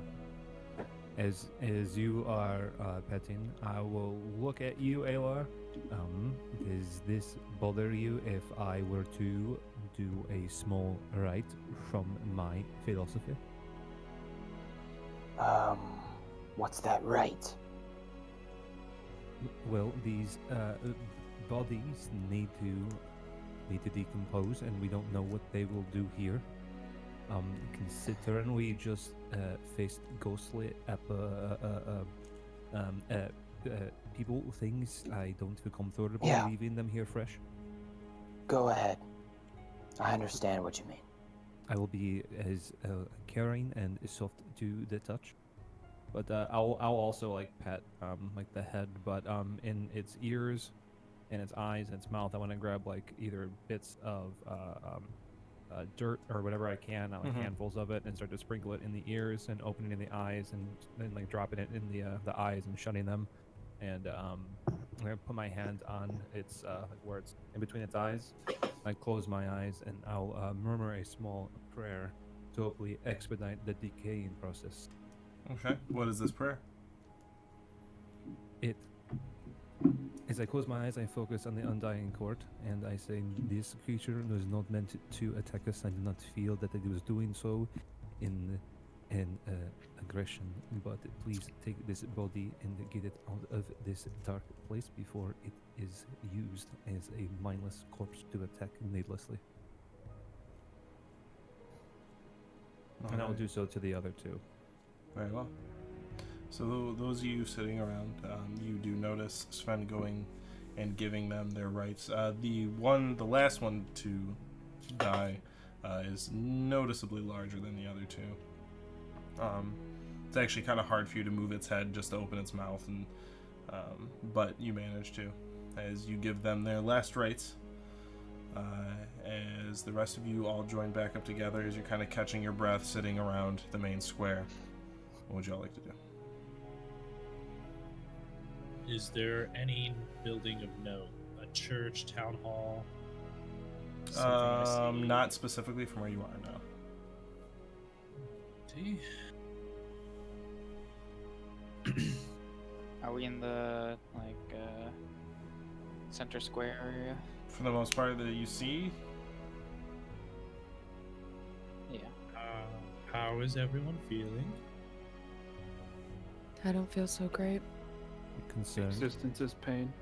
As you are petting, I will look at you, Alar. Does this bother you if I were to do a small rite from my philosophy? What's that right? Well, these bodies need to decompose, and we don't know what they will do here. Considering we just faced ghostly people, things, I don't feel comfortable Yeah. leaving them here fresh. Go ahead. I understand what you mean. I will be as caring and soft to the touch, but I'll also like pet like the head, but in its ears, and its eyes, and its mouth, I want to grab like either bits of dirt or whatever I can, like Mhm. handfuls of it, and start to sprinkle it in the ears and opening in the eyes, and then like dropping it in the eyes and shutting them. And I'm gonna put my hand on its like where it's in between its eyes. I close my eyes and I'll murmur a small prayer to hopefully expedite the decaying process. Okay. What is this prayer? As I close my eyes, I focus on the undying court, and I say, "This creature was not meant to attack us. I do not feel that it was doing so in an aggression, but please take this body and get it out of this dark place before it is used as a mindless corpse to attack needlessly." And I will Alright. do so to the other two. Very well. So those of you sitting around, you do notice Sven going and giving them their rights. The last one to die, is noticeably larger than the other two. It's actually kind of hard for you to move its head just to open its mouth, and but you manage to, as you give them their last rites. As the rest of you all join back up together, as you're kind of catching your breath, sitting around the main square. What would y'all like to do? Is there any building of note? A church, town hall? Something I see? Not specifically from where you are now. See? Are we in the center square area? For the most part that you see, Yeah. How is everyone feeling? I don't feel so great. Concerned. Existence is pain.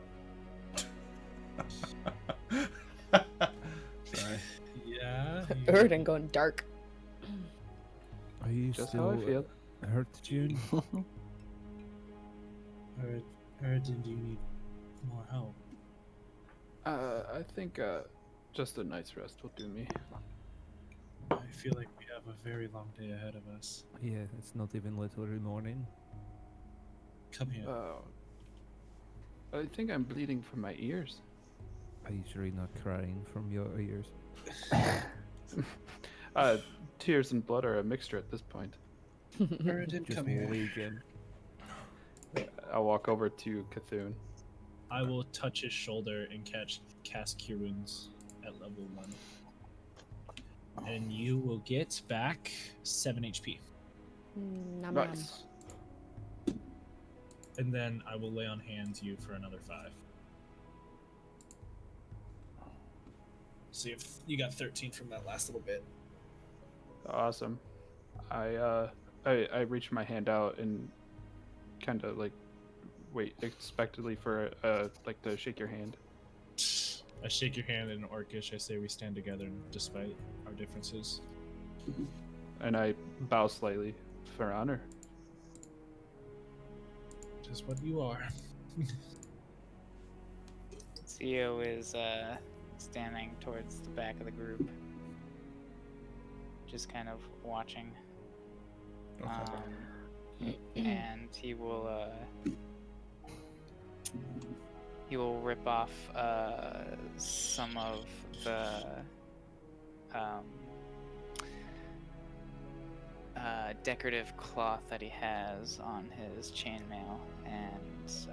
sorry. Yeah. Erdin going dark. Are you Just still how I feel. hurt, June? Erdin, do you need more help? I think just a night's rest will do me. I feel like we have a very long day ahead of us. Yeah, it's not even literally morning. Come here. I think I'm bleeding from my ears. Are you sure you're not crying from your ears? Tears and blood are a mixture at this point. Erdin, Just come here. leaking. I'll walk over to Cthulhu. I will touch his shoulder and cast Cure Wounds at level 1. And you will get back 7 HP. Nom nom. Nice. And then I will lay on hands you for another 5. See if you got 13 from that last little bit. Awesome. I reach my hand out and kind of like wait expectantly for to shake your hand. I shake your hand in Orcish. I say we stand together despite our differences. And I bow slightly for honor. Just what you are. Theo is standing towards the back of the group, just kind of watching. And he will rip off some of the decorative cloth that he has on his chainmail and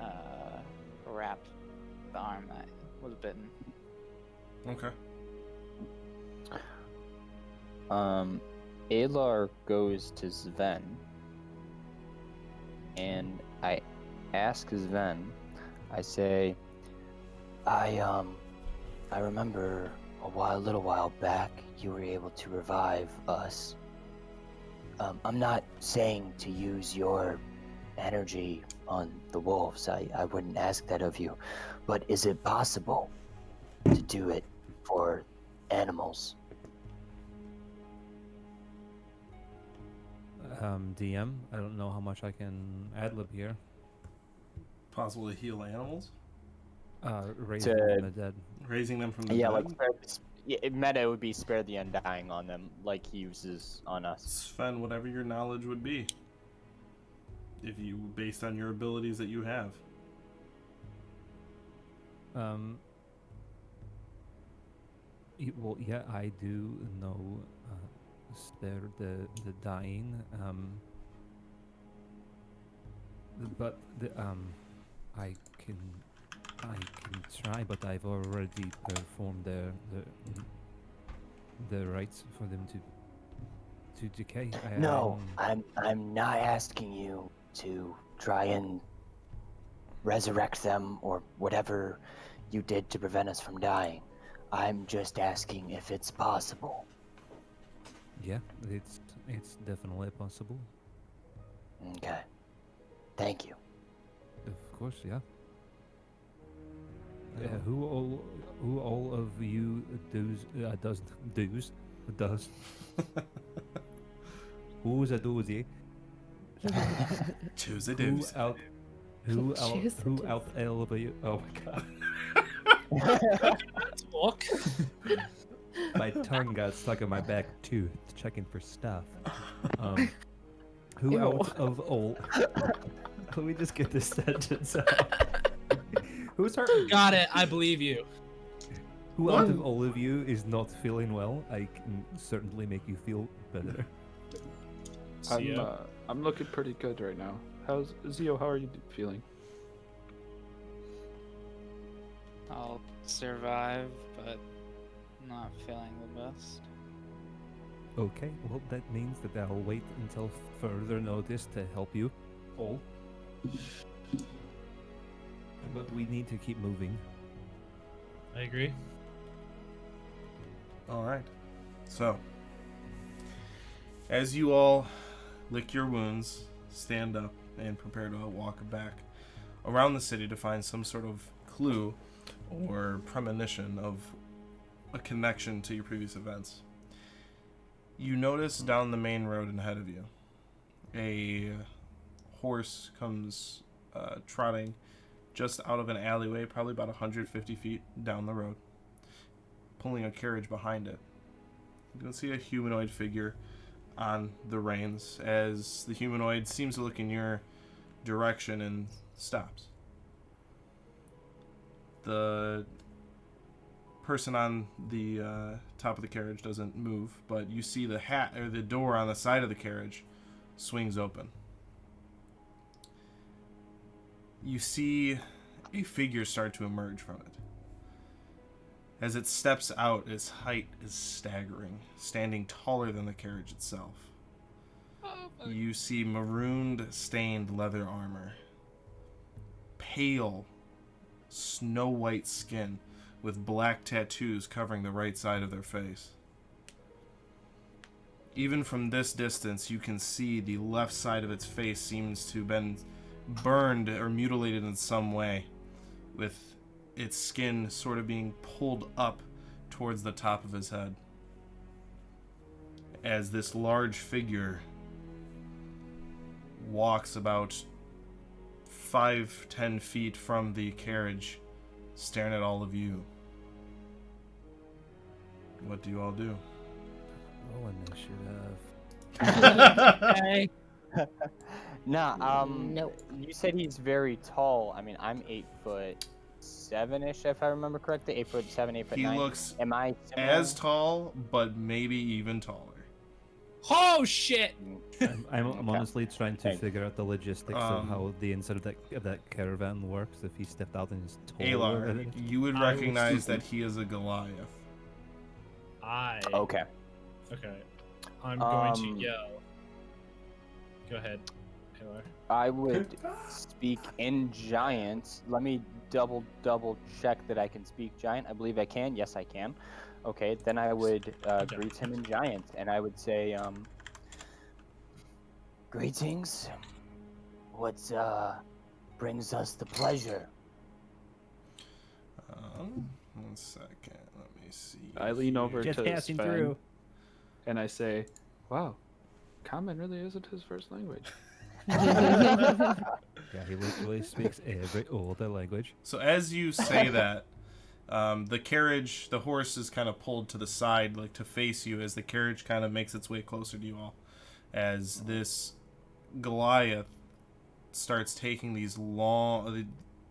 wrap the arm that was bitten. Okay. Alar goes to Sven, and I ask Sven, I say, I remember a little while back, you were able to revive us. I'm not saying to use your energy on the wolves, I wouldn't ask that of you, but is it possible to do it for animals? DM, I don't know how much I can ad-lib here. Possible to heal animals? Raising To- from the dead. Raising them from the Yeah, dead? like meta would be spare the undying on them, like he uses on us. Sven, whatever your knowledge would be. If you, based on your abilities that you have. Well, yeah, I do know spare the dying. But I can try, but I've already performed the rites for them to decay. No, I'm not asking you to try and resurrect them or whatever you did to prevent us from dying. I'm just asking if it's possible. Yeah, it's definitely possible. Okay. Thank you. Of course, yeah. Who all of you does? Who's a doozy? Choose a Who deuce. out? Choose a Who deuce. out elevate? Oh my god. Walk. My tongue got stuck in my back tooth checking for stuff. Who Ew. out of all? Let me just get this sentence out. Who's hurt? Got it. I believe you. Who out of all of you is not feeling well? I can certainly make you feel better. I'm looking pretty good right now. How's Zio? How are you feeling? I'll survive, but not feeling the best. Okay, well that means that I'll wait until further notice to help you all. But we need to keep moving. I agree. All right. So, as you all lick your wounds, stand up, and prepare to walk back around the city to find some sort of clue or premonition of a connection to your previous events, you notice down the main road ahead of you, a horse comes trotting just out of an alleyway, probably about 150 feet down the road, pulling a carriage behind it. You can see a humanoid figure on the reins as the humanoid seems to look in your direction and stops. The person on the top of the carriage doesn't move, but you see the hat or the door on the side of the carriage swings open. You see a figure start to emerge from it. As it steps out, its height is staggering, standing taller than the carriage itself. You see marooned, stained leather armor, pale, snow-white skin with black tattoos covering the right side of their face. Even from this distance, you can see the left side of its face seems to have been burned or mutilated in some way, with its skin sort of being pulled up towards the top of his head. As this large figure walks about 5-10 feet from the carriage, staring at all of you. What do you all do? Oh, initiative. Hey. Nope. You said he's very tall. I mean, I'm 8'7" if I remember correctly. 8'7", 8'9". He looks Am I similar? as tall, but maybe even taller. Oh shit! I'm honestly trying to Okay. figure out the logistics of how the inside of that caravan works. If he stepped out and is taller. Alar, you would I will recognize see. that he is a Goliath. Okay. Okay. I'm going to Um, yell. Go ahead, Taylor. I would speak in giant. Let me double check that I can speak giant. I believe I can. Yes, I can. Okay, then I would greet him in giant, and I would say, greetings. What brings us the pleasure? 1 second, let me see. I lean over Just to passing Sven through. and I say, "Wow, Common really isn't his first language." Yeah, he literally speaks every other language. So as you say that, the horse is kind of pulled to the side, like to face you, as the carriage kind of makes its way closer to you all. As this Goliath starts taking these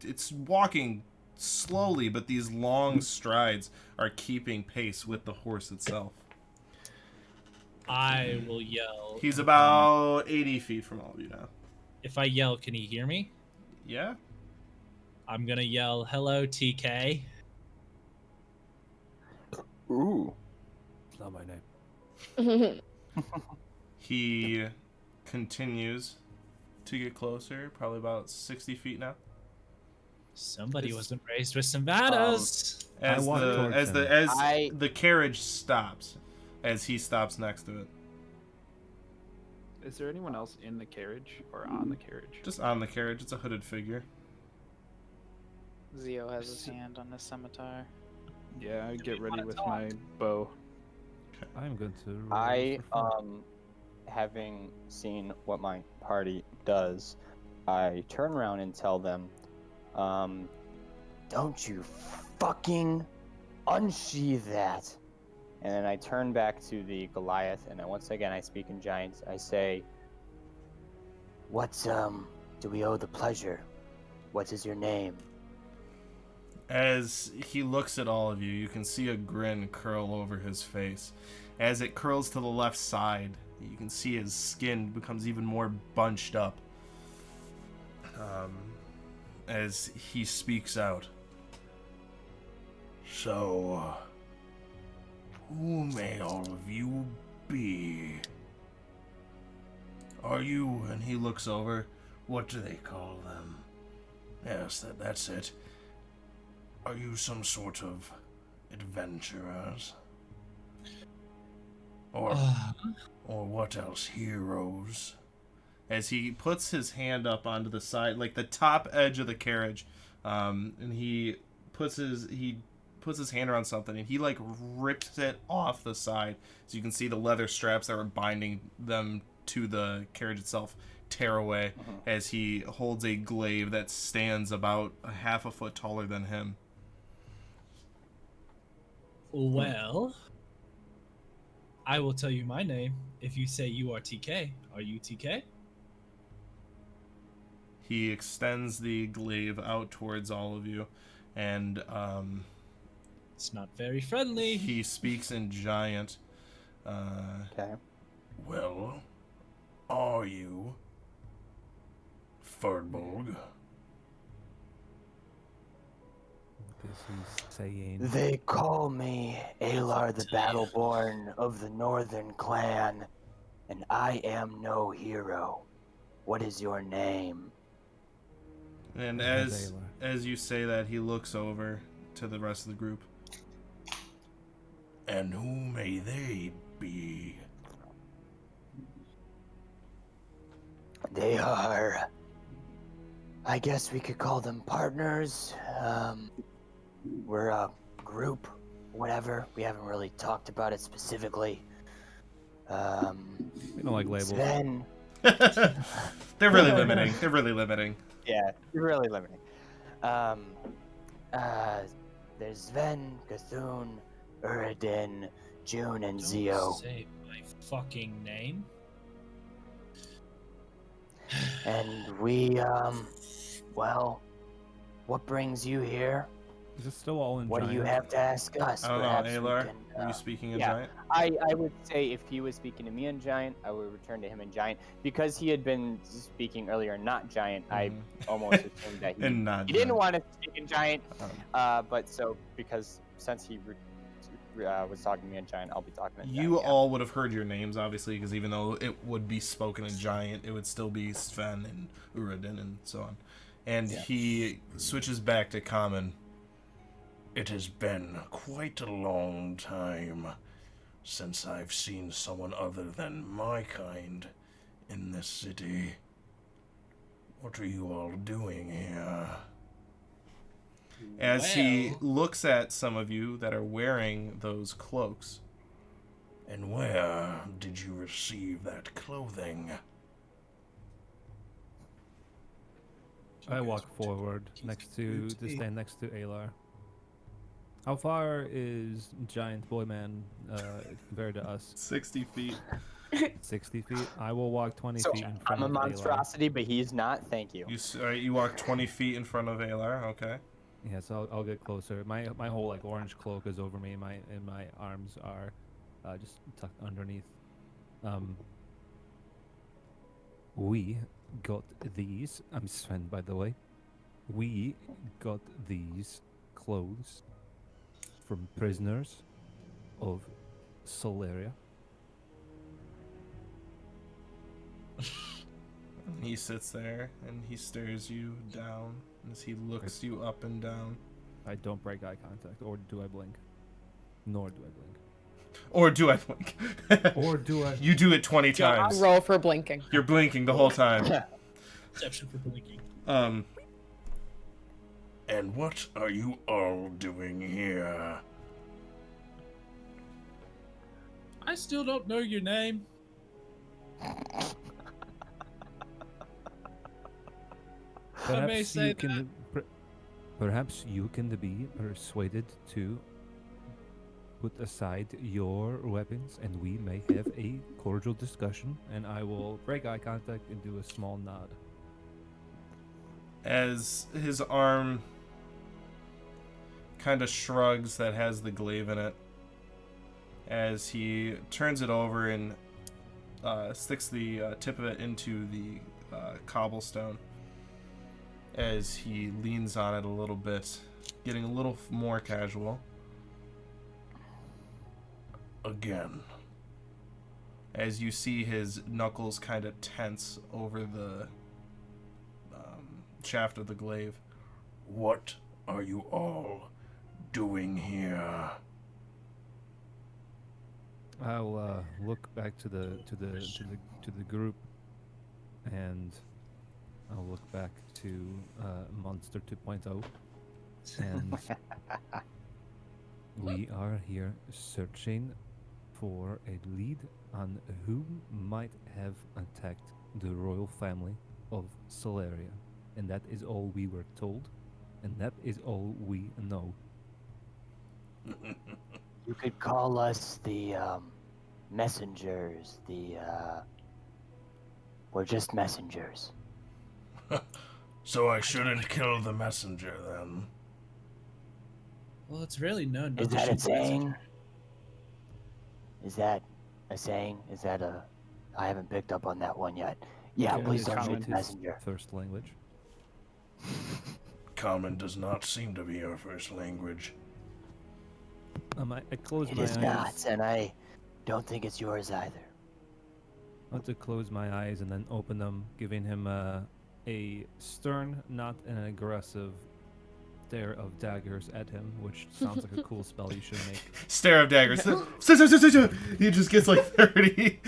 it's walking slowly, but these long strides are keeping pace with the horse itself. I will yell. He's about 80 feet from all of you now. If I yell, can he hear me? Yeah? I'm gonna yell, "Hello, TK." Ooh. It's not my name. He continues to get closer, probably about 60 feet now. Somebody wasn't raised with some manners. As walk towards him. the carriage stops, as he stops next to it. Is there anyone else in the carriage or on the carriage? Just on the carriage, it's a hooded figure. Zio has his hand on the scimitar. Yeah, I get ready with my bow. I'm going to. roll I for fun. having seen what my party does, I turn around and tell them, don't you fucking unsheath that. And then I turn back to the Goliath, and then once again I speak in giants. I say, What do we owe the pleasure? What is your name? As he looks at all of you, you can see a grin curl over his face. As it curls to the left side, you can see his skin becomes even more bunched up. As he speaks out. So, who may all of you be? Are you, and he looks over, what do they call them? Yes, that's it. Are you some sort of adventurers? Or what else, heroes? As he puts his hand up onto the side, like the top edge of the carriage, and he puts his hand around something, and he like rips it off the side, so you can see the leather straps that were binding them to the carriage itself tear away. As he holds a glaive that stands about a half a foot taller than him. Well, I will tell you my name if you say you are TK. Are you TK? He extends the glaive out towards all of you, and It's not very friendly. he speaks in giant. Okay. Well, are you Ferdbolg? This is saying. They call me Alar the Battleborn of the Northern Clan, and I am no hero. What is your name? And Yes, as you say that, he looks over to the rest of the group. And who may they be? They are, I guess we could call them partners. We're a group, whatever. We haven't really talked about it specifically. We don't like labels. Sven. They're really limiting. They're really limiting. Yeah, you're really limiting. There's Sven, Cthulhu, Uridin, June, and Don't Zio. say my fucking name. And we, well, what brings you here? Is it still all in What do you giant? have to ask us? I don't know, Perhaps we Alar, can, were you speaking in yeah. giant? I would say if he was speaking to me in Giant, I would return to him in Giant. Because he had been speaking earlier in not Giant, I almost assumed that And not he didn't giant. want to speak in Giant. But so, because since he was talking to me in Giant, I'll be talking in Giant. You yeah. all would have heard your names, obviously, because even though it would be spoken in giant, it would still be Sven and Uridin and so on. And he switches back to common. It has been quite a long time since I've seen someone other than my kind in this city. What are you all doing here? As he looks at some of you that are wearing those cloaks. And where did you receive that clothing? I walk forward to stand next to Alar. How far is Giant Boy Man compared to us? 60 feet. 60 feet? I will walk 20 So feet in front I'm a of Alar. monstrosity, but he's not. Thank you. You walk 20 feet in front of Alar, okay. Yeah, so I'll get closer. My whole like orange cloak is over me, and my arms are just tucked underneath. We got these. I'm Sven, by the way. We got these clothes from prisoners of Solaria. He sits there and he stares you down as he looks you up and down. I don't break eye contact, or do I blink? Nor do I blink. Or do I blink? Or do I? You do it 20 times. Roll for blinking. You're blinking the whole time. Exception for blinking. And what are you all doing here? I still don't know your name. I may say Perhaps you can be persuaded to put aside your weapons and we may have a cordial discussion. And I will break eye contact and do a small nod. As his arm kind of shrugs that has the glaive in it, as he turns it over and sticks the tip of it into the cobblestone, as he leans on it a little bit, getting a little more casual. Again. As you see his knuckles kind of tense over the shaft of the glaive. What are you all doing here? I'll look back to the group, and I'll look back to Monster 2.0, and we are here searching for a lead on who might have attacked the royal family of Solaria, and that is all we were told, and that is all we know. You could call us the messengers. We're just messengers. So I shouldn't kill the messenger then. Well, it's really known. Is that a saying? Is that a saying? Is that a... I haven't picked up on that one yet. Yeah, Okay, please don't common shoot the is messenger. First language. Common does not seem to be your first language. I close It my is eyes. not, and I don't think it's yours either. I want to close my eyes and then open them, giving him a stern, not an aggressive stare of daggers at him, which sounds like a cool spell you should make. Stare of daggers. He just gets like 30.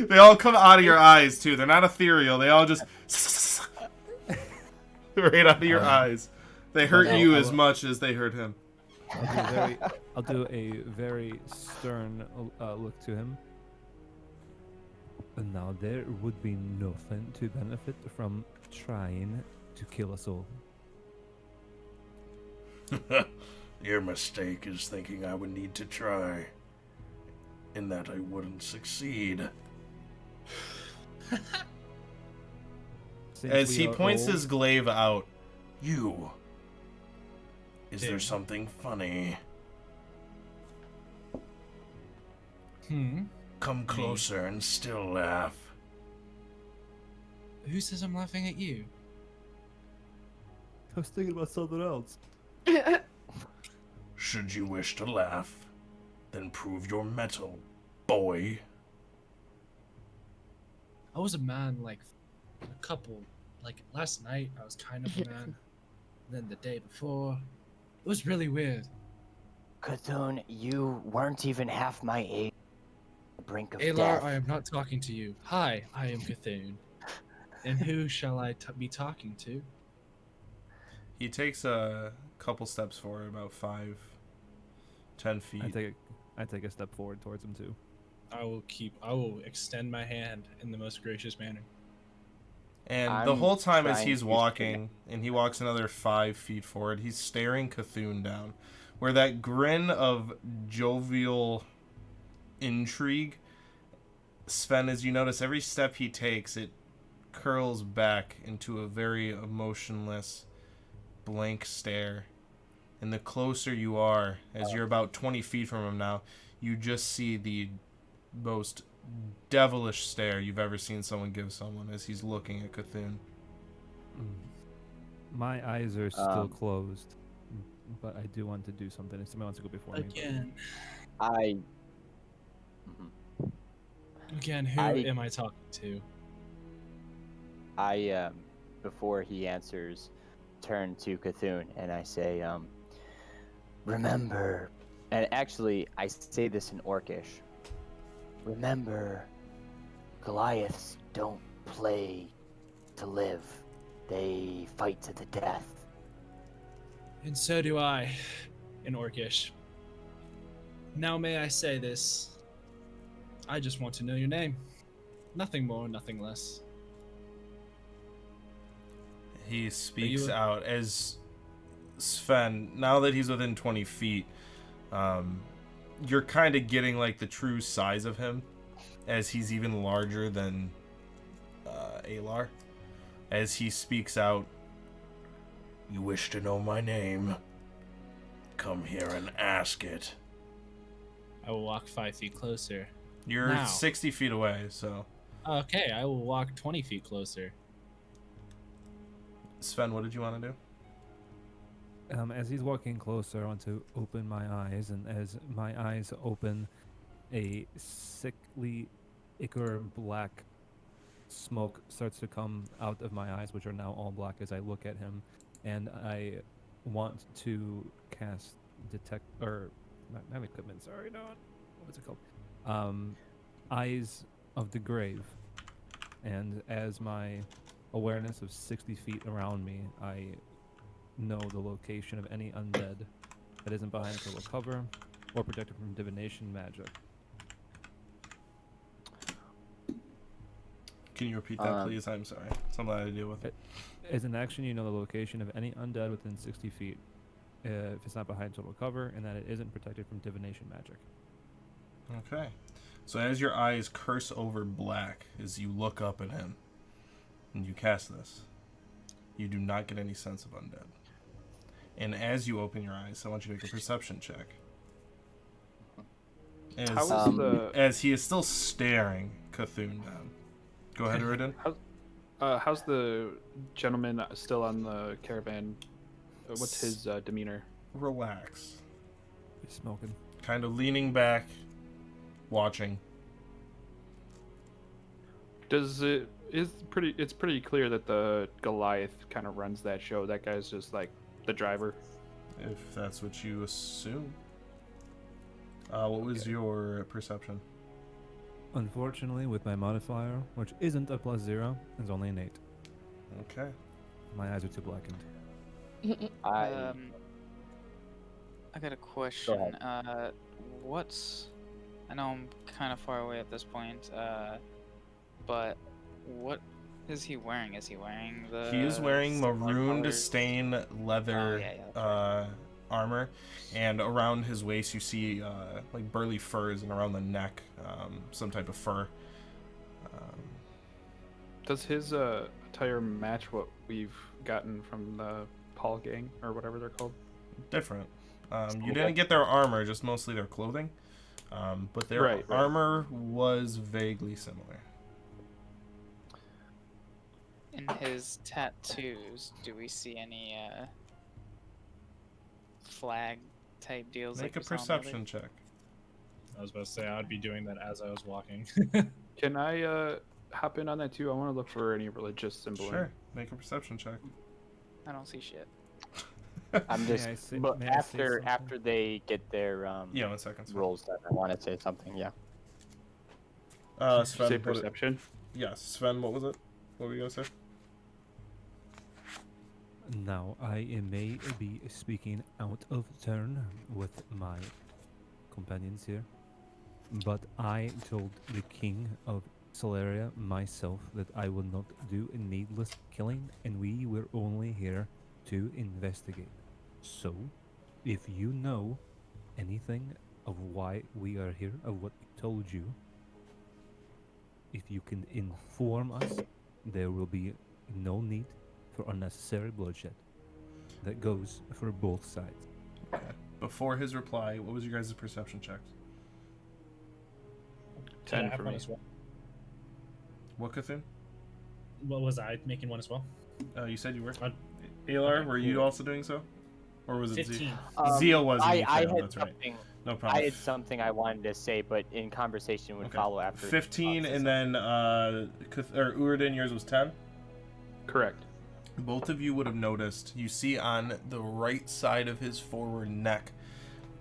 They all come out of your eyes too. They're not ethereal. They all just right out of your eyes. They hurt you as much as they hurt him. I'll do a very stern look to him. And now there would be nothing to benefit from trying to kill us all. Your mistake is thinking I would need to try, in that I wouldn't succeed. As he points his glaive out, you. Is there something funny? Come closer and still laugh. Who says I'm laughing at you? I was thinking about something else. Should you wish to laugh, then prove your mettle, boy. I was a man like a couple, like last night I was kind of a man. Then the day before, it was really weird. Cthulhu, you weren't even half my age. The brink of Alar, death. I am not talking to you. Hi, I am Cthulhu. And who shall I be talking to? He takes a couple steps forward, about 5-10 feet. I take a step forward towards him too. I will extend my hand in the most gracious manner. And the whole time as trying he's to walking, and he walks another 5 feet forward, he's staring Cthulhu down, where that grin of jovial intrigue, Sven, as you notice, every step he takes, it curls back into a very emotionless, blank stare. And the closer you are, as you're about 20 feet from him now, you just see the most devilish stare you've ever seen someone give someone as he's looking at Cthulhu. My eyes are still closed, but I do want to do something. If somebody wants to go before me. Again, who am I talking to? I before he answers, turn to Cthulhu and I say, remember, and actually I say this in Orcish. Remember, Goliaths don't play to live. They fight to the death. And so do I, in Orcish. Now may I say this? I just want to know your name. Nothing more, nothing less. He speaks out as Sven, now that he's within 20 feet, you're kind of getting like the true size of him, as he's even larger than Alar. As he speaks out, "You wish to know my name? Come here and ask it." I will walk 5 feet closer. You're Now. 60 feet away, so Okay, I will walk 20 feet closer. Sven, what did you want to do? As he's walking closer, I want to open my eyes, and as my eyes open, a sickly, ichor black smoke starts to come out of my eyes, which are now all black as I look at him, and I want to cast detect, or not equipment, sorry, no, what's it called? Eyes of the Grave. And as my awareness of 60 feet around me, I know the location of any undead that isn't behind total cover or protected from divination magic. Can you repeat that, please? I'm sorry. Something I had to deal with. As an action, you know the location of any undead within 60 feet if it's not behind total cover, and that it isn't protected from divination magic. Okay. So as your eyes curse over black, as you look up at him, and you cast this, you do not get any sense of undead. And as you open your eyes, I want you to make a perception check. As he is still staring Cthulhu down. Go ahead, Uridan. How's the gentleman still on the caravan? What's his demeanor? Relax. He's smoking. Kind of leaning back, watching. It's pretty clear that the Goliath kind of runs that show. That guy's just like the driver. If that's what you assume. What was your perception? Unfortunately, with my modifier, which isn't a +0, is only an 8. Okay. My eyes are too blackened. I got a question. I know I'm kind of far away at this point, but what is he wearing? Is he wearing the... He is wearing similar marooned colors? stained leather armor, and around his waist you see like burly furs, and around the neck some type of fur. Does his attire match what we've gotten from the Paul gang, or whatever they're called? Different. You didn't get their armor, just mostly their clothing. But their armor was vaguely similar. In his tattoos, do we see any flag type deals? Make like a perception check. I was about to say I would be doing that as I was walking. Can I hop in on that too? I want to look for any religious symbol. Sure. Make a perception check. I don't see shit. I'm just, but after they get their 1 second. rolls done, I want to say something. Yeah. Sven, say perception. Yes, Sven. What was it? What were you gonna say? Now, I may be speaking out of turn with my companions here, but I told the king of Solaria myself that I will not do a needless killing, and we were only here to investigate. So, if you know anything of why we are here, of what we told you, if you can inform us, there will be no need for unnecessary bloodshed. That goes for both sides. Okay. Before his reply, what was your guys' perception checks? 10 I for one me. as well. What, Cthulhu? What was I making one as well? You said you were. Uh, Alar, okay, were you cool. also doing so? Or was it 15. Zia was. I had that's right. something. No problem. I had something I wanted to say, but in conversation would follow after. 15, and then Uridan, yours was 10? Correct. Both of you would have noticed, you see on the right side of his forward neck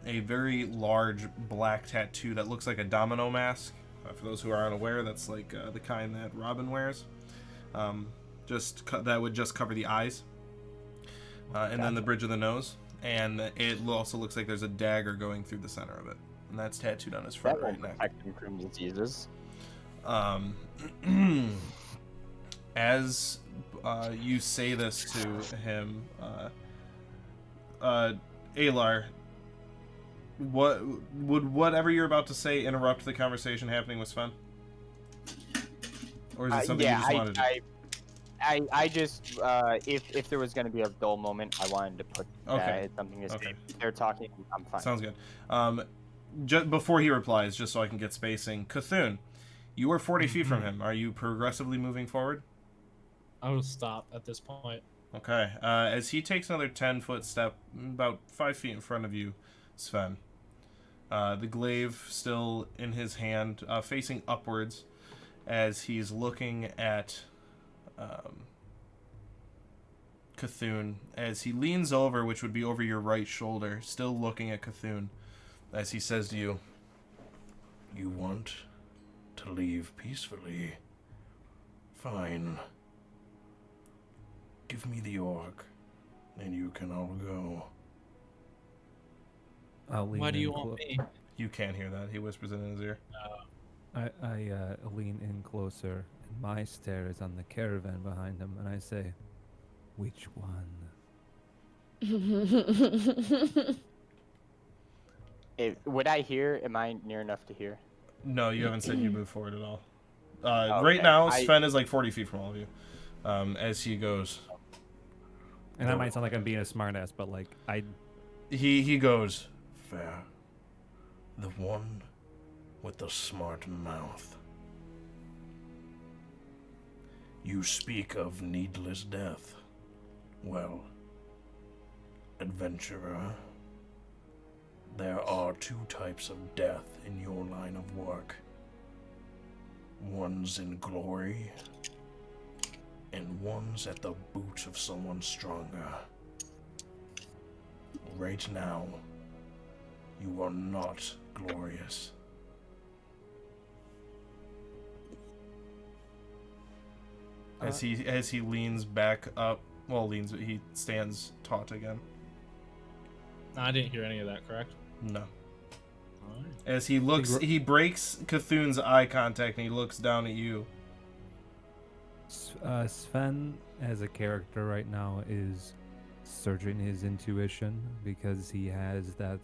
a very large black tattoo that looks like a domino mask. For those who are unaware, that's like the kind that Robin wears. That would just cover the eyes. And then the bridge of the nose. And it also looks like there's a dagger going through the center of it. And that's tattooed on his front That right won't neck. protect him from diseases. As you say this to him, Alar, would whatever you're about to say interrupt the conversation happening with Sven? Or is it something you just wanted to do? I just if there was going to be a dull moment, I wanted to put that as something to say. If they're talking, I'm fine. Sounds good. Just before he replies, just so I can get spacing, Cthulhu, you are 40 feet from him. Are you progressively moving forward? I will stop at this point. Okay. As he takes another 10-foot step, about 5 feet in front of you, Sven. The glaive still in his hand, facing upwards, as he's looking at Cthulhu. As he leans over, which would be over your right shoulder, still looking at Cthulhu, as he says to you, "You want to leave peacefully? Fine. Give me the orc, and you can all go." Why do you want me? You can't hear that. He whispers it in his ear. I lean in closer, and my stare is on the caravan behind him, and I say, "Which one?" Would I hear? Am I near enough to hear? No, you haven't said you move forward at all. Okay, Right now, Sven is like 40 feet from all of you. As he goes. And that might sound like I'm being a smartass, but like He goes, "Fair. The one with the smart mouth. You speak of needless death. Well, adventurer, there are 2 types of death in your line of work. One's in glory, and one's at the boot of someone stronger. Right now, you are not glorious." As he leans back up, he stands taut again. I didn't hear any of that, correct? No. Alright. As he looks, he breaks Cthulhu's eye contact and he looks down at you. Sven, as a character right now, is searching his intuition because he has that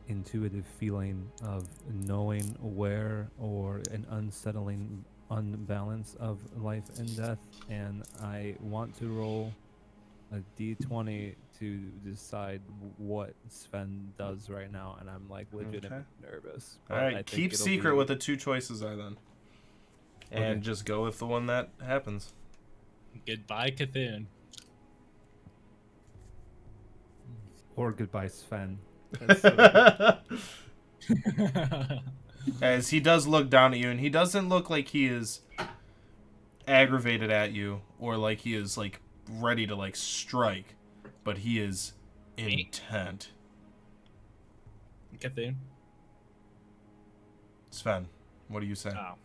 intuitive feeling of knowing where or an unsettling unbalance of life and death, and I want to roll a d20 to decide what Sven does right now, and I'm like legitimately nervous. All right, keep secret what the 2 choices are then, and just go with the one that happens. Goodbye, Cthulhu. Or goodbye, Sven. As he does look down at you, and he doesn't look like he is aggravated at you or like he is like ready to like strike, but he is intent. Cthulhu. Sven, what do you say? Oh.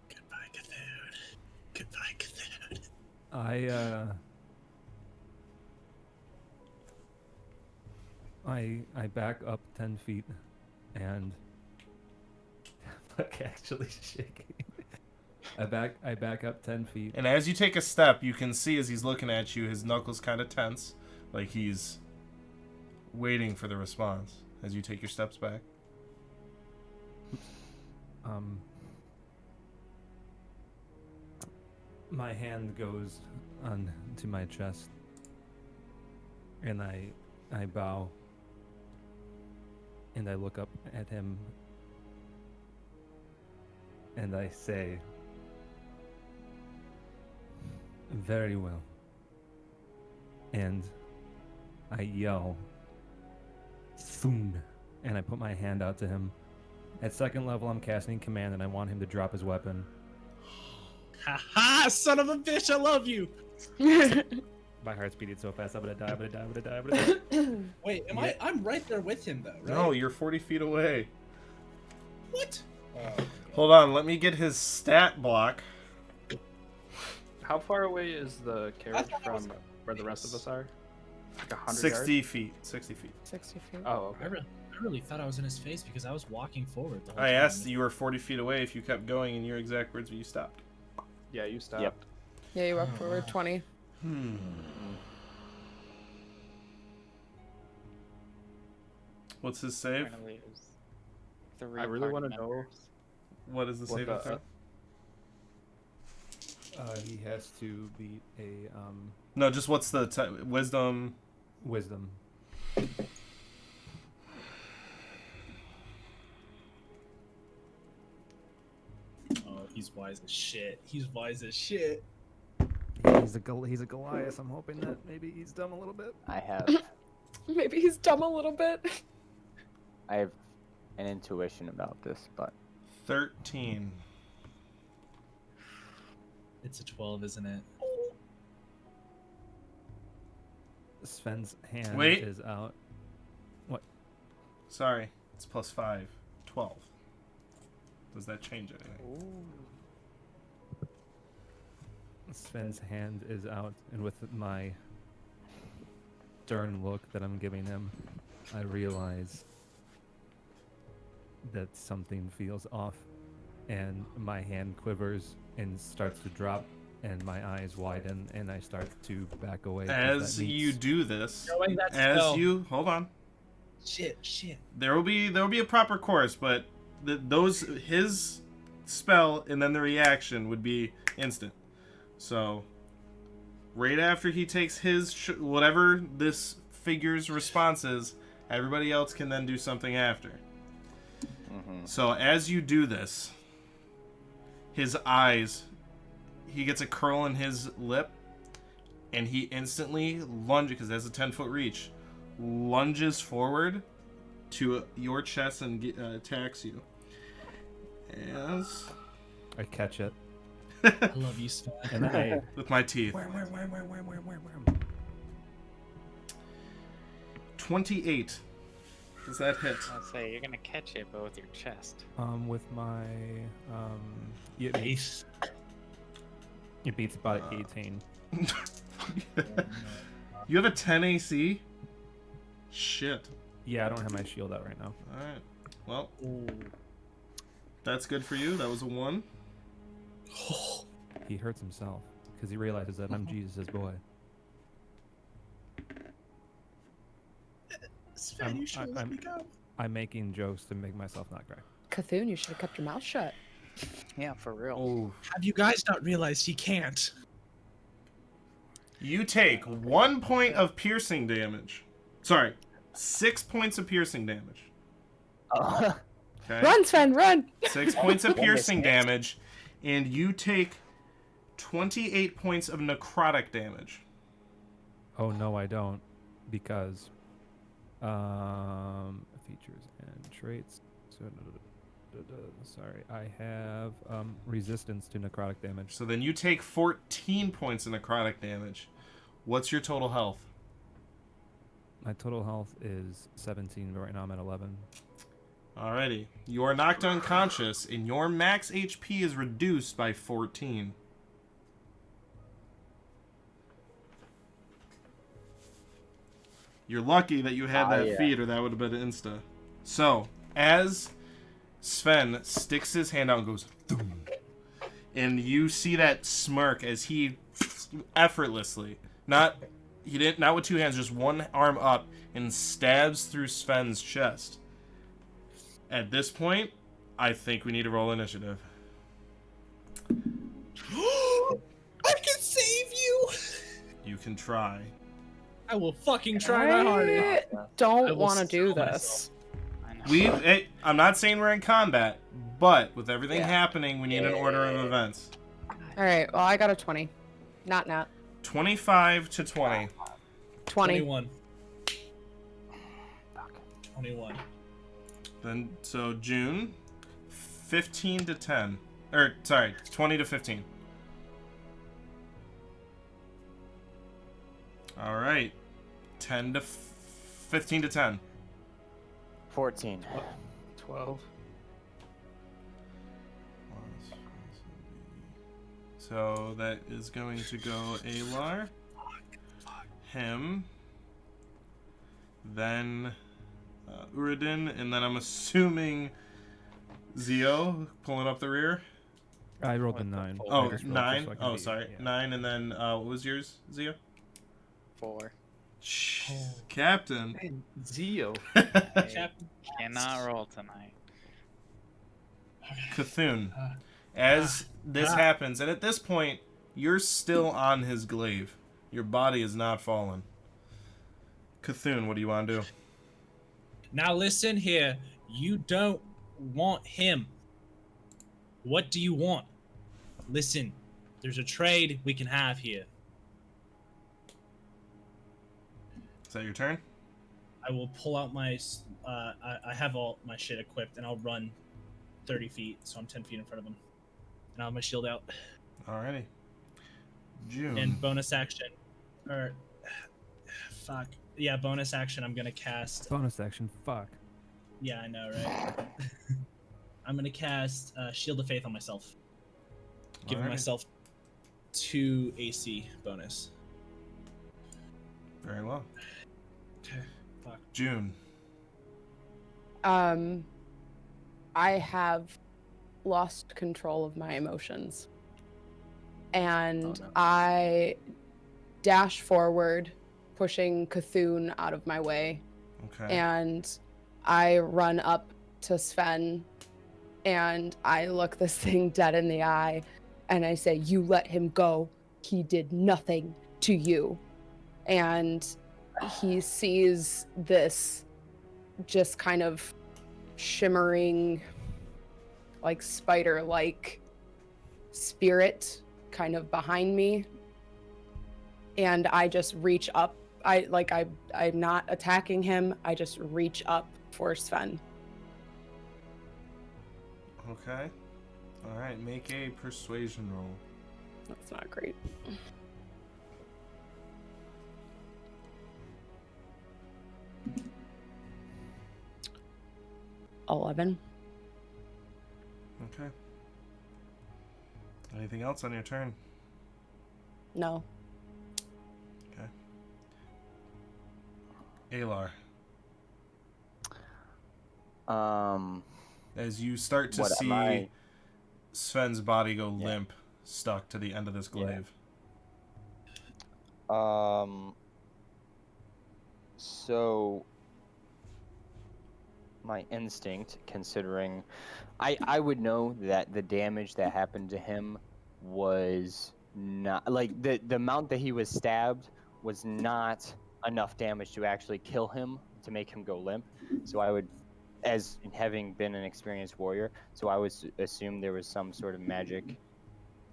Goodbye, Cthulhu. Goodbye, Cthulhu. I back up 10 feet, and look, actually shaking. I back up 10 feet. And as you take a step, you can see as he's looking at you, his knuckles kind of tense, like he's waiting for the response as you take your steps back. My hand goes on to my chest, and I bow, and I look up at him, and I say, "Very well." And I yell, "Thun," and I put my hand out to him. At 2nd level, I'm casting command, and I want him to drop his weapon. Ha ha! Son of a bitch! I love you. My heart's beating so fast. I'm gonna die. Wait, I'm right there with him though, right? No, you're 40 feet away. What? Hold on, let me get his stat block. How far away is the carriage from where the rest of us are? Like 100 60 yards? feet. 60 feet. 60 feet. Oh, okay. I really thought I was in his face because I was walking forward the whole I time. asked you were 40 feet away if you kept going in your exact words, but you stopped. Yeah, you stopped. Yep. Yeah, you walk forward 20. What's his save? Apparently it was 3 I really party wanna know members. What is the What saving the- throw? He has to beat a No, just what's the wisdom? wisdom. Oh, he's wise as shit. He's wise as shit. He's a Goliath. I'm hoping that maybe he's dumb a little bit. I have Maybe he's dumb a little bit. I have an intuition about this, but 13. It's a 12, isn't it? Sven's hand Wait. is out. Sorry, it's plus 5. 12. Does that change anything? Sven's hand is out, and with my stern look that I'm giving him, I realize that something feels off, and my hand quivers and starts to drop, and my eyes widen, and I start to back away. 'cause As that you means- do this, Knowing that spell. hold on. Shit. There will be a proper course, but his spell and then the reaction would be instant. So, right after he takes his whatever this figure's response is, everybody else can then do something after. So as you do this, his eyes, he gets a curl in his lip, and he instantly lunges, because that's a 10-foot reach, lunges forward to your chest and attacks you. As I catch it, I love you, Sven. and then I with my teeth. 28. Does that hit? I'll say you're gonna catch it, but with your chest. with my it beats, it beats about 18. You have a 10 AC? Shit. Yeah, I don't have my shield out right now. Alright. Well, that's good for you. That was a 1. He hurts himself because he realizes that I'm Jesus' boy. Sven, I'm- you should I'm- let me go. I'm making jokes to make myself not cry. Cthulhu, you should have kept your mouth shut. Yeah, for real. Oh. Have you guys not realized he can't? You take 1 point of piercing damage. Sorry, 6 points of piercing damage. Okay? Run, Sven, run! 6 points of piercing damage, and you take 28 points of necrotic damage. Oh no, I don't, because features and traits. So sorry, I have resistance to necrotic damage. So then you take 14 points of necrotic damage. What's your total health? My total health is 17, but right now I'm at 11. Alrighty. You are knocked unconscious, and your max HP is reduced by 14. You're lucky that you had that yeah. feat, or that would have been insta. So, as Sven sticks his hand out and goes, "Thum," and you see that smirk as he effortlessly, not with 2 hands, just one arm up, and stabs through Sven's chest. At this point, I think we need to roll initiative. I can save you! You can try. I will fucking try my hardest. I I don't will want to do steel this. I know. I'm not saying we're in combat, but with everything Yeah. happening, we need an order of events. Alright, well, I got a 20. Not. 25 to 20. 20. 21. 21. Then, so June, 15 to 10. Or, sorry, 20 to 15. Alright. 15 to 10. 14. 12. So that is going to go Alar, him, then Uridin, and then I'm assuming Zio pulling up the rear. I rolled a With the 9. full I Oh, just rolled just 9? so I can Oh, be- sorry. yeah. 9, and then what was yours, Zia? 4. Captain. Man, Zio. Hey, Captain. cannot roll tonight. Cthulhu. Uh, As this ah. happens, and at this point, you're still on his glaive. Your body is not fallen. Cthulhu, what do you want to do? Now listen here. You don't want him. What do you want? Listen, there's a trade we can have here. Is that your turn? I will pull out my. I have all my shit equipped, and I'll run 30 feet, so I'm 10 feet in front of him, and I'll have my shield out. Alrighty. June. And bonus action, or fuck yeah, bonus action. I'm gonna cast. Bonus action. Fuck. Yeah, I know, right? I'm gonna cast Shield of Faith on myself, giving Alrighty. myself 2 AC bonus. Very well. Okay, fuck. June. I have lost control of my emotions. And Oh, no. I dash forward, pushing Cthulhu out of my way. Okay. And I run up to Sven and I look this thing dead in the eye and I say, "You let him go. He did nothing to you." And he sees this just kind of shimmering, like spider-like spirit kind of behind me. And I just reach up. I'm not attacking him. I just reach up for Sven. Okay. Alright, make a persuasion roll. That's not great. $11. Okay. Anything else on your turn? No. Okay. Alar. As you start to What am see I- Sven's body go Yeah. limp, stuck to the end of this glaive. So my instinct, considering I would know that the damage that happened to him was not like the amount that he was stabbed was not enough damage to actually kill him, to make him go limp. So I would, as having been an experienced warrior, so I would assume there was some sort of magic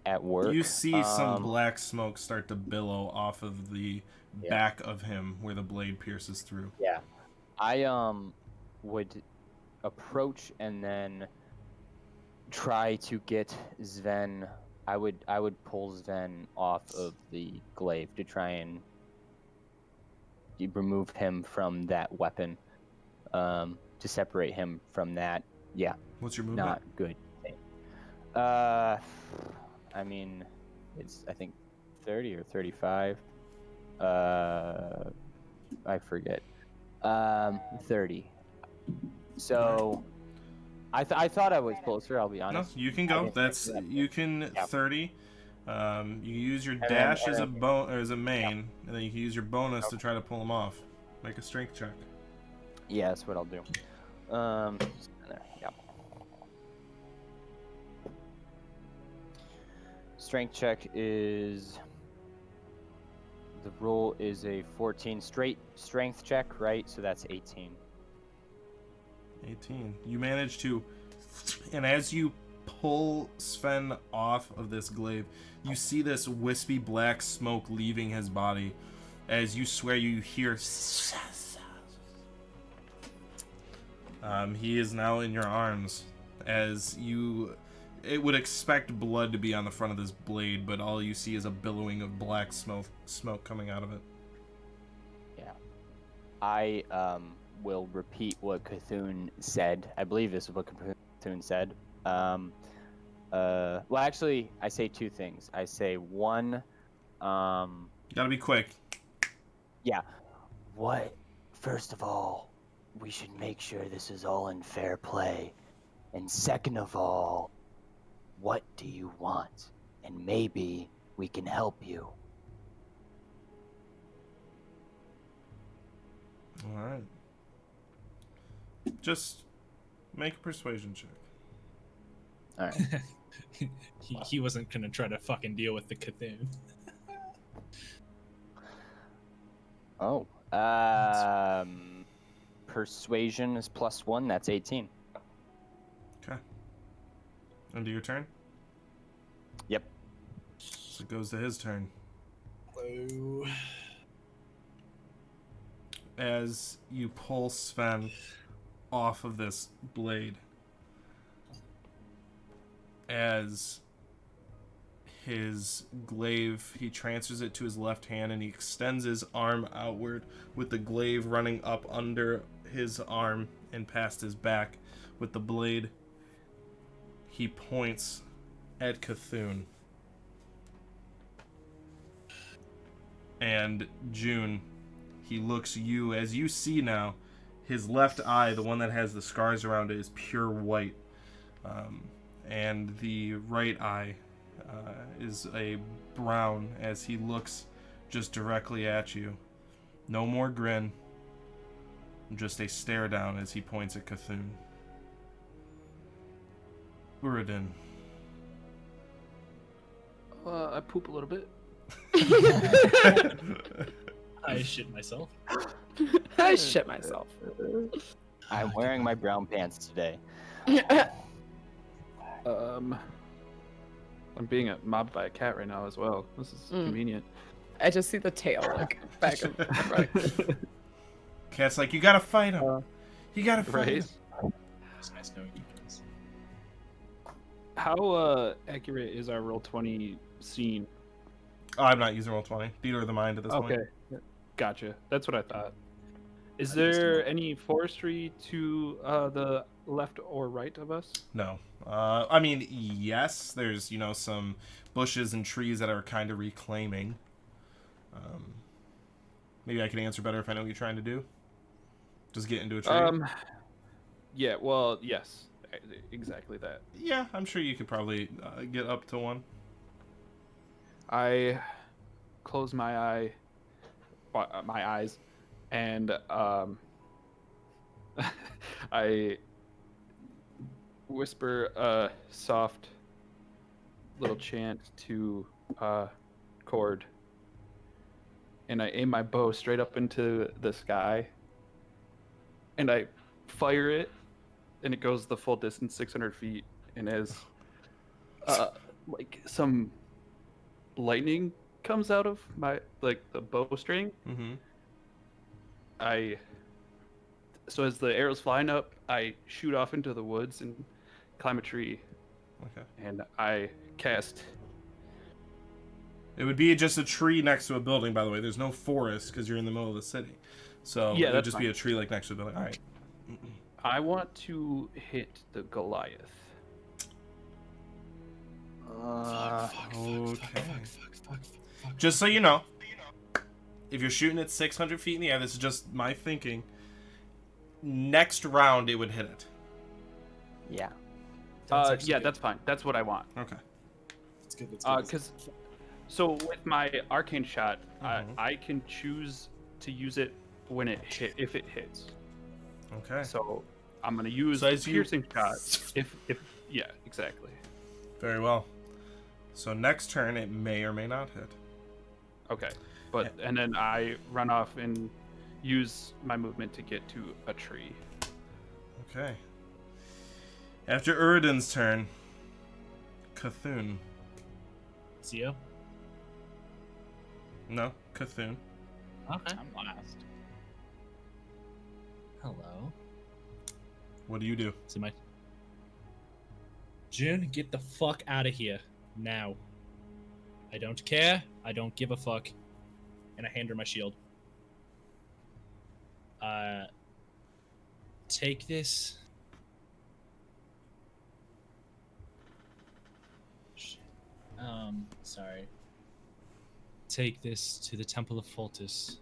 at work. You see some black smoke start to billow off of the Yeah. back of him where the blade pierces through. Yeah, I would approach and then try to get Sven. I would pull Sven off of the glaive to try and remove him from that weapon, to separate him from that. Yeah, What's your movement? not good thing. I mean, it's I think 30 or 35. I forget. 30. So I thought I was closer. I'll be No, honest. you can I go. didn't That's think that. you can Yeah. 30. You use your then- dash and as a then- as a main, and then you can use your bonus to try to pull him off. Make a strength check. Yeah, that's what I'll do. There, yeah. Strength check is the roll is a 14 straight strength check, right? So that's 18. 18. You manage to, and as you pull Sven off of this glaive, you see this wispy black smoke leaving his body. As you swear, you hear. He is now in your arms. As you, it would expect blood to be on the front of this blade, but all you see is a billowing of black smoke coming out of it. Yeah. I will repeat what Cthulhu said. I believe this is what Cthulhu said. Well, actually, I say two things. I say one, Gotta be quick. yeah. What? First of all, we should make sure this is all in fair play. And second of all, what do you want? And maybe we can help you. All right. Just make a persuasion check. All right. he wasn't gonna try to fucking deal with the Cthulhu. Oh. Persuasion is +1. That's 18. Okay. End of your turn? Yep. So it goes to his turn. Hello. As you pull Sven off of this blade, as his glaive, he transfers it to his left hand and he extends his arm outward with the glaive running up under his arm and past his back with the blade. He points at Cthulhu. And June, he looks you, as you see now, his left eye, the one that has the scars around it, is pure white. And the right eye is a brown as he looks just directly at you. No more grin, just a stare down as he points at Cthulhu. Uridin. I poop a little bit. I shit myself. I shit myself. I'm wearing my brown pants today. I'm being mobbed by a cat right now as well. This is convenient. I just see the tail like back and front. Cat's like, you gotta fight him. You gotta fight Right? him. It's nice knowing you guys. How accurate is our Roll20 scene? Oh, I'm not using Roll20. Theater of the mind at this point. Okay, gotcha. That's what I thought. Is there any forestry to the left or right of us? No. I mean, yes, there's, some bushes and trees that are kind of reclaiming. Maybe I can answer better if I know what you're trying to do. Just get into a tree. Yeah, well, yes. Exactly that. Yeah, I'm sure you could probably get up to one. I close my eyes, and I whisper a soft little chant to Cord, and I aim my bow straight up into the sky, and I fire it, and it goes the full distance, 600 feet, and as like some lightning comes out of my the bowstring. Mm-hmm. So as the arrow's flying up, I shoot off into the woods and climb a tree. Okay. And I cast. It would be just a tree next to a building, by the way. There's no forest because you're in the middle of the city. So Yeah, it would that's just be a tree like next to a building. All right. I want to hit the Goliath. Okay. Just so you know, if you're shooting at 600 feet in the air, this is just my thinking. Next round, it would hit it. Yeah. Yeah, that's fine. That's what I want. Okay. That's good. That's good. Because so with my arcane shot, I can choose to use it when it if it hits. Okay. So I'm gonna use So as you- piercing shot. If yeah, exactly. Very well. So next turn, it may or may not hit. Okay, but and then I run off and use my movement to get to a tree. Okay. After Uridin's turn, Cthulhu. Zio? No, Cthulhu. Okay. I'm last. Hello. What do you do? See my. June, get the fuck out of here now. I don't care. I don't give a fuck. And I hand her my shield. Take this. Shit. Sorry. Take this to the Temple of Foltis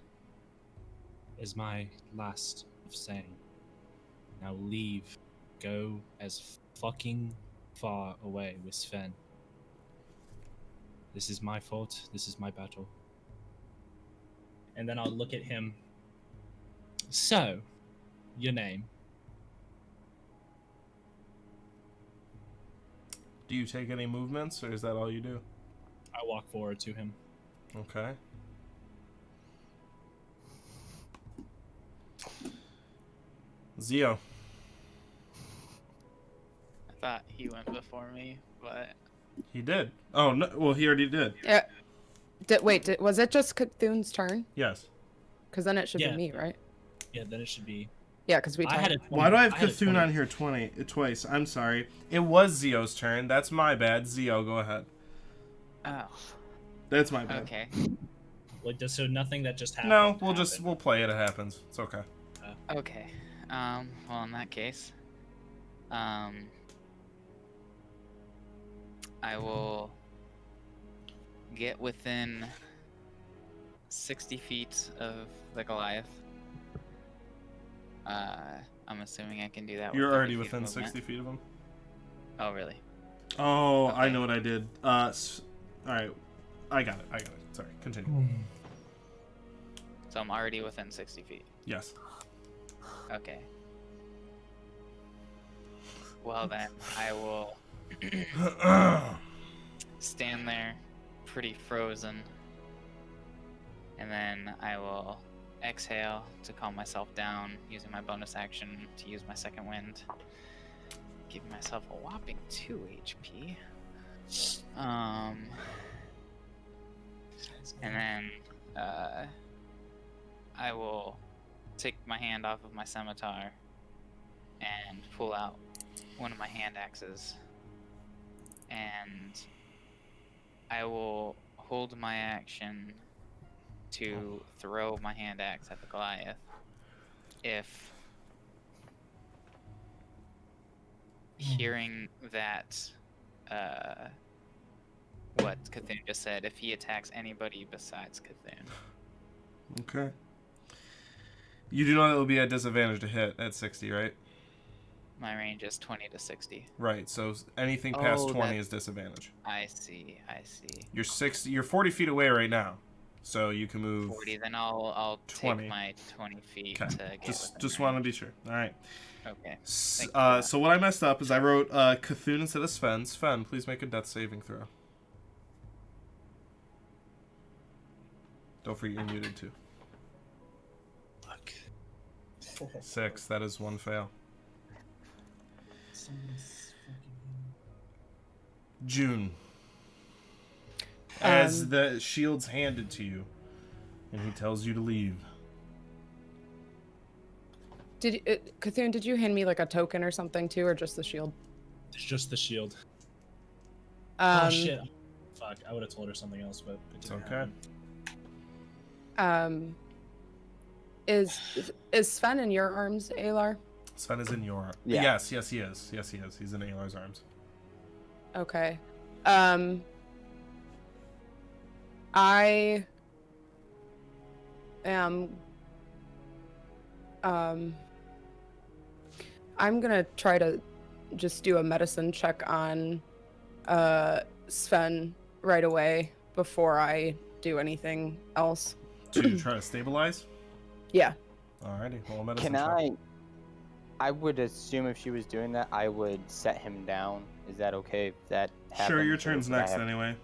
as my last of saying. Now leave. Go as fucking far away with Sven. This is my fault. This is my battle. And then I'll look at him. So, your name? Do you take any movements, or is that all you do? I walk forward to him. Okay. Zio. I thought he went before me, but He did. Oh, no. Well, he already did. Yeah. Was it just Cthulhu's turn? Yes. Because then it should Yeah. be me, right? Yeah, then it should be. Yeah, because we I had tied. a 20, Why do I have had a Cthulhu 20. on here twice? I'm sorry. It was Zio's turn. That's my bad. Zio, go ahead. oh, That's my bad. okay, Like, so nothing that just happened. No, we'll happened. play it. It happens. It's okay. okay. Well, in that case, I will get within 60 feet of the Goliath. I'm assuming I can do that. You're with 30 already feet of within movement. 60 feet of him. Oh, really? Oh, I Okay. know what I did. All right. I got it. Sorry. Continue. So I'm already within 60 feet. Yes. Okay. Well then, I will stand there, pretty frozen, and then I will exhale to calm myself down, using my bonus action to use my second wind, giving myself a whopping 2 HP. And then I will take my hand off of my scimitar and pull out one of my hand axes, and I will hold my action to throw my hand axe at the Goliath if hearing that what Cthulhu just said, if he attacks anybody besides Cthulhu. Okay. You do know that it will be at disadvantage to hit at 60, right? My range is 20 to 60. Right. So anything past Oh, 20 that- is disadvantage. I see. You're 40 feet away right now, so you can move. 40, then I'll 20. take my 20 feet Okay. to get Just within want to range. be sure. All right. Okay. S- Thank you for that. so what I messed up is I wrote Cthulhu instead of Sven. Sven, please make a death saving throw. Don't forget you're muted too. Fuck. 6. That is one fail. Someone's fucking... June. As the shield's handed to you, and he tells you to leave. Cthulhu, did you hand me like a token or something too, or just the shield? It's just the shield. Um, Oh shit. Fuck, I would have told her something else, but it It's didn't okay. happen. Is Sven in your arms, Alar? Sven is in your... Yeah. Yes, he is. Yes, he is. He's in Alar's arms. Okay. I am I'm gonna try to just do a medicine check on Sven right away before I do anything else. To try to stabilize? Yeah. Alrighty, well, medicine Can check. I would assume if she was doing that, I would set him down. Is that okay if that happens? Sure, your or turn's would I next have- anyway.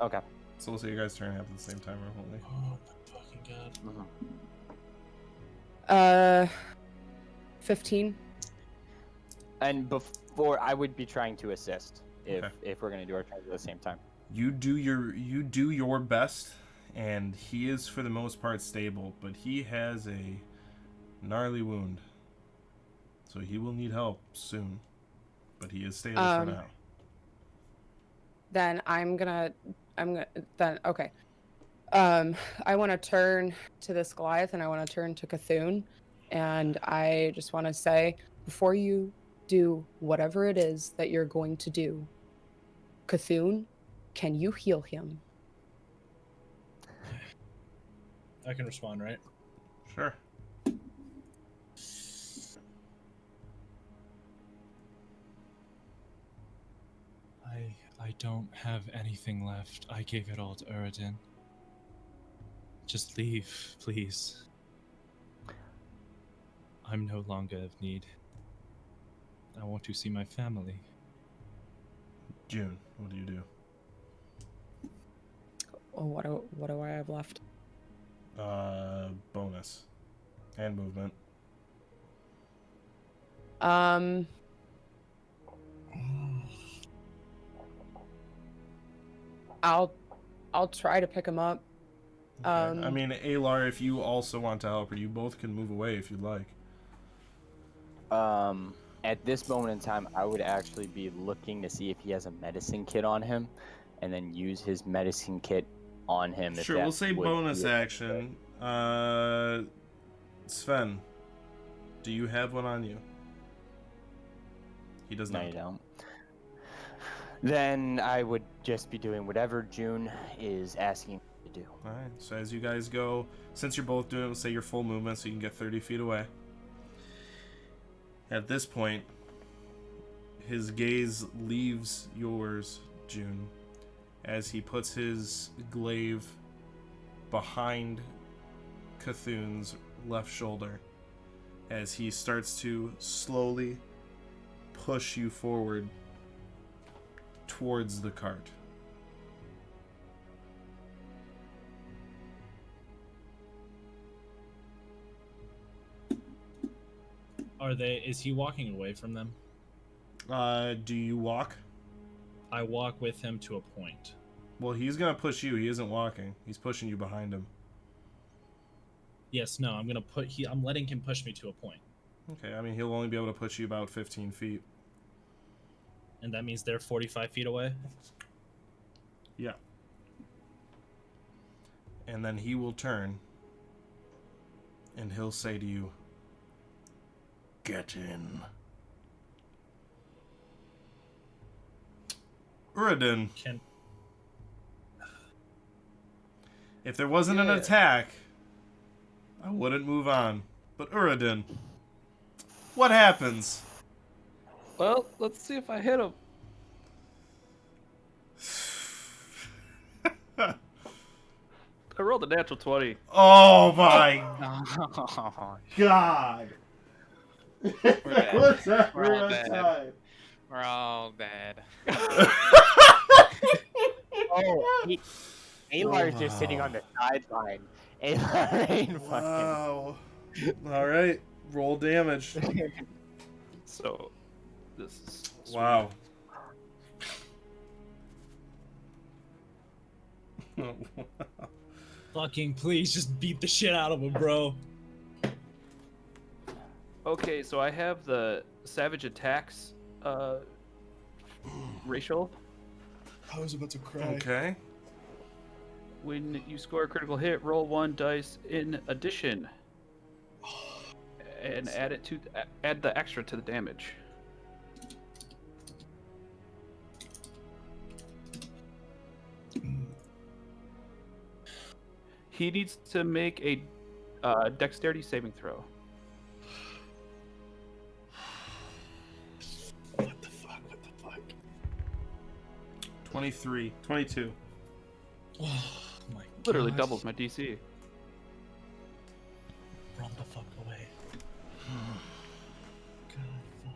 Okay. So we'll say your guys' turn happens at the same time, remotely. Oh my fucking god. 15. And before, I would be trying to assist if Okay. if we're gonna do our turns at the same time. You do your best, and he is for the most part stable, but he has a gnarly wound. So he will need help soon. But he is stable for now. Then okay. I want to turn to this Goliath and I want to turn to Cthulhu, and I just want to say, before you do whatever it is that you're going to do, Cthulhu, can you heal him? I can respond, right? Sure. I don't have anything left. I gave it all to Uridin. Just leave, please. I'm no longer of need. I want to see my family. June, what do you do? Well, what do I have left? Bonus. And movement. I'll try to pick him up. Okay. I mean, Alar, if you also want to help her, you both can move away if you'd like. At this moment in time, I would actually be looking to see if he has a medicine kit on him, and then use his medicine kit on him. Sure, we'll say bonus action. Sven, do you have one on you? He does not. No, you don't. Then I would just be doing whatever June is asking me to do. Alright, so as you guys go, since you're both doing, say, your full movement, so you can get 30 feet away. At this point, his gaze leaves yours, June, as he puts his glaive behind Cthulhu's left shoulder, as he starts to slowly push you forward towards the cart. Is he walking away from them? Do you walk? I walk with him to a point. Well, he's gonna push you. He isn't walking. He's pushing you behind him. Yes, no, I'm letting him push me to a point. Okay, I mean, he'll only be able to push you about 15 feet. And that means they're 45 feet away? Yeah. And then he will turn, and he'll say to you, "Get in." Uridin. If there wasn't an attack, I wouldn't move on. But Uridin, what happens? Well, let's see if I hit him. I rolled a natural 20. Oh my Oh, god. dead. What's that We're all real dead. time? we're all dead. Oh, Alar's just sitting on the sideline. Alar ain't fucking. Wow. Alright, roll damage. So, this is sweet. Wow. Fucking please, just beat the shit out of him, bro. Okay, so I have the Savage Attacks racial. I was about to cry. Okay. When you score a critical hit, roll 1 dice in addition, and add the extra to the damage. He needs to make a dexterity saving throw. What the fuck? 22. Oh my Literally God. doubles my DC. Run the fuck away. God, fuck.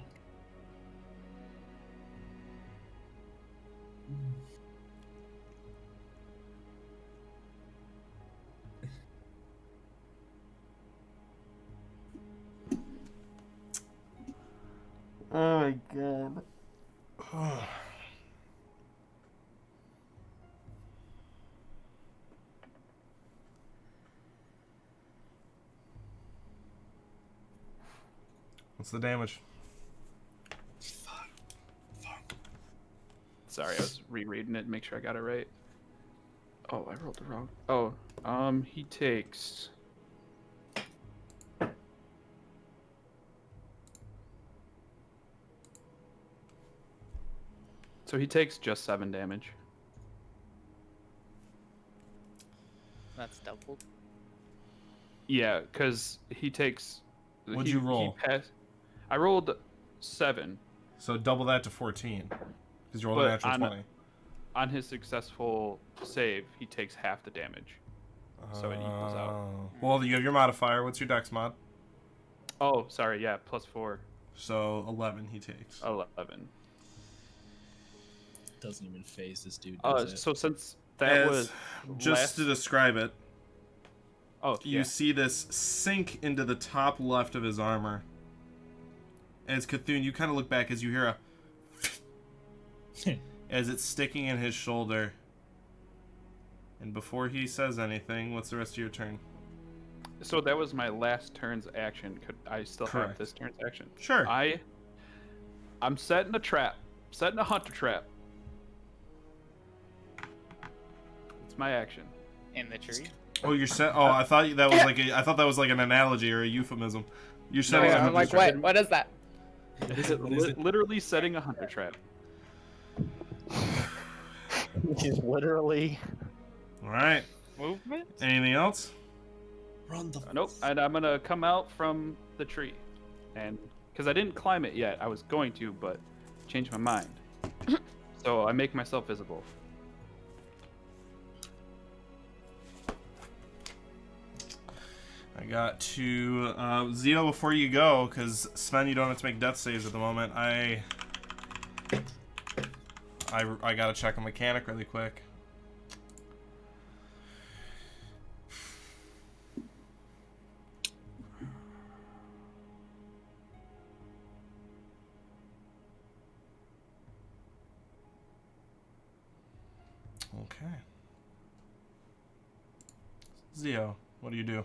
Oh my god. What's the damage? Fuck. Sorry, I was rereading it to make sure I got it right. Oh, I rolled the wrong. Oh, he takes. So he takes just 7 damage. That's doubled. Yeah, because he takes. What'd you roll? I rolled 7. So double that to 14. Because you rolled a But natural on- 20. on his successful save, he takes half the damage. So it equals out. Well, you have your modifier. What's your dex mod? Oh, sorry, yeah, +4. So 11 he takes. 11. Doesn't even phase this dude. Does it? So since that was just to describe it, you yeah. see this sink into the top left of his armor. As Cthulhu, you kind of look back as you hear a as it's sticking in his shoulder. And before he says anything, what's the rest of your turn? So that was my last turn's action. Could I still Correct. have this turn's action? Sure. I'm setting a trap. Setting a hunter trap. It's my action. In the tree. Oh, you're set. Oh, I thought that was like I thought that was like an analogy or a euphemism. You're setting. I'm like, what? What is that? Literally setting a hunter trap. He's literally. All right. Movement? Anything else? Run the. Nope. And I'm gonna come out from the tree, and because I didn't climb it yet, I was going to, but changed my mind. So I make myself visible. I got to Zio before you go, because Sven, you don't have to make death saves at the moment. I gotta check a mechanic really quick. Okay. Zio, what do you do?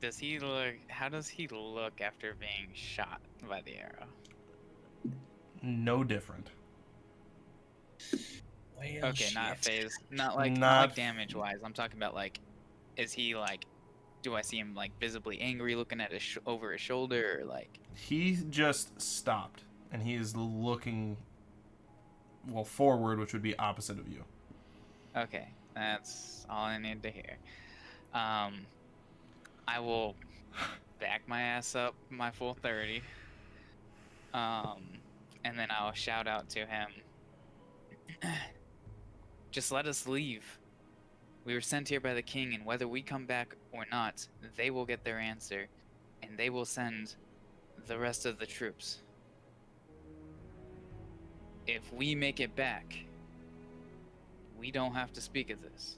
Does he look? How does he look after being shot by the arrow? No different. Well, Okay, not shit. phase, not like Not- damage wise. I'm talking about like, is he like? Do I see him like visibly angry, looking at his over his shoulder, or like? He just stopped, and he is looking, well, forward, which would be opposite of you. Okay, that's all I need to hear. I will back my ass up my full 30. And then I'll shout out to him. Just let us leave. We were sent here by the king, and whether we come back or not, they will get their answer, and they will send the rest of the troops. If we make it back, we don't have to speak of this.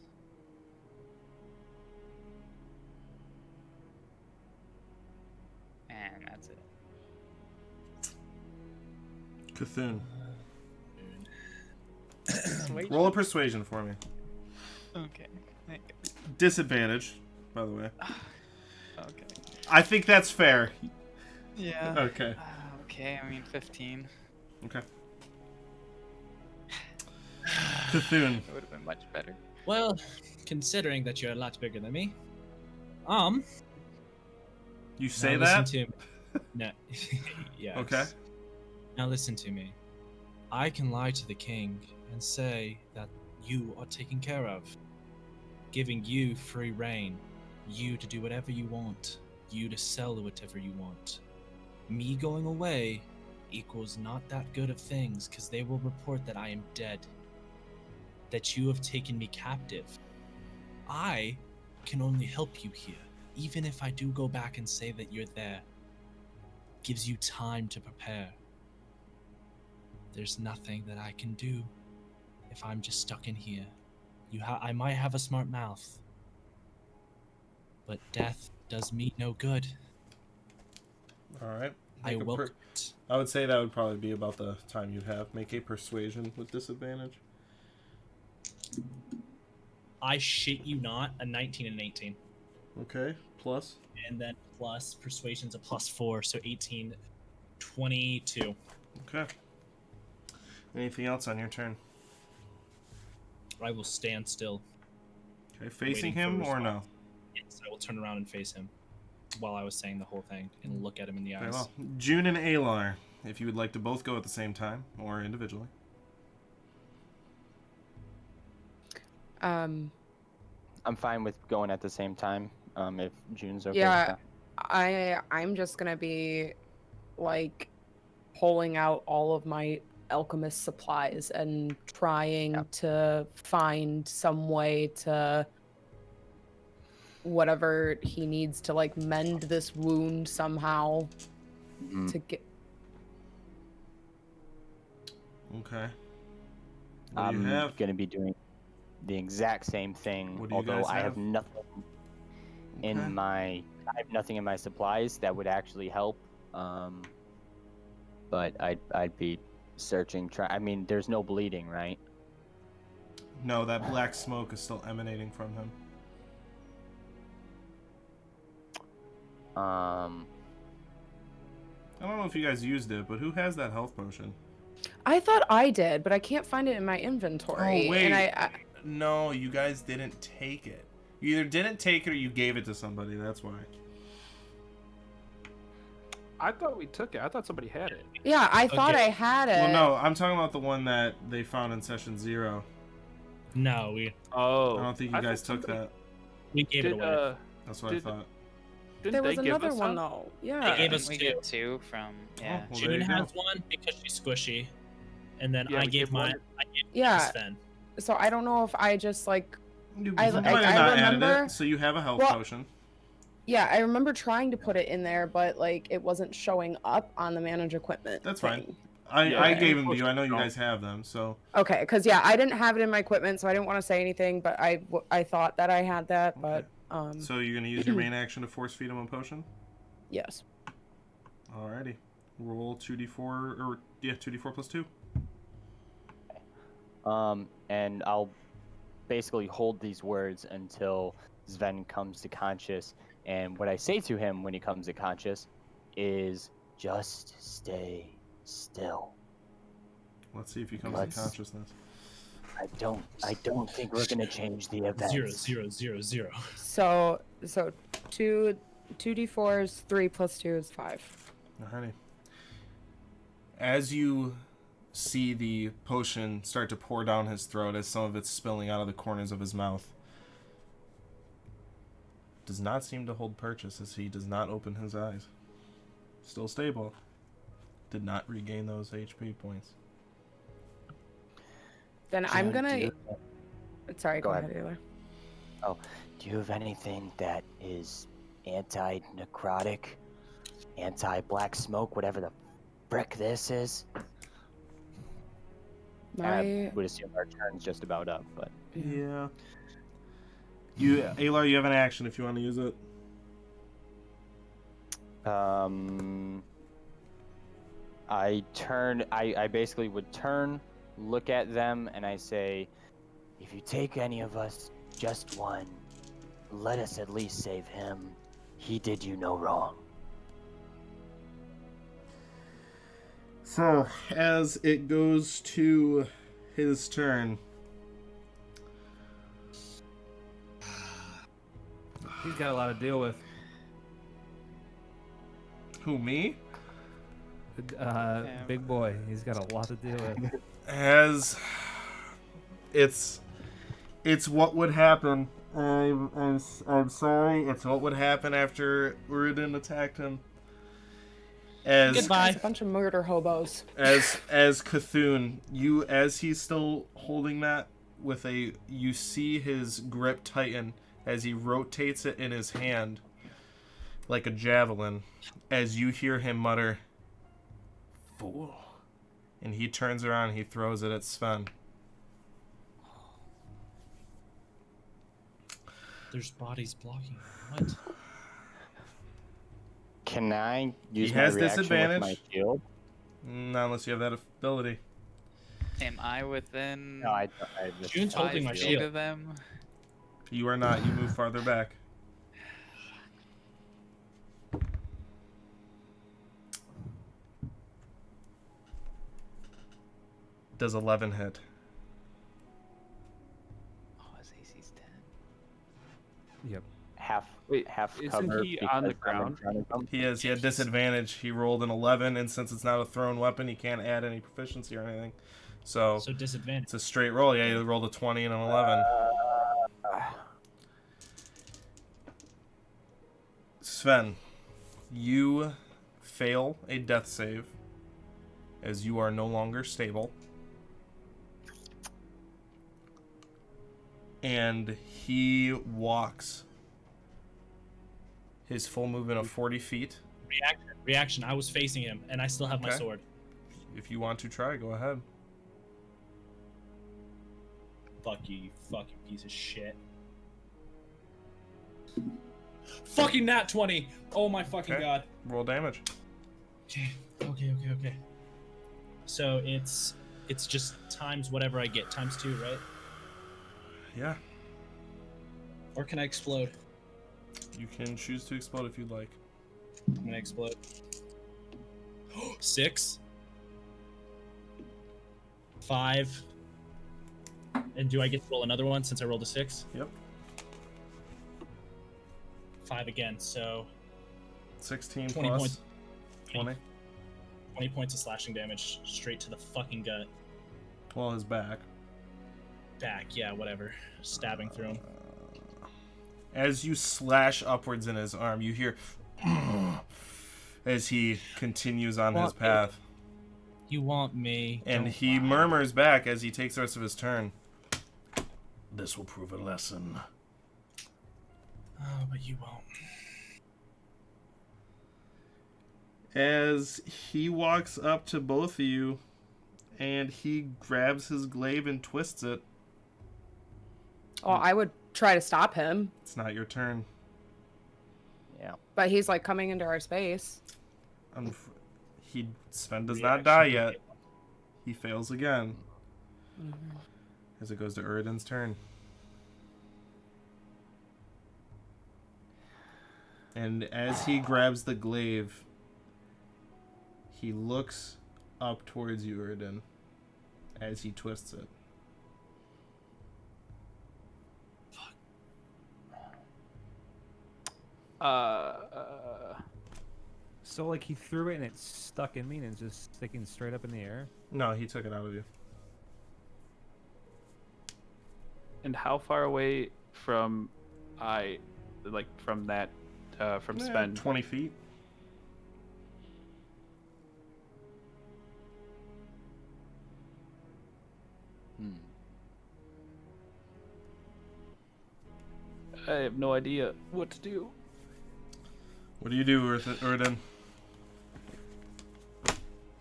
And that's it. Cthulhu. Persuasion? Roll a persuasion for me. Okay. Thank you. Disadvantage, by the way. Okay. I think that's fair. Yeah. Okay. Okay, I mean 15. Okay. Cthulhu. It would have been much better. Well, considering that you're a lot bigger than me, You say now that? listen to me. No. Yes. Okay. Now listen to me. I can lie to the king and say that you are taken care of, giving you free reign, you to do whatever you want, you to sell whatever you want. Me going away equals not that good of things, because they will report that I am dead, that you have taken me captive. I can only help you here, even if I do go back and say that you're there. Gives you time to prepare. There's nothing that I can do if I'm just stuck in here. I might have a smart mouth, but death does me no good. All right. I Make a will. I would say that would probably be about the time you'd have. Make a persuasion with disadvantage. I shit you not, a 19 and an 18. Okay. Plus. And then plus persuasion's a +4, so 18, 22. Okay. Anything else on your turn? I will stand still. Okay. Facing Waiting for him a or no? response. Yes, I will turn around and face him while I was saying the whole thing and look at him in the Very eyes. well. June and Alar, if you would like to both go at the same time or individually. Um, I'm fine with going at the same time. If June's okay. Yeah. With that. I'm just gonna be like pulling out all of my alchemist supplies and trying to find some way to whatever he needs to like mend this wound somehow to get. Okay. What do you I'm have? gonna be doing the exact same thing, What do you although guys I have? have nothing Okay. in my supplies that would actually help. But I'd be searching. I mean, there's no bleeding, right? No, that black smoke is still emanating from him. I don't know if you guys used it, but who has that health potion? I thought I did, but I can't find it in my inventory. Oh, wait. And I No, you guys didn't take it. You either didn't take it or you gave it to somebody. That's why. I thought we took it. I thought somebody had it. yeah, I thought Okay. I had it. Well, no, I'm talking about the one that they found in session 0. No, we Oh. I don't think you guys took that. gave it Did, away. That's what I did- thought. didn't There they was give another us one some? though. They Yeah. gave us we two. get 2 from yeah. Well, there June you go. has one because she's squishy, and then Yeah, I we gave gave one. mine. I gave Yeah. Sven. So I don't know if I just like You I might have not added remember- it, so you have a health Well, potion. yeah, I remember trying to put it in there, but like it wasn't showing up on the manage equipment. That's thing. fine. I Yeah, gave them to you. I potions know you don't. guys have them, so Okay, because yeah, I didn't have it in my equipment, so I didn't want to say anything, but I thought that I had that, but so you're gonna use your main action to force feed him a potion. yes. Alrighty, roll 2d4 or 2d4 plus 2. And I'll basically hold these words until Sven comes to conscious. And what I say to him when he comes to conscious is, just stay still. Let's see if he comes Let's- to consciousness. I don't think we're gonna change the events. 0, 0, 0, 0. So 2d4s, 3 plus 2 is 5. Alrighty. As you see the potion start to pour down his throat, as some of it's spilling out of the corners of his mouth, does not seem to hold purchase as he does not open his eyes. Still stable. Did not regain those HP points. Then I'm Jen, gonna. do you- Sorry, Go go ahead. ahead, Ayla. Do you have anything that is anti-necrotic, anti-black smoke, whatever the frick this is? And I My would assume our turn's just about up, but Yeah. You, Alar, you have an action if you want to use it. I basically would turn, look at them, and I say, if you take any of us, just one, let us at least save him. He did you no wrong. So, as it goes to his turn, He's got a lot to deal with. who, me? Big boy. He's got a lot to deal with. As it's what would happen. I'm sorry. It's what would happen after Uridin attacked him. As Goodbye. It's a bunch of murder hobos. as Cthulhu, you, as he's still holding that with a, you see his grip tighten as he rotates it in his hand like a javelin, as you hear him mutter, "Fool," and he turns around and he throws it at Sven. There's bodies blocking. What? Can I use He my has reaction with disadvantage. my shield? Not unless you have that ability. Am I within No, I just June's holding 5 my feet shield. of them? You are not. You move farther back. Does 11 hit? Oh, his AC's 10. Yep. half Wait, half isn't cover he on the because I'm in ground? front of him. He is. He had disadvantage. He rolled an 11, and since it's not a thrown weapon, he can't add any proficiency or anything. So So disadvantage. it's a straight roll. Yeah, he rolled a 20 and an 11. Sven, you fail a death save as you are no longer stable. And he walks his full movement of 40 feet. Reaction. I was facing him, and I still have my Okay. sword. If you want to try, go ahead. Fuck you, you fucking piece of shit. Fucking nat 20! Oh my fucking Okay. god. Roll damage. Okay. So it's just times whatever I get, times 2, right? Yeah. Or can I explode? You can choose to explode if you'd like. I'm gonna explode. 6. 5. And do I get to roll another one since I rolled a 6? Yep. 5 again, so 16 20 plus points. 20. 20 points of slashing damage straight to the fucking gut. Well, his back. Back, yeah, whatever. Stabbing through him. As you slash upwards in his arm, you hear as he continues on his path. You want me. And don't he lie. murmurs back as he takes the rest of his turn. This will prove a lesson. Oh, but you won't. As he walks up to both of you, and he grabs his glaive and twists it. Oh, I would try to stop him, It's not your turn. Yeah. but he's like coming into our space. Sven does not die yet. He fails again. As it goes to Uriden's turn. And as he grabs the glaive, he looks up towards you, Uriden, as he twists it. So like he threw it and it stuck in me and it's just sticking straight up in the air. No, he took it out of you. And how far away from from that, from Sven? 20 feet. I have no idea what to do. What do you do, Uriden?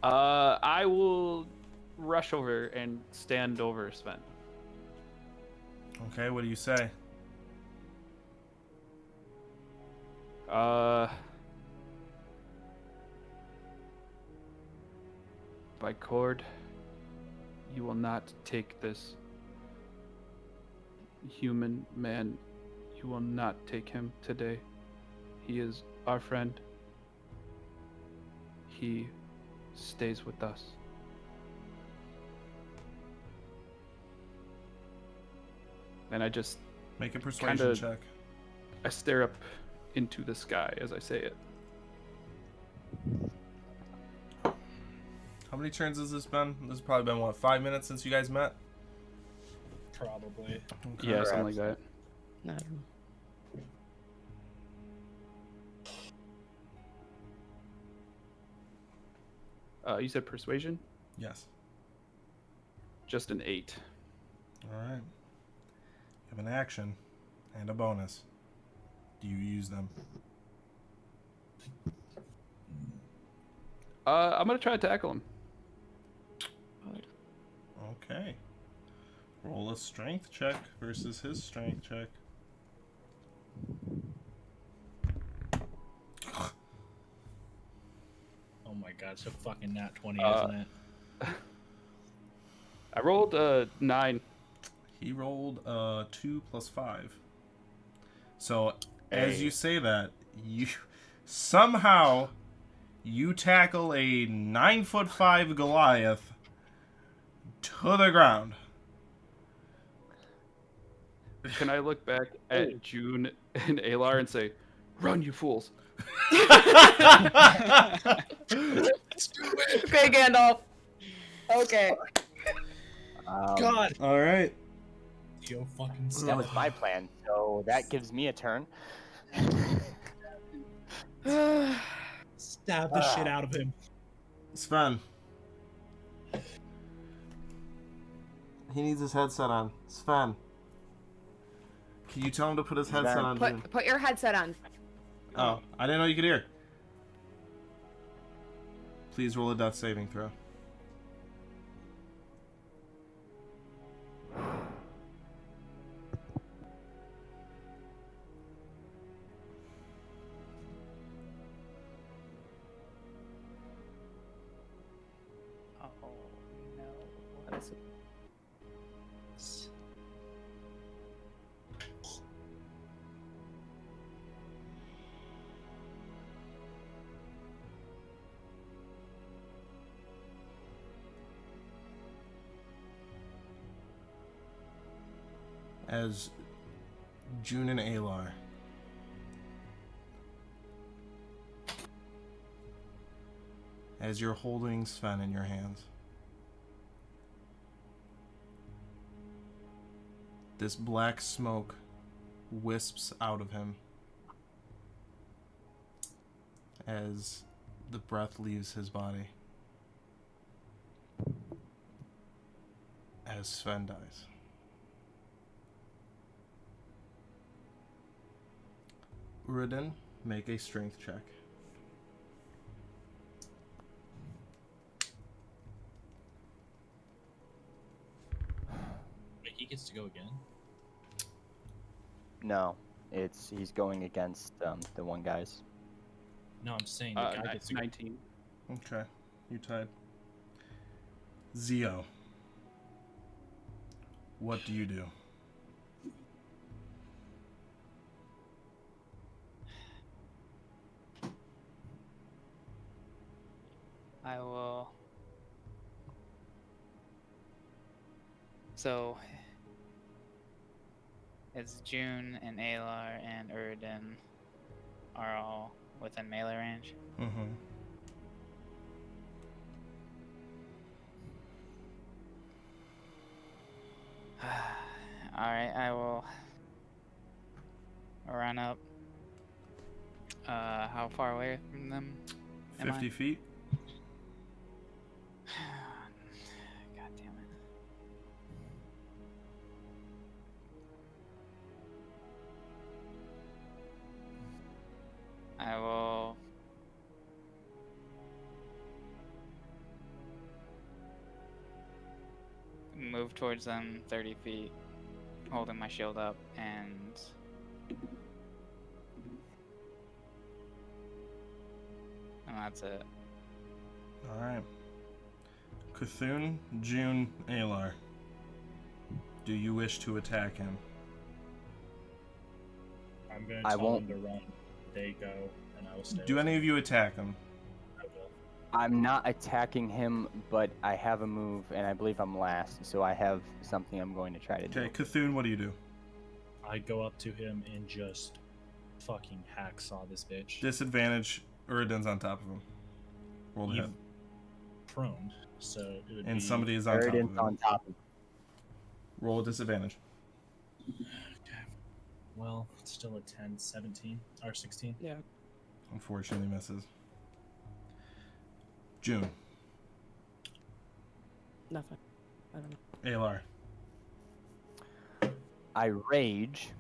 I will rush over and stand over Sven. Okay, what do you say? By cord, you will not take this human man. You will not take him today. He is our friend. He stays with us. And I just Make a persuasion Kinda- check. I stare up into the sky as I say it. How many turns has this been? This has probably been, what, 5 minutes since you guys met? Probably. Okay. Yeah, something like that. No. You said persuasion? Yes. Just an 8. Alright. You have an action and a bonus. Do you use them? I'm gonna try to tackle him. Okay. Roll a strength check versus his strength check. Oh my god, it's a fucking nat 20, Uh, isn't it? I rolled a 9. He rolled 2 plus 5. So, as you say that, you somehow you tackle a 9'5" Goliath to the ground. Can I look back at June and Alar and say, "Run, you fools"? Okay, Gandalf. Okay. God! All right. Yo, fucking That stop. was my plan, so that gives me a turn. Stab the shit out of him. Sven, He needs his headset on. Sven. Can you tell him to put his headset on, June? Put your headset on. Oh, I didn't know you could hear. Please roll a death saving throw. Oh no. As June and Alar, as you're holding Sven in your hands, this black smoke wisps out of him as the breath leaves his body, as Sven dies. Uridin, make a strength check. Wait, he gets to go again? No, he's going against the one guys. No, I'm saying the guy gets to go. 19. Okay, you tied. Zio, what do you do? I will. So it's June and Alar and Uridin are all within melee range. Mm-hmm. Alright, I will run up. How far away from them am 50 I? feet. God damn it. I will move towards them 30 feet, holding my shield up, and that's it. Alright. Cthulhu, June, Alar. Do you wish to attack him? I'm going I to tell won't. him to run. They go, and I will stay. Do with any him. of you attack him? I will. I'm not attacking him, but I have a move, and I believe I'm last, so I have something I'm going to try to do. Okay, Cthulhu, what do you do? I go up to him and just fucking hacksaw this bitch. Disadvantage, Uridin's on top of him. Roll the He's hit. prone, so it would And be... somebody is on top of Eridan's him. on top of him. Roll a disadvantage. Okay. Well, it's still a 10, 17, or 16. Yeah. Unfortunately misses. June. Nothing. I don't know. Alar. I rage.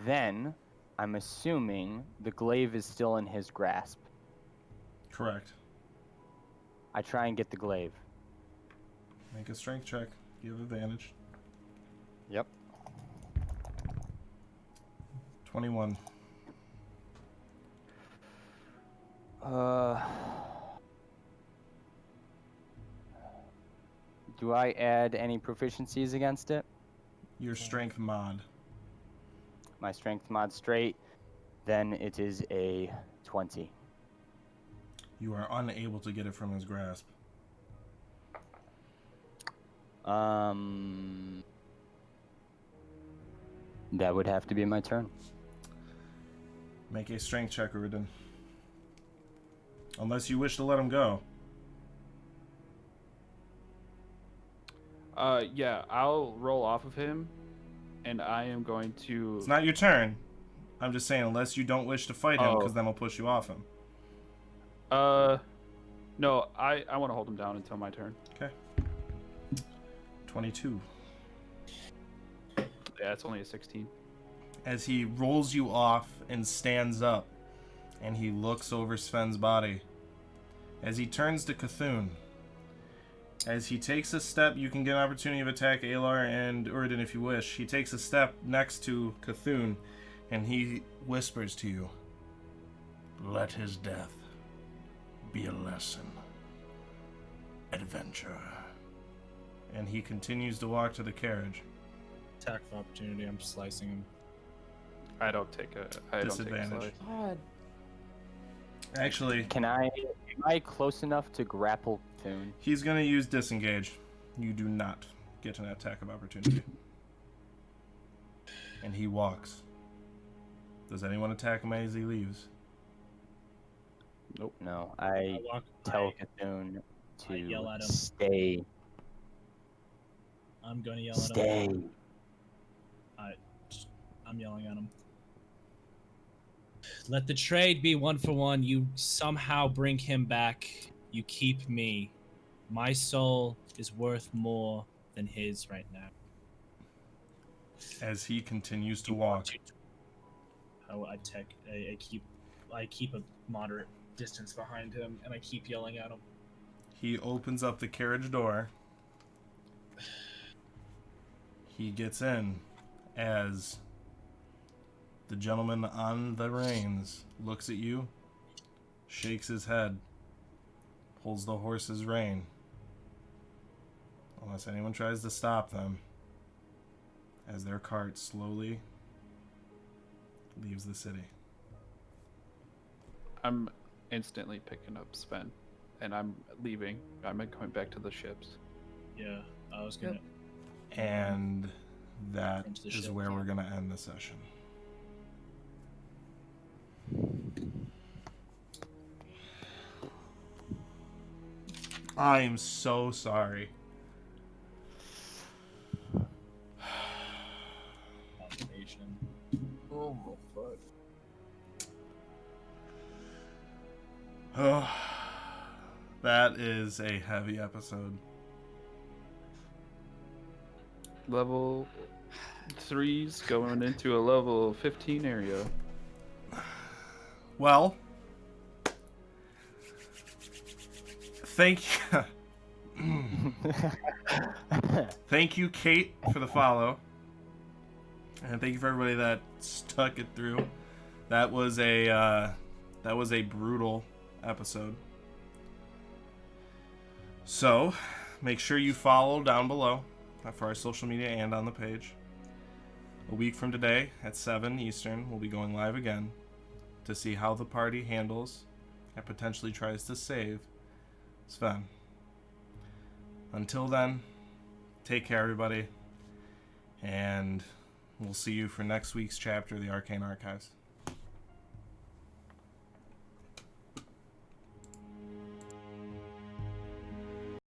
Then, I'm assuming the glaive is still in his grasp. Correct. I try and get the glaive. Make a strength check. You have advantage. Yep. 21. Do I add any proficiencies against it? Your strength mod. My strength mod straight. Then it is a 20. You are unable to get it from his grasp. That would have to be my turn. Make a strength check, Uridin. Unless you wish to let him go. Yeah, I'll roll off of him, and I am going to. It's not your turn. I'm just saying, unless you don't wish to fight him, because then I'll push you off him. No, I want to hold him down until my turn. Okay. 22. Yeah, it's only a 16. As he rolls you off and stands up, and he looks over Sven's body. As he turns to Cthulhu, as he takes a step, you can get an opportunity of attack Alar and Urdin if you wish. He takes a step next to Cthulhu, and he whispers to you, "Let his death be a lesson. Adventure." And he continues to walk to the carriage. Attack of opportunity. I'm slicing him. I don't take a Disadvantage. slice. God. Actually, Am I close enough to grapple Thune? he's going to use disengage. You do not get an attack of opportunity. And he walks. Does anyone attack him as he leaves? Nope. No, I tell Cthulhu I yell at to him. stay. I'm gonna yell at Stay. him. I'm yelling at him. Let the trade be 1 for 1. You somehow bring him back. You keep me. My soul is worth more than his right now. As he continues to You walk. want to- I keep a moderate distance behind him, and I keep yelling at him. He opens up the carriage door. He gets in as the gentleman on the reins looks at you, shakes his head, pulls the horse's rein. Unless anyone tries to stop them, as their cart slowly leaves the city. I'm instantly picking up Sven, and I'm leaving. I'm going back to the ships. Yeah, I was gonna. And that Into the is ship. where we're going to end the session. I am so sorry. Combination. Oh my fuck. Oh, that is a heavy episode. Level 3's going into a level 15 area. Well, thank you, Kate, for the follow, and thank you for everybody that stuck it through. That was a brutal episode. So, make sure you follow down below for our social media and on the page. A week from today at 7 Eastern, we'll be going live again to see how the party handles and potentially tries to save Sven. Until then, take care, everybody, and we'll see you for next week's chapter of the Arcane Archives.